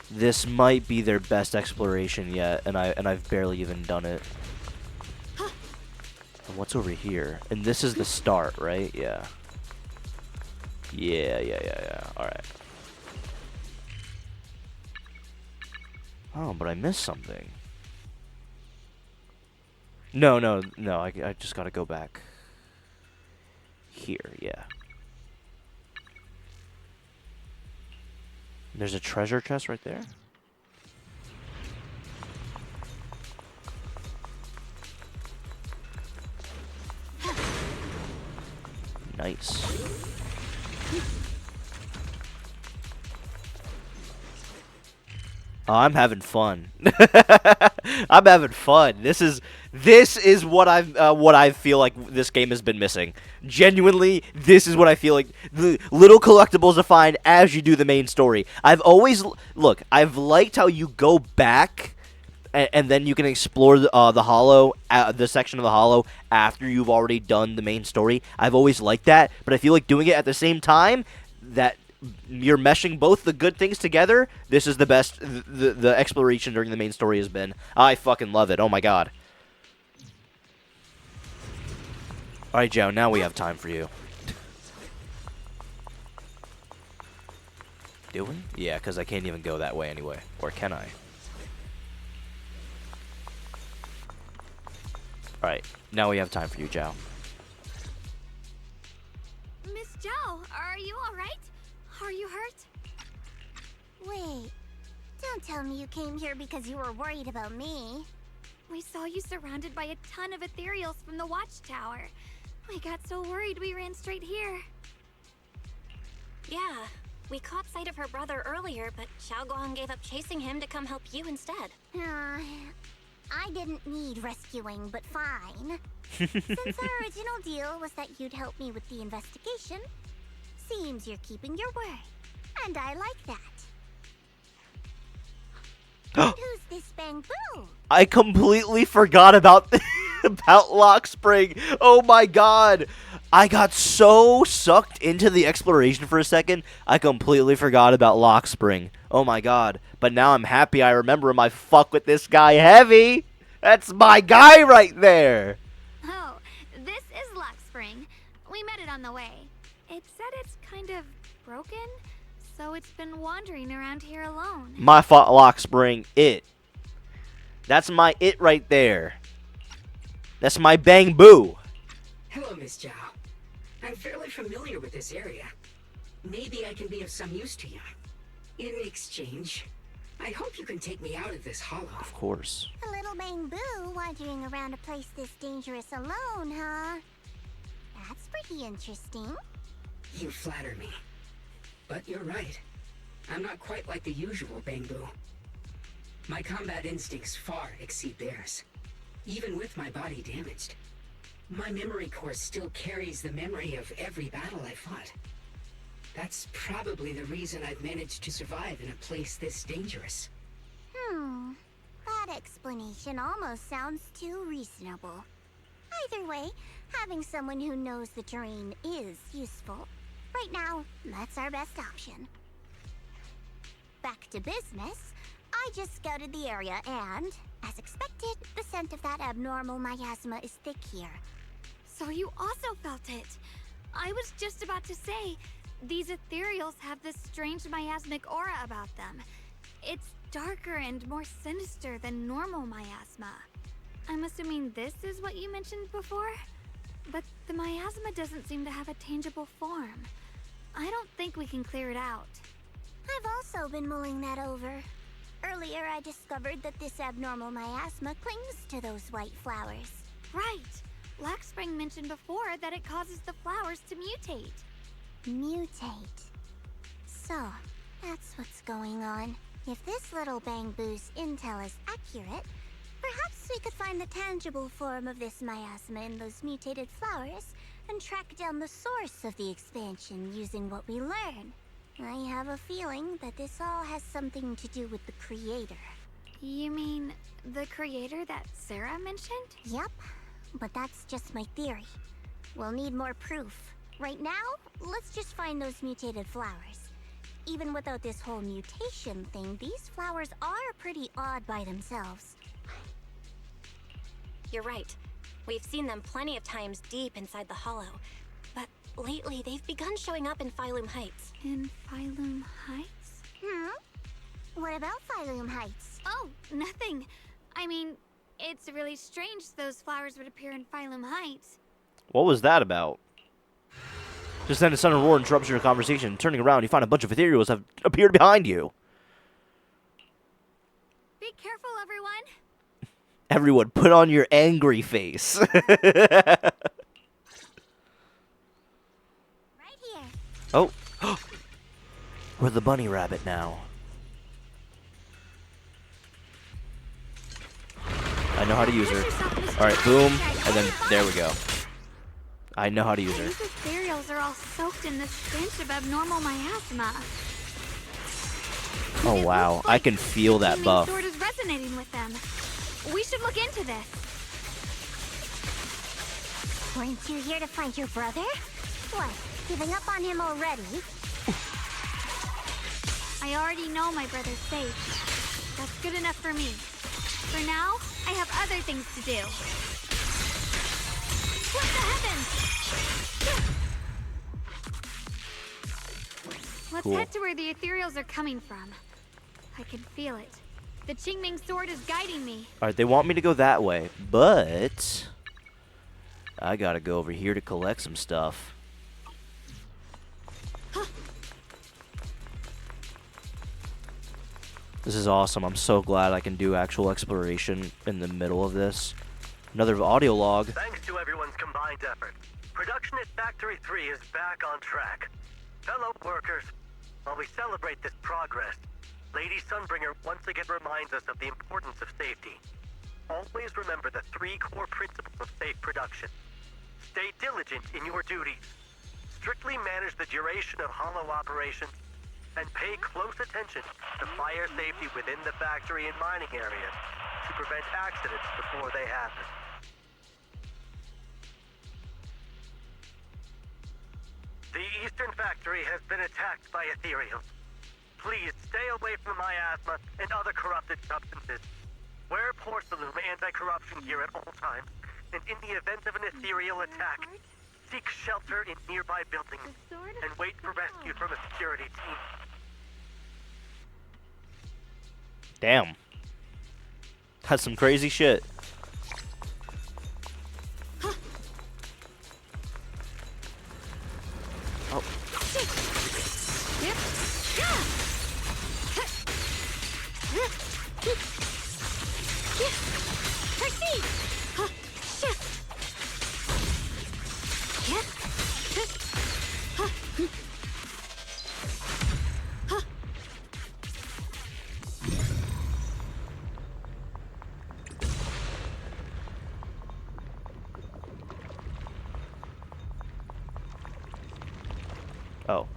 This might be their best exploration yet, and I've barely even done it. And what's over here? And this is the start, right? Yeah. Yeah. Alright. Oh, but I missed something. No. I just gotta go back. Here, yeah. There's a treasure chest right there. Nice. Oh, I'm having fun. I'm having fun. This is what I feel like this game has been missing. Genuinely, this is what I feel like, the little collectibles to find as you do the main story. I've liked how you go back and then you can explore the hollow, the section of the hollow after you've already done the main story. I've always liked that, but I feel like doing it at the same time, that you're meshing both the good things together. This is the best the exploration during the main story has been. I fucking love it. Oh my god. Alright, Joe, now we have time for you. Do we? Yeah, because I can't even go that way anyway. Or can I? Alright, now we have time for you, Joe. Miss Joe, are you alright? Are you hurt? Wait, don't tell me you came here because you were worried about me. We saw you surrounded by a ton of ethereals from the watchtower. We got so worried we ran straight here. Yeah, we caught sight of her brother earlier, but Xiaoguang gave up chasing him to come help you instead. I didn't need rescuing, but fine. Since our original deal was that you'd help me with the investigation, seems you're keeping your word. And I like that. And who's this Bangbu? I completely forgot about about Lock Spring. Oh my god. I got so sucked into the exploration for a second, I completely forgot about Lock Spring. Oh my god. But now I'm happy I remember him. I fuck with this guy heavy. That's my guy right there. Oh, this is Lock Spring. We met it on the way. It said it's kind of broken, so it's been wandering around here alone. My fault, Lock Spring. It. That's my it right there. That's my bang boo. Hello, Miss Zhao. I'm fairly familiar with this area. Maybe I can be of some use to you. In exchange, I hope you can take me out of this hollow. Of course. A little Bangbu wandering around a place this dangerous alone, huh? That's pretty interesting. You flatter me. But you're right. I'm not quite like the usual Bangbu. My combat instincts far exceed theirs. Even with my body damaged, my memory core still carries the memory of every battle I fought. That's probably the reason I've managed to survive in a place this dangerous. That explanation almost sounds too reasonable. Either way, having someone who knows the terrain is useful. Right now, that's our best option. Back to business. I just scouted the area and, as expected, the scent of that abnormal miasma is thick here. So you also felt it. I was just about to say, these ethereals have this strange miasmic aura about them. It's darker and more sinister than normal miasma. I'm assuming this is what you mentioned before? But the miasma doesn't seem to have a tangible form. I don't think we can clear it out. I've also been mulling that over. Earlier, I discovered that this abnormal miasma clings to those white flowers. Right. Lock Spring mentioned before that it causes the flowers to mutate. Mutate. So, that's what's going on. If this little Bangbu's intel is accurate, perhaps we could find the tangible form of this miasma in those mutated flowers and track down the source of the expansion using what we learn. I have a feeling that this all has something to do with the creator. You mean the creator that Sarah mentioned? Yep, but that's just my theory. We'll need more proof. Right now, let's just find those mutated flowers. Even without this whole mutation thing, these flowers are pretty odd by themselves. You're right. We've seen them plenty of times deep inside the hollow. But lately, they've begun showing up in Phylum Heights. In Phylum Heights? What about Phylum Heights? Oh, nothing. I mean, It's really strange those flowers would appear in Phylum Heights. What was that about? Just then a sudden roar interrupts your conversation. Turning around, you find a bunch of ethereals have appeared behind you. Be careful, everyone. Everyone, put on your angry face. Right here. Oh. We're the bunny rabbit now. I know how to use her. Alright, boom. And then there we go. I know how to use her. These ethereals are all soaked in the stench of abnormal miasma. Oh wow, I can feel that buff. Sword is resonating with them. We should look into this. Weren't you here to find your brother? What, giving up on him already? I already know my brother's safe. That's good enough for me. For now, I have other things to do. What the heavens! Let's Cool. head to where the ethereals are coming from. I can feel it. The Qingming sword is guiding me. Alright, they want me to go that way, but I gotta go over here to collect some stuff. This is awesome. I'm so glad I can do actual exploration in the middle of this. Another audio log. Thanks to everyone's combined efforts, production at Factory 3 is back on track. Fellow workers, while we celebrate this progress, Lady Sunbringer once again reminds us of the importance of safety. Always remember the 3 core principles of safe production. Stay diligent in your duties. Strictly manage the duration of hollow operations, and pay close attention to fire safety within the factory and mining areas to prevent accidents before they happen. The Eastern Factory has been attacked by ethereals. Please stay away from miasma and other corrupted substances. Wear porcelain anti-corruption gear at all times, and in the event of an ethereal attack, seek shelter in nearby buildings and wait for rescue from a security team. Damn. That's some crazy shit. Oh.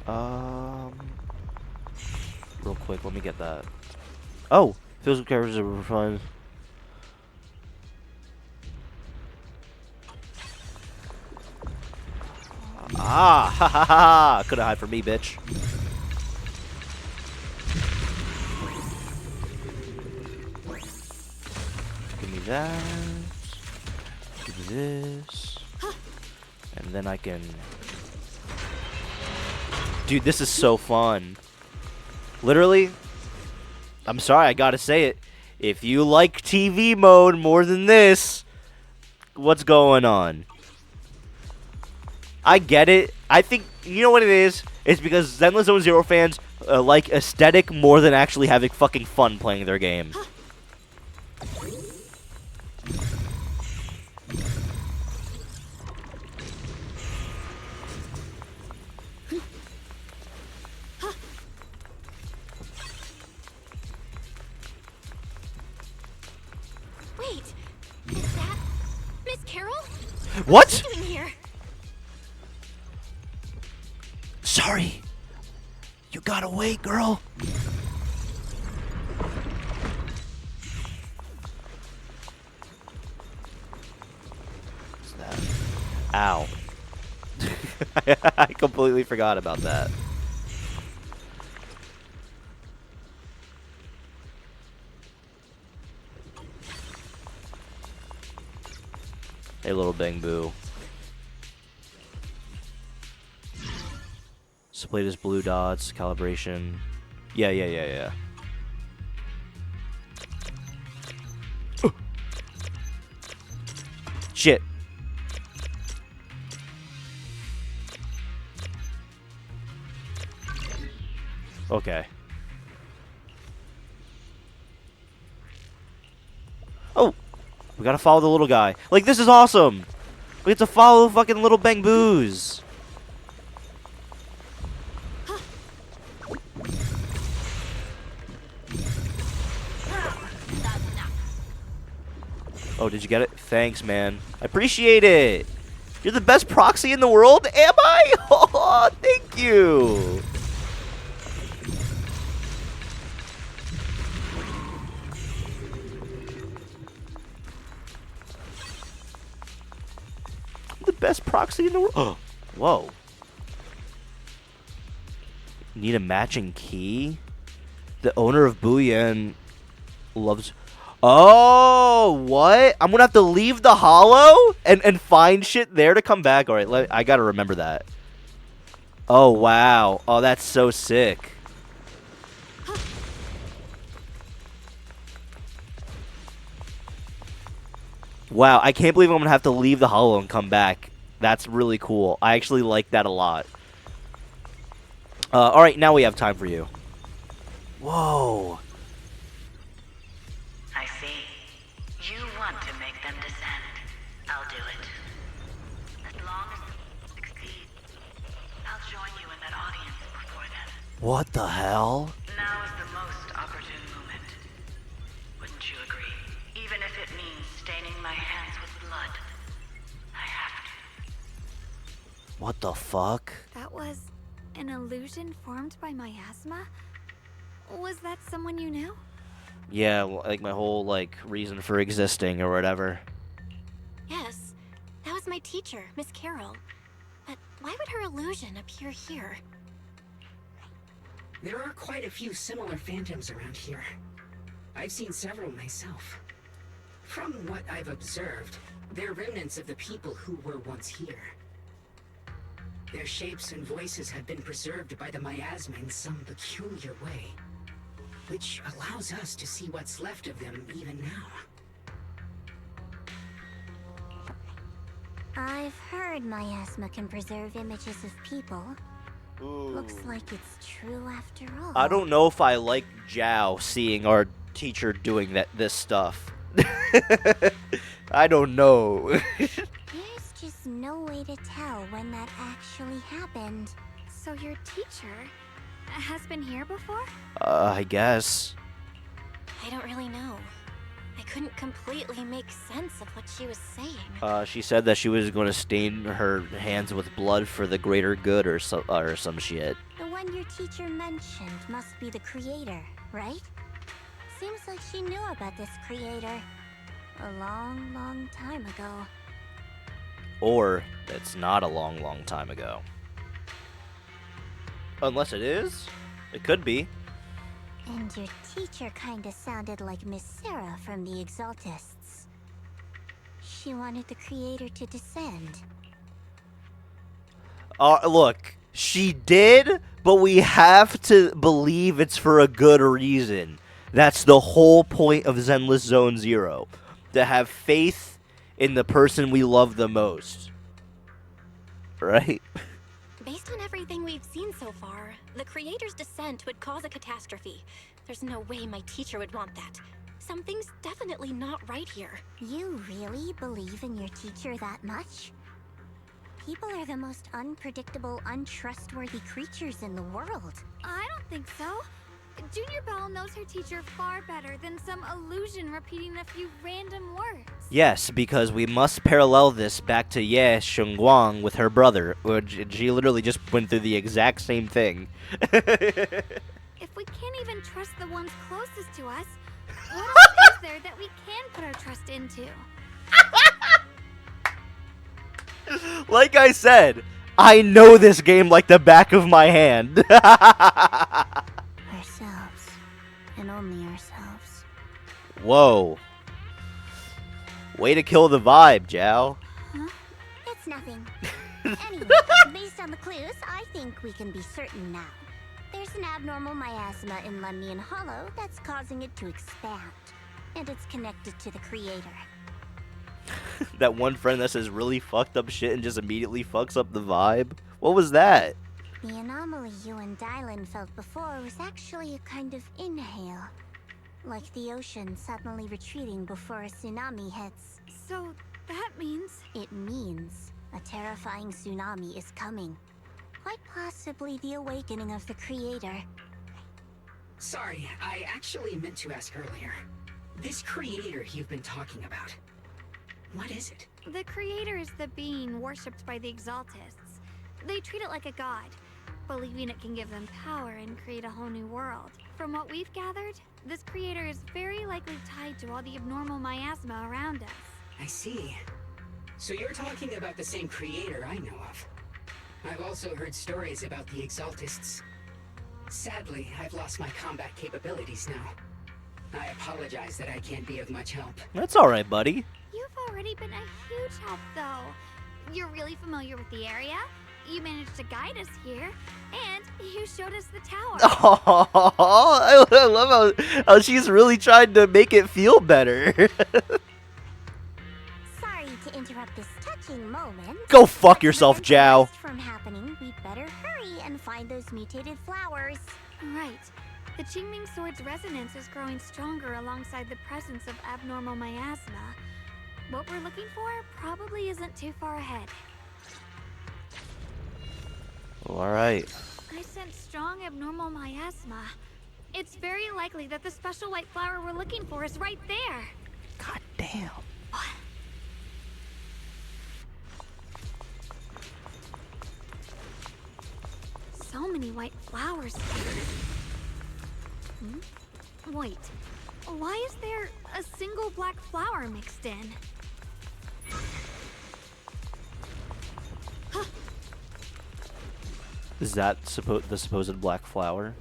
Oh. Real quick, let me get that. Oh! Physical characters are fun. Ah! Ha ha ha! Couldn't hide from me, bitch. Give me that. Give me this. And then I can... Dude, this is so fun. Literally, I'm sorry, I gotta say it. If you like TV mode more than this, what's going on? I get it. I think, you know what it is? It's because Zenless Zone Zero fans like aesthetic more than actually having fucking fun playing their game. Wait, is that Miss Carol? What? What's she doing here? Sorry. You got away, girl. What's that? Ow. I completely forgot about that. Hey, little Bang Boo. Split is blue dots, calibration. Yeah. Shit. Okay. Oh, we gotta follow the little guy. Like, this is awesome. We get to follow fucking little Bang Boos. Oh, did you get it? Thanks, man. I appreciate it. You're the best proxy in the world? Am I? Oh, thank you. The best proxy in the world? Oh, whoa. Need a matching key? The owner of Booyan loves... Oh, what? I'm gonna have to leave the hollow and find shit there to come back. All right, I gotta remember that. Oh, wow. Oh, that's so sick. Wow, I can't believe I'm gonna have to leave the hollow and come back. That's really cool. I actually like that a lot. All right, now we have time for you. Whoa. I see. You want to make them descend. I'll do it. As long as you succeed, I'll join you in that audience before then. What the hell? Now is the most opportune moment. Wouldn't you agree? Even if it means staining my hands with blood, I have to. What the fuck? That was an illusion formed by miasma? Was that someone you knew? Yeah, like my whole, like, reason for existing or whatever. Yes, that was my teacher, Miss Carroll. But why would her illusion appear here? There are quite a few similar phantoms around here. I've seen several myself. From what I've observed, they're remnants of the people who were once here. Their shapes and voices have been preserved by the miasma in some peculiar way, which allows us to see what's left of them even now. I've heard miasma can preserve images of people. Ooh. Looks like it's true after all. I don't know if I like Zhao seeing our teacher doing this stuff. I don't know. There's just no way to tell when that actually happened. So your teacher has been here before? I guess. I don't really know. I couldn't completely make sense of what she was saying. She said that she was going to stain her hands with blood for the greater good or some shit. The one your teacher mentioned must be the creator, right? Seems like she knew about this creator a long, long time ago. Or it's not a long, long time ago. Unless it is. It could be. And your teacher kinda sounded like Miss Sarah from the Exaltists. She wanted the creator to descend. Look, she did, but we have to believe it's for a good reason. That's the whole point of Zenless Zone Zero. To have faith in the person we love the most. Right? Based on everything we've seen so far, the creator's descent would cause a catastrophe. There's no way my teacher would want that. Something's definitely not right here. You really believe in your teacher that much? People are the most unpredictable, untrustworthy creatures in the world. I don't think so. Junior Belle knows her teacher far better than some illusion repeating a few random words. Yes, because we must parallel this back to Ye Shengguang with her brother, which she literally just went through the exact same thing. If we can't even trust the ones closest to us, what else is there that we can put our trust into? Like I said, I know this game like the back of my hand. Ourselves. And only ourselves. Whoa. Way to kill the vibe, Zhao. Huh? It's nothing. Anyway, based on the clues, I think we can be certain now. There's an abnormal miasma in Lemnian Hollow that's causing it to expand. And it's connected to the creator. That one friend that says really fucked up shit and just immediately fucks up the vibe. What was that? The anomaly you and Dylan felt before was actually a kind of inhale. Like the ocean suddenly retreating before a tsunami hits. So that means... It means a terrifying tsunami is coming. Quite possibly the awakening of the creator. Sorry, I actually meant to ask earlier. This creator you've been talking about, what is it? The creator is the being worshipped by the Exaltists. They treat it like a god, believing it can give them power and create a whole new world. From what we've gathered, this creator is very likely tied to all the abnormal miasma around us. I see. So you're talking about the same creator I know of. I've also heard stories about the Exaltists. Sadly, I've lost my combat capabilities now. I apologize that I can't be of much help. That's alright, buddy. You've already been a huge help, though. You're really familiar with the area, you managed to guide us here, and you showed us the tower. Oh, I love how she's really trying to make it feel better. Sorry to interrupt this touching moment. Go fuck yourself, Zhao. From happening, we'd better hurry and find those mutated flowers. Right. The Qingming Sword's resonance is growing stronger alongside the presence of abnormal miasma. What we're looking for probably isn't too far ahead. Alright. I sense strong abnormal miasma. It's very likely that the special white flower we're looking for is right there. God damn. So many white flowers here. Wait, why is there a single black flower mixed in? Is that the supposed black flower?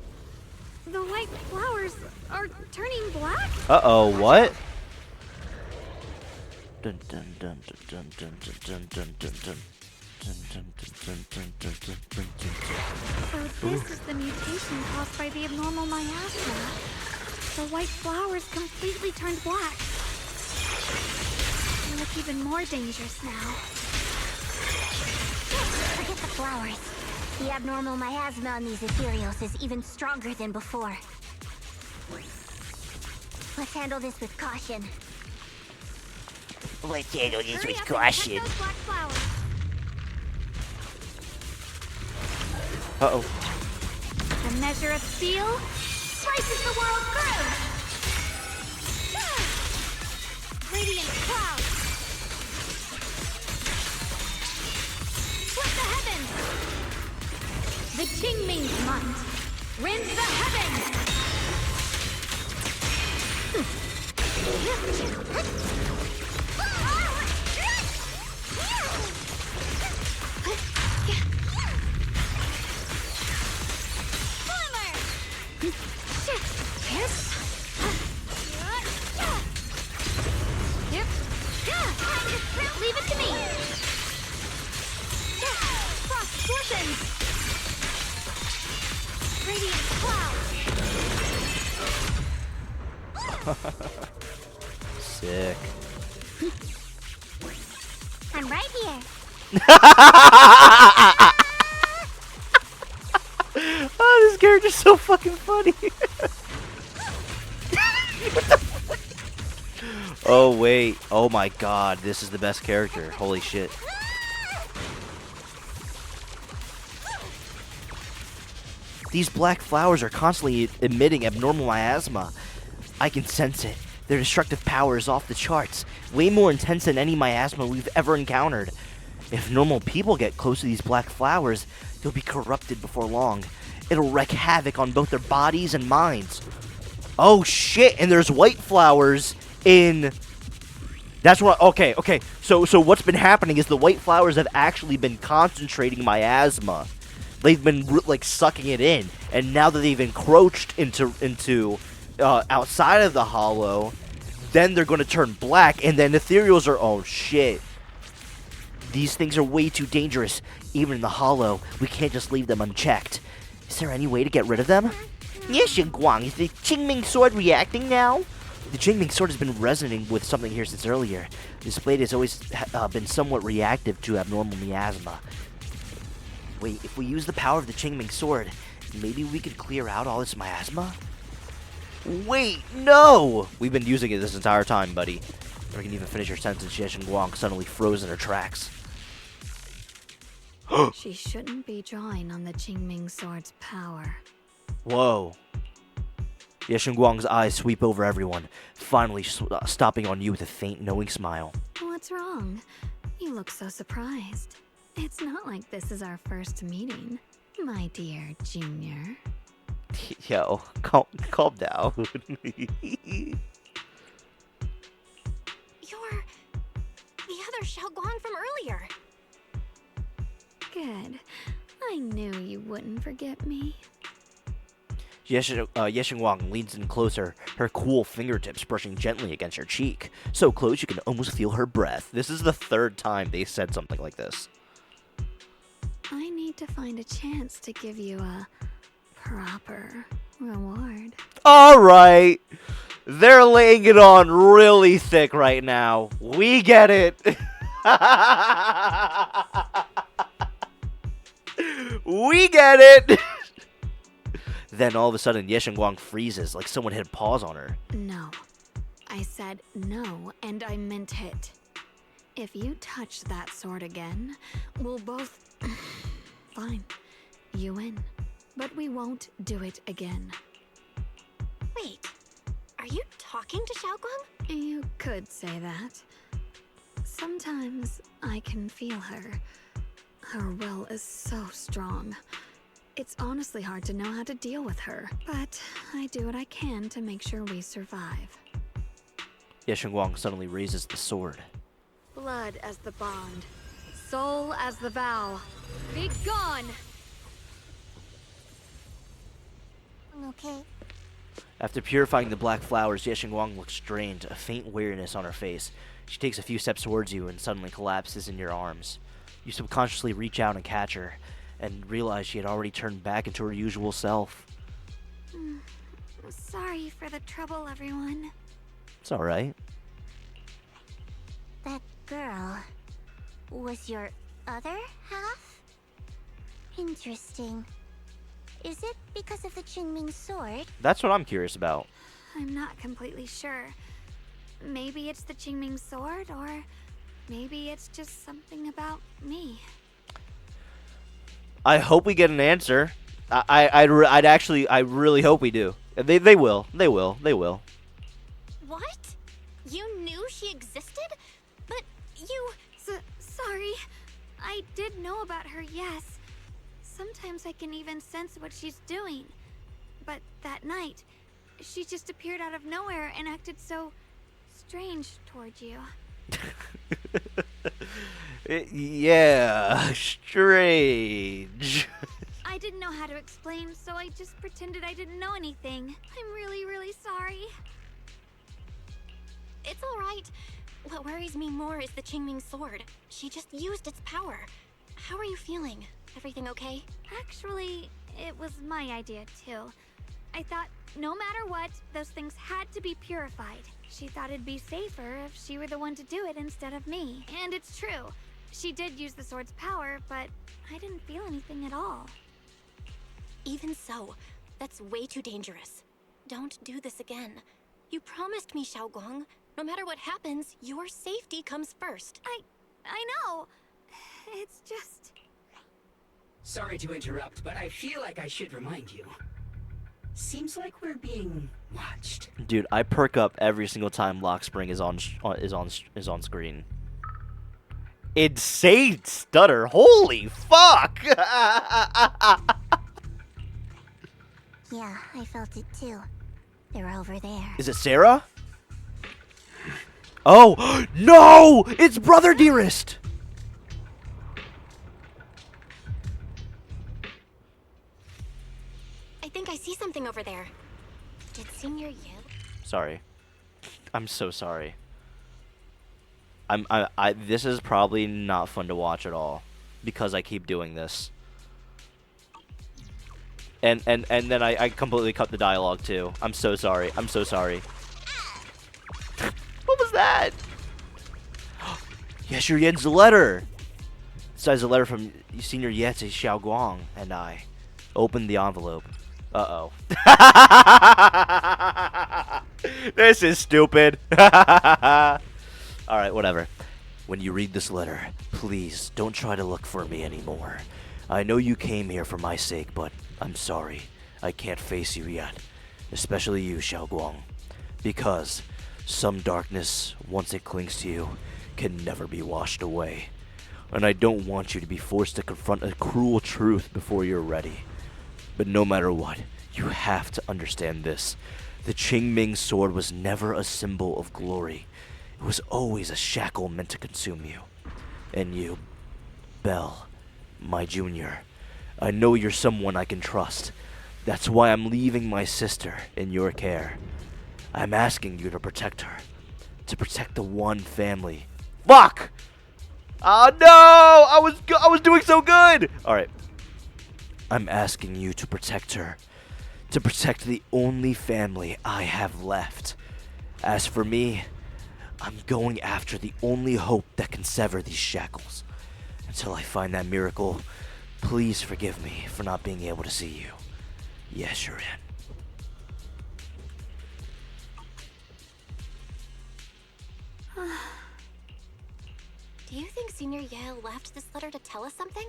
The white flowers are turning black? Uh-oh, what? Dun dun dun dun dun dun dun dun dun dun. So this is the mutation caused by the abnormal miasma. The white flowers completely turned black. They look even more dangerous now. Forget the flowers. The abnormal miasma on these ethereals is even stronger than before. Let's handle this with caution. Let's handle this Hurry with up and caution. cut those black flowers. Uh-oh. The measure of steel slices the world through. Radiant cloud. Split the heavens. The Qingming's might rends the heavens. Leave it to me! Frost glistens! Radiant cloud! Sick. I'm right here. Oh, this character's so fucking funny. Oh, wait. Oh my god, this is the best character. Holy shit. These black flowers are constantly emitting abnormal miasma. I can sense it. Their destructive power is off the charts. Way more intense than any miasma we've ever encountered. If normal people get close to these black flowers, they'll be corrupted before long. It'll wreak havoc on both their bodies and minds. Oh shit, and there's white flowers in... That's what... Okay. So what's been happening is the white flowers have actually been concentrating miasma. They've been, like, sucking it in. And now that they've encroached into outside of the hollow, then they're going to turn black, and then ethereals are... Oh, shit. These things are way too dangerous. Even in the hollow, we can't just leave them unchecked. Is there any way to get rid of them? Yes, Guang. Is the Qingming sword reacting now? The Qingming sword has been resonating with something here since earlier. This blade has always been somewhat reactive to abnormal miasma. Wait, if we use the power of the Qingming sword, maybe we could clear out all this miasma? Wait, no! We've been using it this entire time, buddy. Never can even finish her sentence. Ye Guang suddenly froze in her tracks. She shouldn't be drawing on the Qingming sword's power. Whoa. Ye Guang's eyes sweep over everyone, finally stopping on you with a faint, knowing smile. What's wrong? You look so surprised. It's not like this is our first meeting, my dear Junior. Yo, calm down. You're the other Xiaoguang from earlier. Good. I knew you wouldn't forget me. Ye Guang leans in closer, her cool fingertips brushing gently against her cheek. So close you can almost feel her breath. This is the third time they said something like this. I need to find a chance to give you a proper reward. Alright. They're laying it on really thick right now. We get it. We get it. Then all of a sudden, Ye Guang freezes like someone hit pause on her. No. I said no, and I meant it. If you touch that sword again, we'll both... Fine. You win. But we won't do it again. Wait, are you talking to Xiaoguang? You could say that. Sometimes I can feel her. Her will is so strong. It's honestly hard to know how to deal with her, but I do what I can to make sure we survive. Ye Guang suddenly raises the sword. Blood as the bond, soul as the vow. Be gone! Okay. After purifying the black flowers, Ye Guang looks strained, a faint weariness on her face. She takes a few steps towards you and suddenly collapses in your arms. You subconsciously reach out and catch her, and realize she had already turned back into her usual self. Sorry for the trouble, everyone. It's alright. That girl was your other half? Interesting. Is it because of the Qingming sword? That's what I'm curious about. I'm not completely sure. Maybe it's the Qingming sword, or maybe it's just something about me. I hope we get an answer. I really hope we do. They will. What? You knew she existed? But you... Sorry. I did know about her, yes. Sometimes I can even sense what she's doing. But that night, she just appeared out of nowhere and acted so strange towards you. Yeah, strange. I didn't know how to explain, so I just pretended I didn't know anything. I'm really, really sorry. It's alright. What worries me more is the Qingming sword. She just used its power. How are you feeling? Everything okay? Actually, it was my idea too. I thought no matter what, those things had to be purified. She thought it'd be safer if she were the one to do it instead of me. And it's true. She did use the sword's power, but I didn't feel anything at all. Even so, that's way too dangerous. Don't do this again. You promised me, Xiaoguang. No matter what happens, your safety comes first. I know. It's just... Sorry to interrupt, but I feel like I should remind you. Seems like we're being watched. Dude, I perk up every single time Lock Spring is on screen. Insane stutter. Holy fuck. Yeah, I felt it too. They're over there. Is it Sarah? Oh, no! It's Brother Dearest! I think I see something over there. Did Senior you? Sorry. I'm so sorry. This is probably not fun to watch at all because I keep doing this. And then I completely cut the dialogue too. I'm so sorry. I'm so sorry. What was that? Yeshua Yen's letter. Besides a letter from Senior Yeti Xiaoguang and I. Opened the envelope. Uh-oh. This is stupid. Alright, whatever. When you read this letter, please don't try to look for me anymore. I know you came here for my sake, but I'm sorry. I can't face you yet. Especially you, Xiaoguang. Because some darkness, once it clings to you, can never be washed away. And I don't want you to be forced to confront a cruel truth before you're ready. But no matter what, you have to understand this. The Qingming sword was never a symbol of glory. It was always a shackle meant to consume you. And you, Belle, my junior, I know you're someone I can trust. That's why I'm leaving my sister in your care. I'm asking you to protect her. To protect the one family. Fuck! Oh no! I was doing so good! Alright. I'm asking you to protect her. To protect the only family I have left. As for me, I'm going after the only hope that can sever these shackles. Until I find that miracle, please forgive me for not being able to see you. Yes, you're in. Do you think Senior Yale left this letter to tell us something?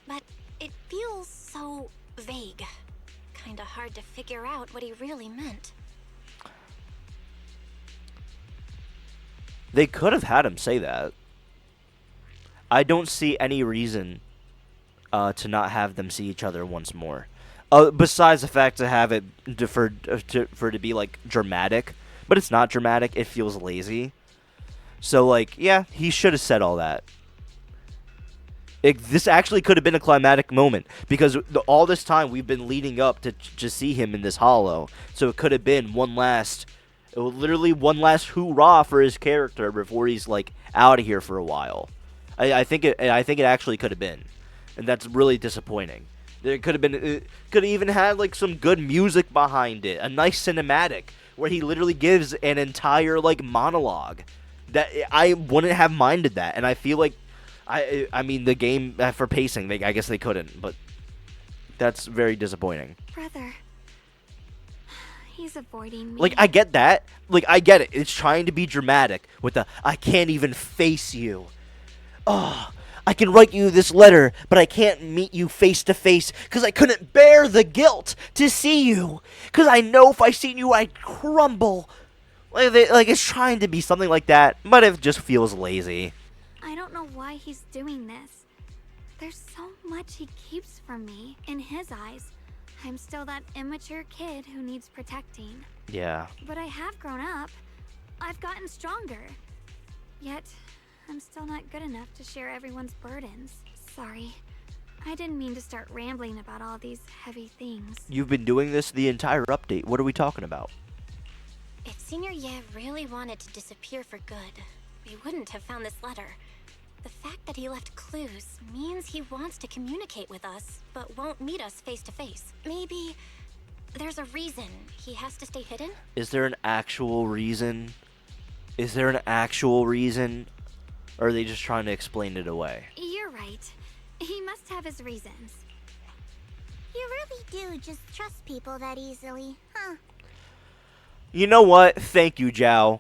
But it feels so vague. Kinda hard to figure out what he really meant. They could have had him say that. I don't see any reason to not have them see each other once more. Besides the fact to have it for it to be like dramatic, but it's not dramatic. It feels lazy. So like, yeah, he should have said all that. This actually could have been a climatic moment because all this time we've been leading up to see him in this hollow. So it could have been literally one last hoorah for his character before he's like out of here for a while. I think it actually could have been, and that's really disappointing. There could have been, it could have even had like some good music behind it, a nice cinematic where he literally gives an entire like monologue. That I wouldn't have minded that, and I feel like, I mean the game for pacing, I guess they couldn't, but that's very disappointing. Brother, he's avoiding me. Like I get that, like I get it. It's trying to be dramatic with the I can't even face you. Oh, I can write you this letter, but I can't meet you face to face because I couldn't bear the guilt to see you. Because I know if I seen you, I'd crumble. Like it's trying to be something like that, but it just feels lazy. I don't know why he's doing this. There's so much he keeps from me. In his eyes, I'm still that immature kid who needs protecting. Yeah. But I have grown up. I've gotten stronger. Yet, I'm still not good enough to share everyone's burdens. Sorry. I didn't mean to start rambling about all these heavy things. You've been doing this the entire update. What are we talking about? If Senior Ye really wanted to disappear for good, we wouldn't have found this letter. The fact that he left clues means he wants to communicate with us, but won't meet us face to face. Maybe there's a reason he has to stay hidden? Is there an actual reason? Is there an actual reason? Or are they just trying to explain it away? You're right. He must have his reasons. You really do just trust people that easily, huh? You know what? Thank you, Zhao.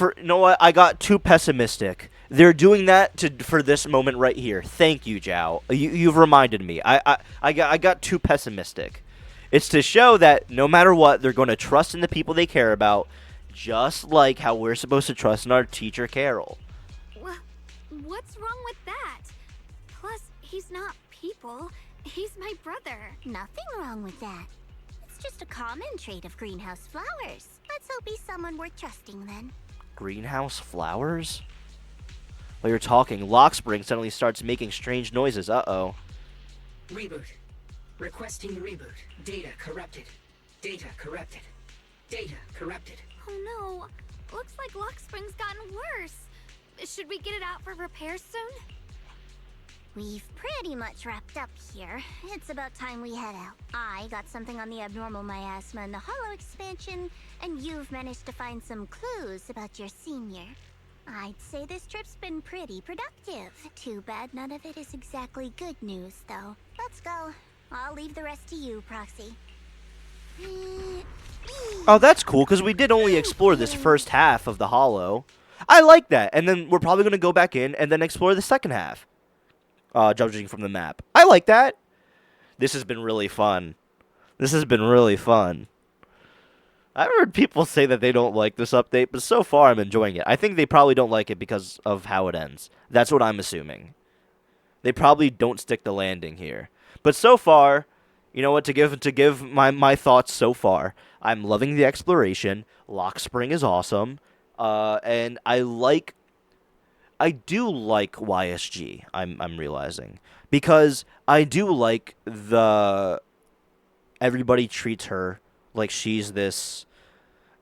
You know what? I got too pessimistic. They're doing that for this moment right here. Thank you, Zhao. You've reminded me. I got too pessimistic. It's to show that no matter what, they're going to trust in the people they care about, just like how we're supposed to trust in our teacher, Carol. What's wrong with that? Plus, he's not people. He's my brother. Nothing wrong with that. It's just a common trait of greenhouse flowers. Let's hope he's someone worth trusting then. Greenhouse flowers? While you're talking, Lockspring suddenly starts making strange noises. Uh-oh. Reboot. Requesting reboot. Data corrupted. Data corrupted. Data corrupted. Oh no. Looks like Lockspring's gotten worse. Should we get it out for repairs soon? We've pretty much wrapped up here. It's about time we head out. I got something on the abnormal miasma and the hollow expansion, and you've managed to find some clues about your senior. I'd say this trip's been pretty productive. Too bad none of it is exactly good news, though. Let's go. I'll leave the rest to you, Proxy. Oh, that's cool, because we did only explore this first half of the Hollow. I like that. And then we're probably going to go back in and then explore the second half, judging from the map. I like that. This has been really fun. This has been really fun. I've heard people say that they don't like this update, but so far I'm enjoying it. I think they probably don't like it because of how it ends. That's what I'm assuming. They probably don't stick the landing here. But so far, you know what, to give my thoughts so far, I'm loving the exploration. Lock Spring is awesome. And I do like YSG, I'm realizing. Because I do like everybody treats her like she's this,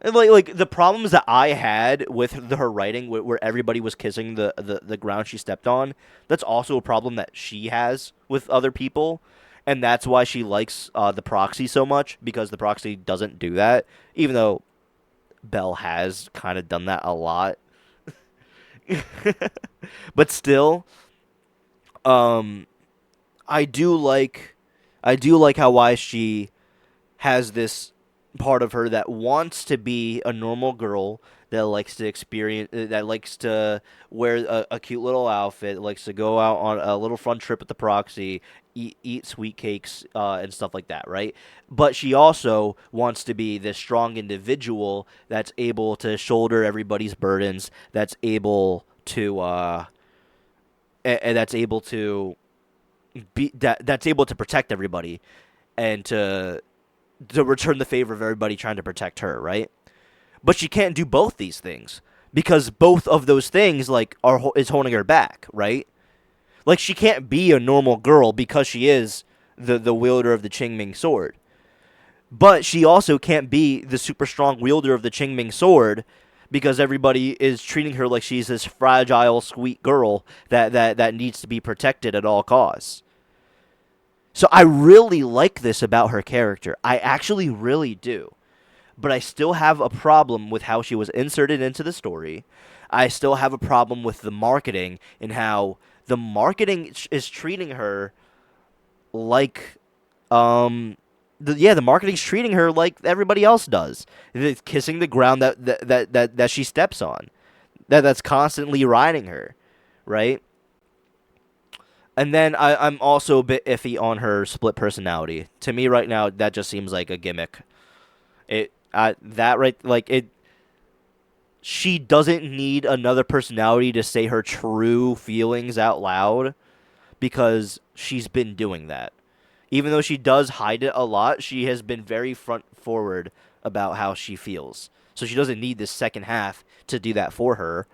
like the problems that I had with her writing, where everybody was kissing the ground she stepped on. That's also a problem that she has with other people, and that's why she likes the Proxy so much, because the Proxy doesn't do that, even though Belle has kind of done that a lot. But still, I do like how YSG has this part of her that wants to be a normal girl, that likes to that likes to wear a cute little outfit, likes to go out on a little fun trip with the Proxy, eat sweet cakes and stuff like that, right? But she also wants to be this strong individual that's able to shoulder everybody's burdens, that's able to that's able to protect everybody, and to return the favor of everybody trying to protect her, right? But she can't do both these things, because both of those things is holding her back, right? Like, she can't be a normal girl because she is the wielder of the Qingming sword. But she also can't be the super strong wielder of the Qingming sword because everybody is treating her like she's this fragile, sweet girl that needs to be protected at all costs. So I really like this about her character. I actually really do. But I still have a problem with how she was inserted into the story. I still have a problem with the marketing and how the marketing is treating her like, the marketing's treating her like everybody else does. It's kissing the ground that she steps on. That's constantly riding her, right? And then I'm also a bit iffy on her split personality. To me right now, that just seems like a gimmick. She doesn't need another personality to say her true feelings out loud, because she's been doing that. Even though she does hide it a lot, she has been very front forward about how she feels. So she doesn't need this second half to do that for her.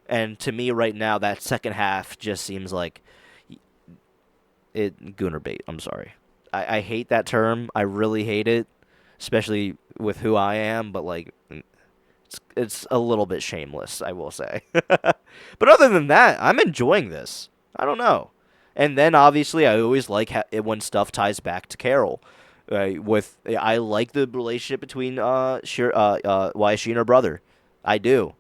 And to me right now, that second half just seems like Gooner bait. I'm sorry. I hate that term. I really hate it, especially with who I am, but it's a little bit shameless, I will say. But other than that, I'm enjoying this. I don't know. And then obviously I always like when stuff ties back to Carol. I like the relationship between YSG and her brother. I do.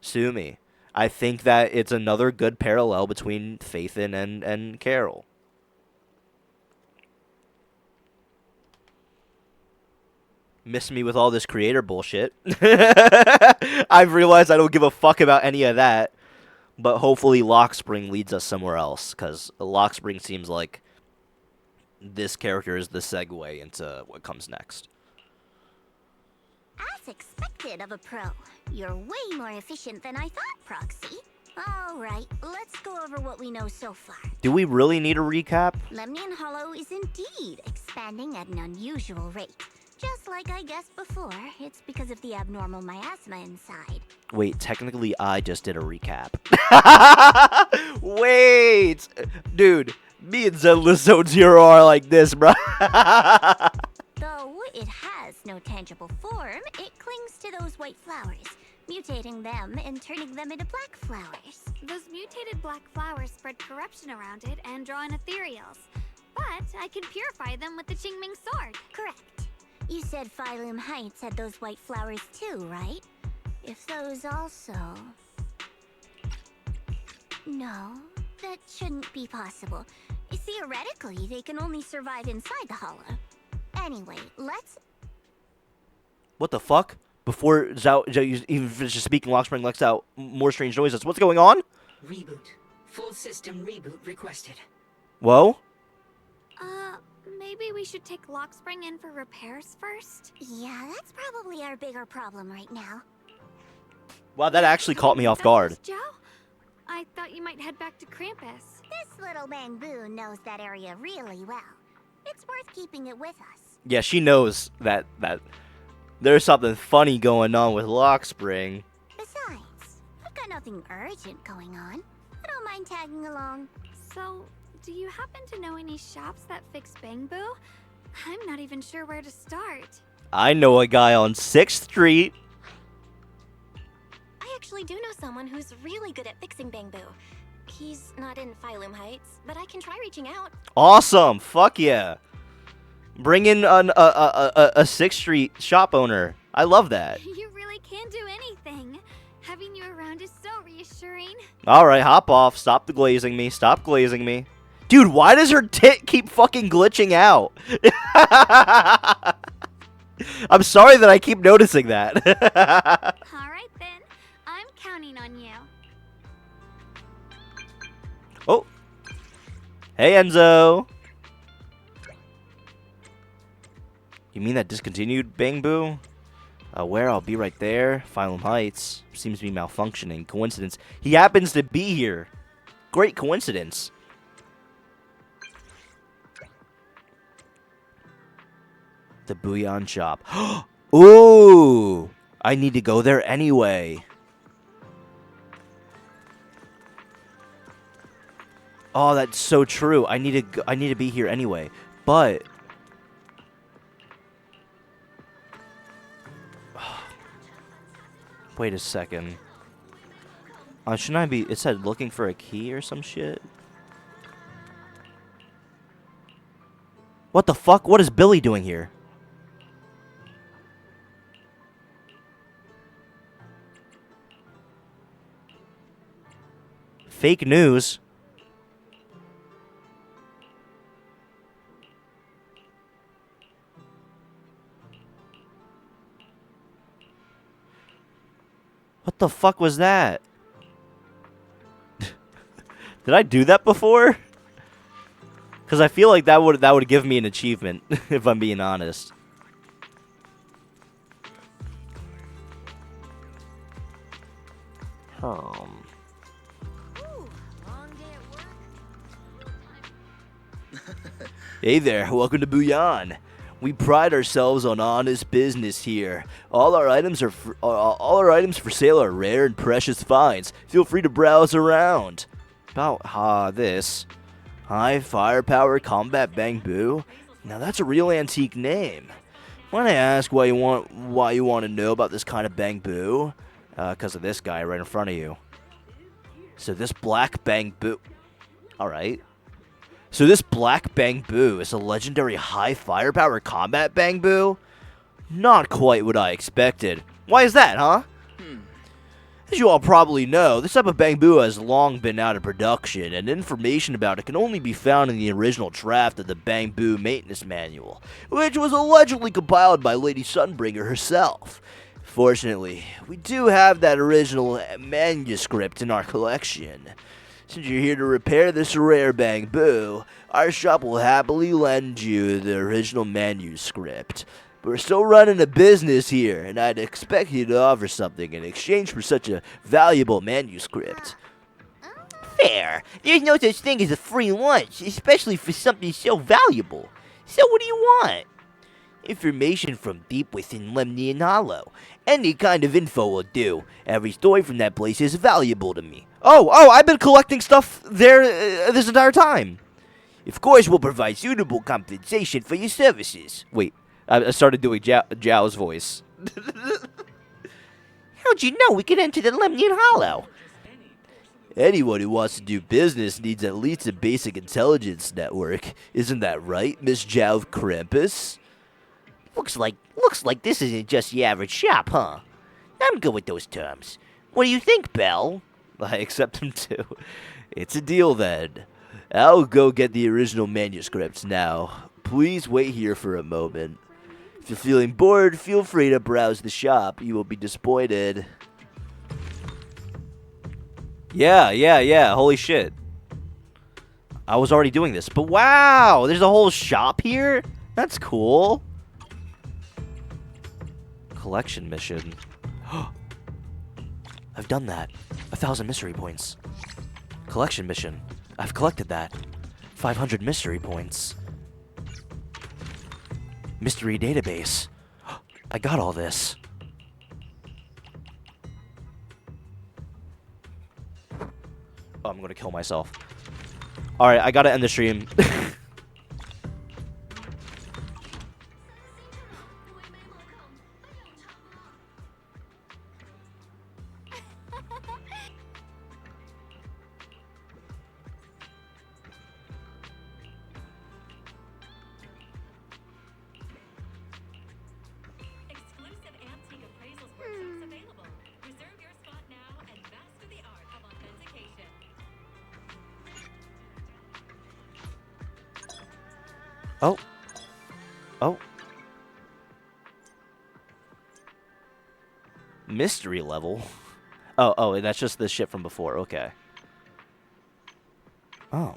Sue me. I think that it's another good parallel between Phaethon and Carol. Miss me with all this creator bullshit. I've realized I don't give a fuck about any of that. But hopefully Lock Spring leads us somewhere else, because Lock Spring seems like this character is the segue into what comes next. As expected of a pro, you're way more efficient than I thought, Proxy. Alright, let's go over what we know so far. Do we really need a recap? Lemnian Hollow is indeed expanding at an unusual rate. Just like I guessed before, it's because of the abnormal miasma inside. Wait, technically I just did a recap. Wait! Dude, me and zenless Zone Zero are like this, bro. Though it has no tangible form, it clings to those white flowers, mutating them and turning them into black flowers. Those mutated black flowers spread corruption around it and draw in ethereals. But I can purify them with the Qingming sword. Correct. You said Phylum Heights had those white flowers too, right? If those also... No, that shouldn't be possible. Theoretically, they can only survive inside the hollow. Anyway, let's... What the fuck? Before Zhao even finishes speaking, Lockspring lets out more strange noises. What's going on? Reboot. Full system reboot requested. Whoa? Maybe we should take Lockspring in for repairs first? Yeah, that's probably our bigger problem right now. Wow, that actually caught me off guard. Joe? I thought you might head back to Krampus. This little bamboo knows that area really well. It's worth keeping it with us. Yeah, she knows that there's something funny going on with Lockspring. Besides, I've got nothing urgent going on. I don't mind tagging along. So, do you happen to know any shops that fix Bangbu? I'm not even sure where to start. I know a guy on 6th Street. I actually do know someone who's really good at fixing Bangbu. He's not in Phylum Heights, but I can try reaching out. Awesome! Fuck yeah! Bring in a 6th Street shop owner. I love that. You really can do anything. Having you around is so reassuring. Alright, hop off. Stop the glazing me. Stop glazing me. Dude, why does her tit keep fucking glitching out? I'm sorry that I keep noticing that. Alright then. I'm counting on you. Oh. Hey, Enzo. You mean that discontinued Bangbu? Where? I'll be right there. Phylum Heights. Seems to be malfunctioning. Coincidence. He happens to be here. Great coincidence. The Bouillon shop. Ooh! I need to go there anyway. Oh, that's so true. I need to be here anyway. But wait a second. Shouldn't I be... It said looking for a key or some shit? What the fuck? What is Billy doing here? Fake news. What the fuck was that? Did I do that before? Because I feel like that would give me an achievement, if I'm being honest. Hey there, welcome to Bouillon. We pride ourselves on honest business here. All our items for sale are rare and precious finds. Feel free to browse around. About this high firepower combat Bangbu. Now that's a real antique name. When I ask why you want to know about this kind of Bangbu, because of this guy right in front of you. So this black Bangbu. All right. So this black Bangbu is a legendary high firepower combat Bangbu? Not quite what I expected. Why is that, huh? As you all probably know, this type of Bangbu has long been out of production, and information about it can only be found in the original draft of the Bangbu Maintenance Manual, which was allegedly compiled by Lady Sunbringer herself. Fortunately, we do have that original manuscript in our collection. Since you're here to repair this rare Bangbu, our shop will happily lend you the original manuscript. But we're still running a business here, and I'd expect you to offer something in exchange for such a valuable manuscript. Fair. There's no such thing as a free lunch, especially for something so valuable. So what do you want? Information from deep within Lemnian Hollow. Any kind of info will do. Every story from that place is valuable to me. Oh, I've been collecting stuff there this entire time. Of course, we'll provide suitable compensation for your services. Wait, I started doing Zhao's voice. How'd you know we could enter the Lemnian Hollow? Anyone who wants to do business needs at least a basic intelligence network. Isn't that right, Miss Jouv Krampus? Looks like this isn't just the average shop, huh? I'm good with those terms. What do you think, Belle? I accept them too. It's a deal then. I'll go get the original manuscripts now. Please wait here for a moment. If you're feeling bored, feel free to browse the shop. You will be disappointed. Yeah. Holy shit. I was already doing this. But wow, there's a whole shop here? That's cool. Collection mission. I've done that. 1,000 mystery points. Collection mission. I've collected that. 500 mystery points. Mystery database. I got all this. Oh, I'm gonna kill myself. Alright, I gotta end the stream. Exclusive antique appraisals workshops available. Reserve your spot now and master the art of authentication. Oh. Mystery level? Oh, and that's just the shit from before. Okay. Oh.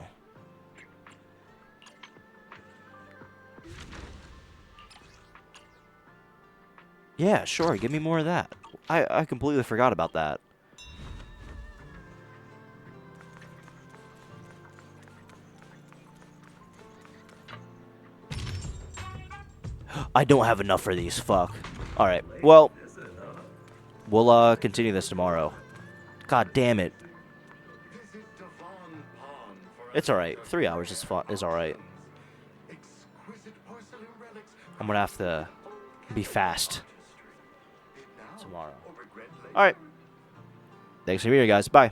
Yeah, sure. Give me more of that. I completely forgot about that. I don't have enough for these. Fuck. Alright. Well, we'll continue this tomorrow. God damn it. It's alright. 3 hours is alright. I'm gonna have to be fast tomorrow. Alright. Thanks for being here, guys. Bye.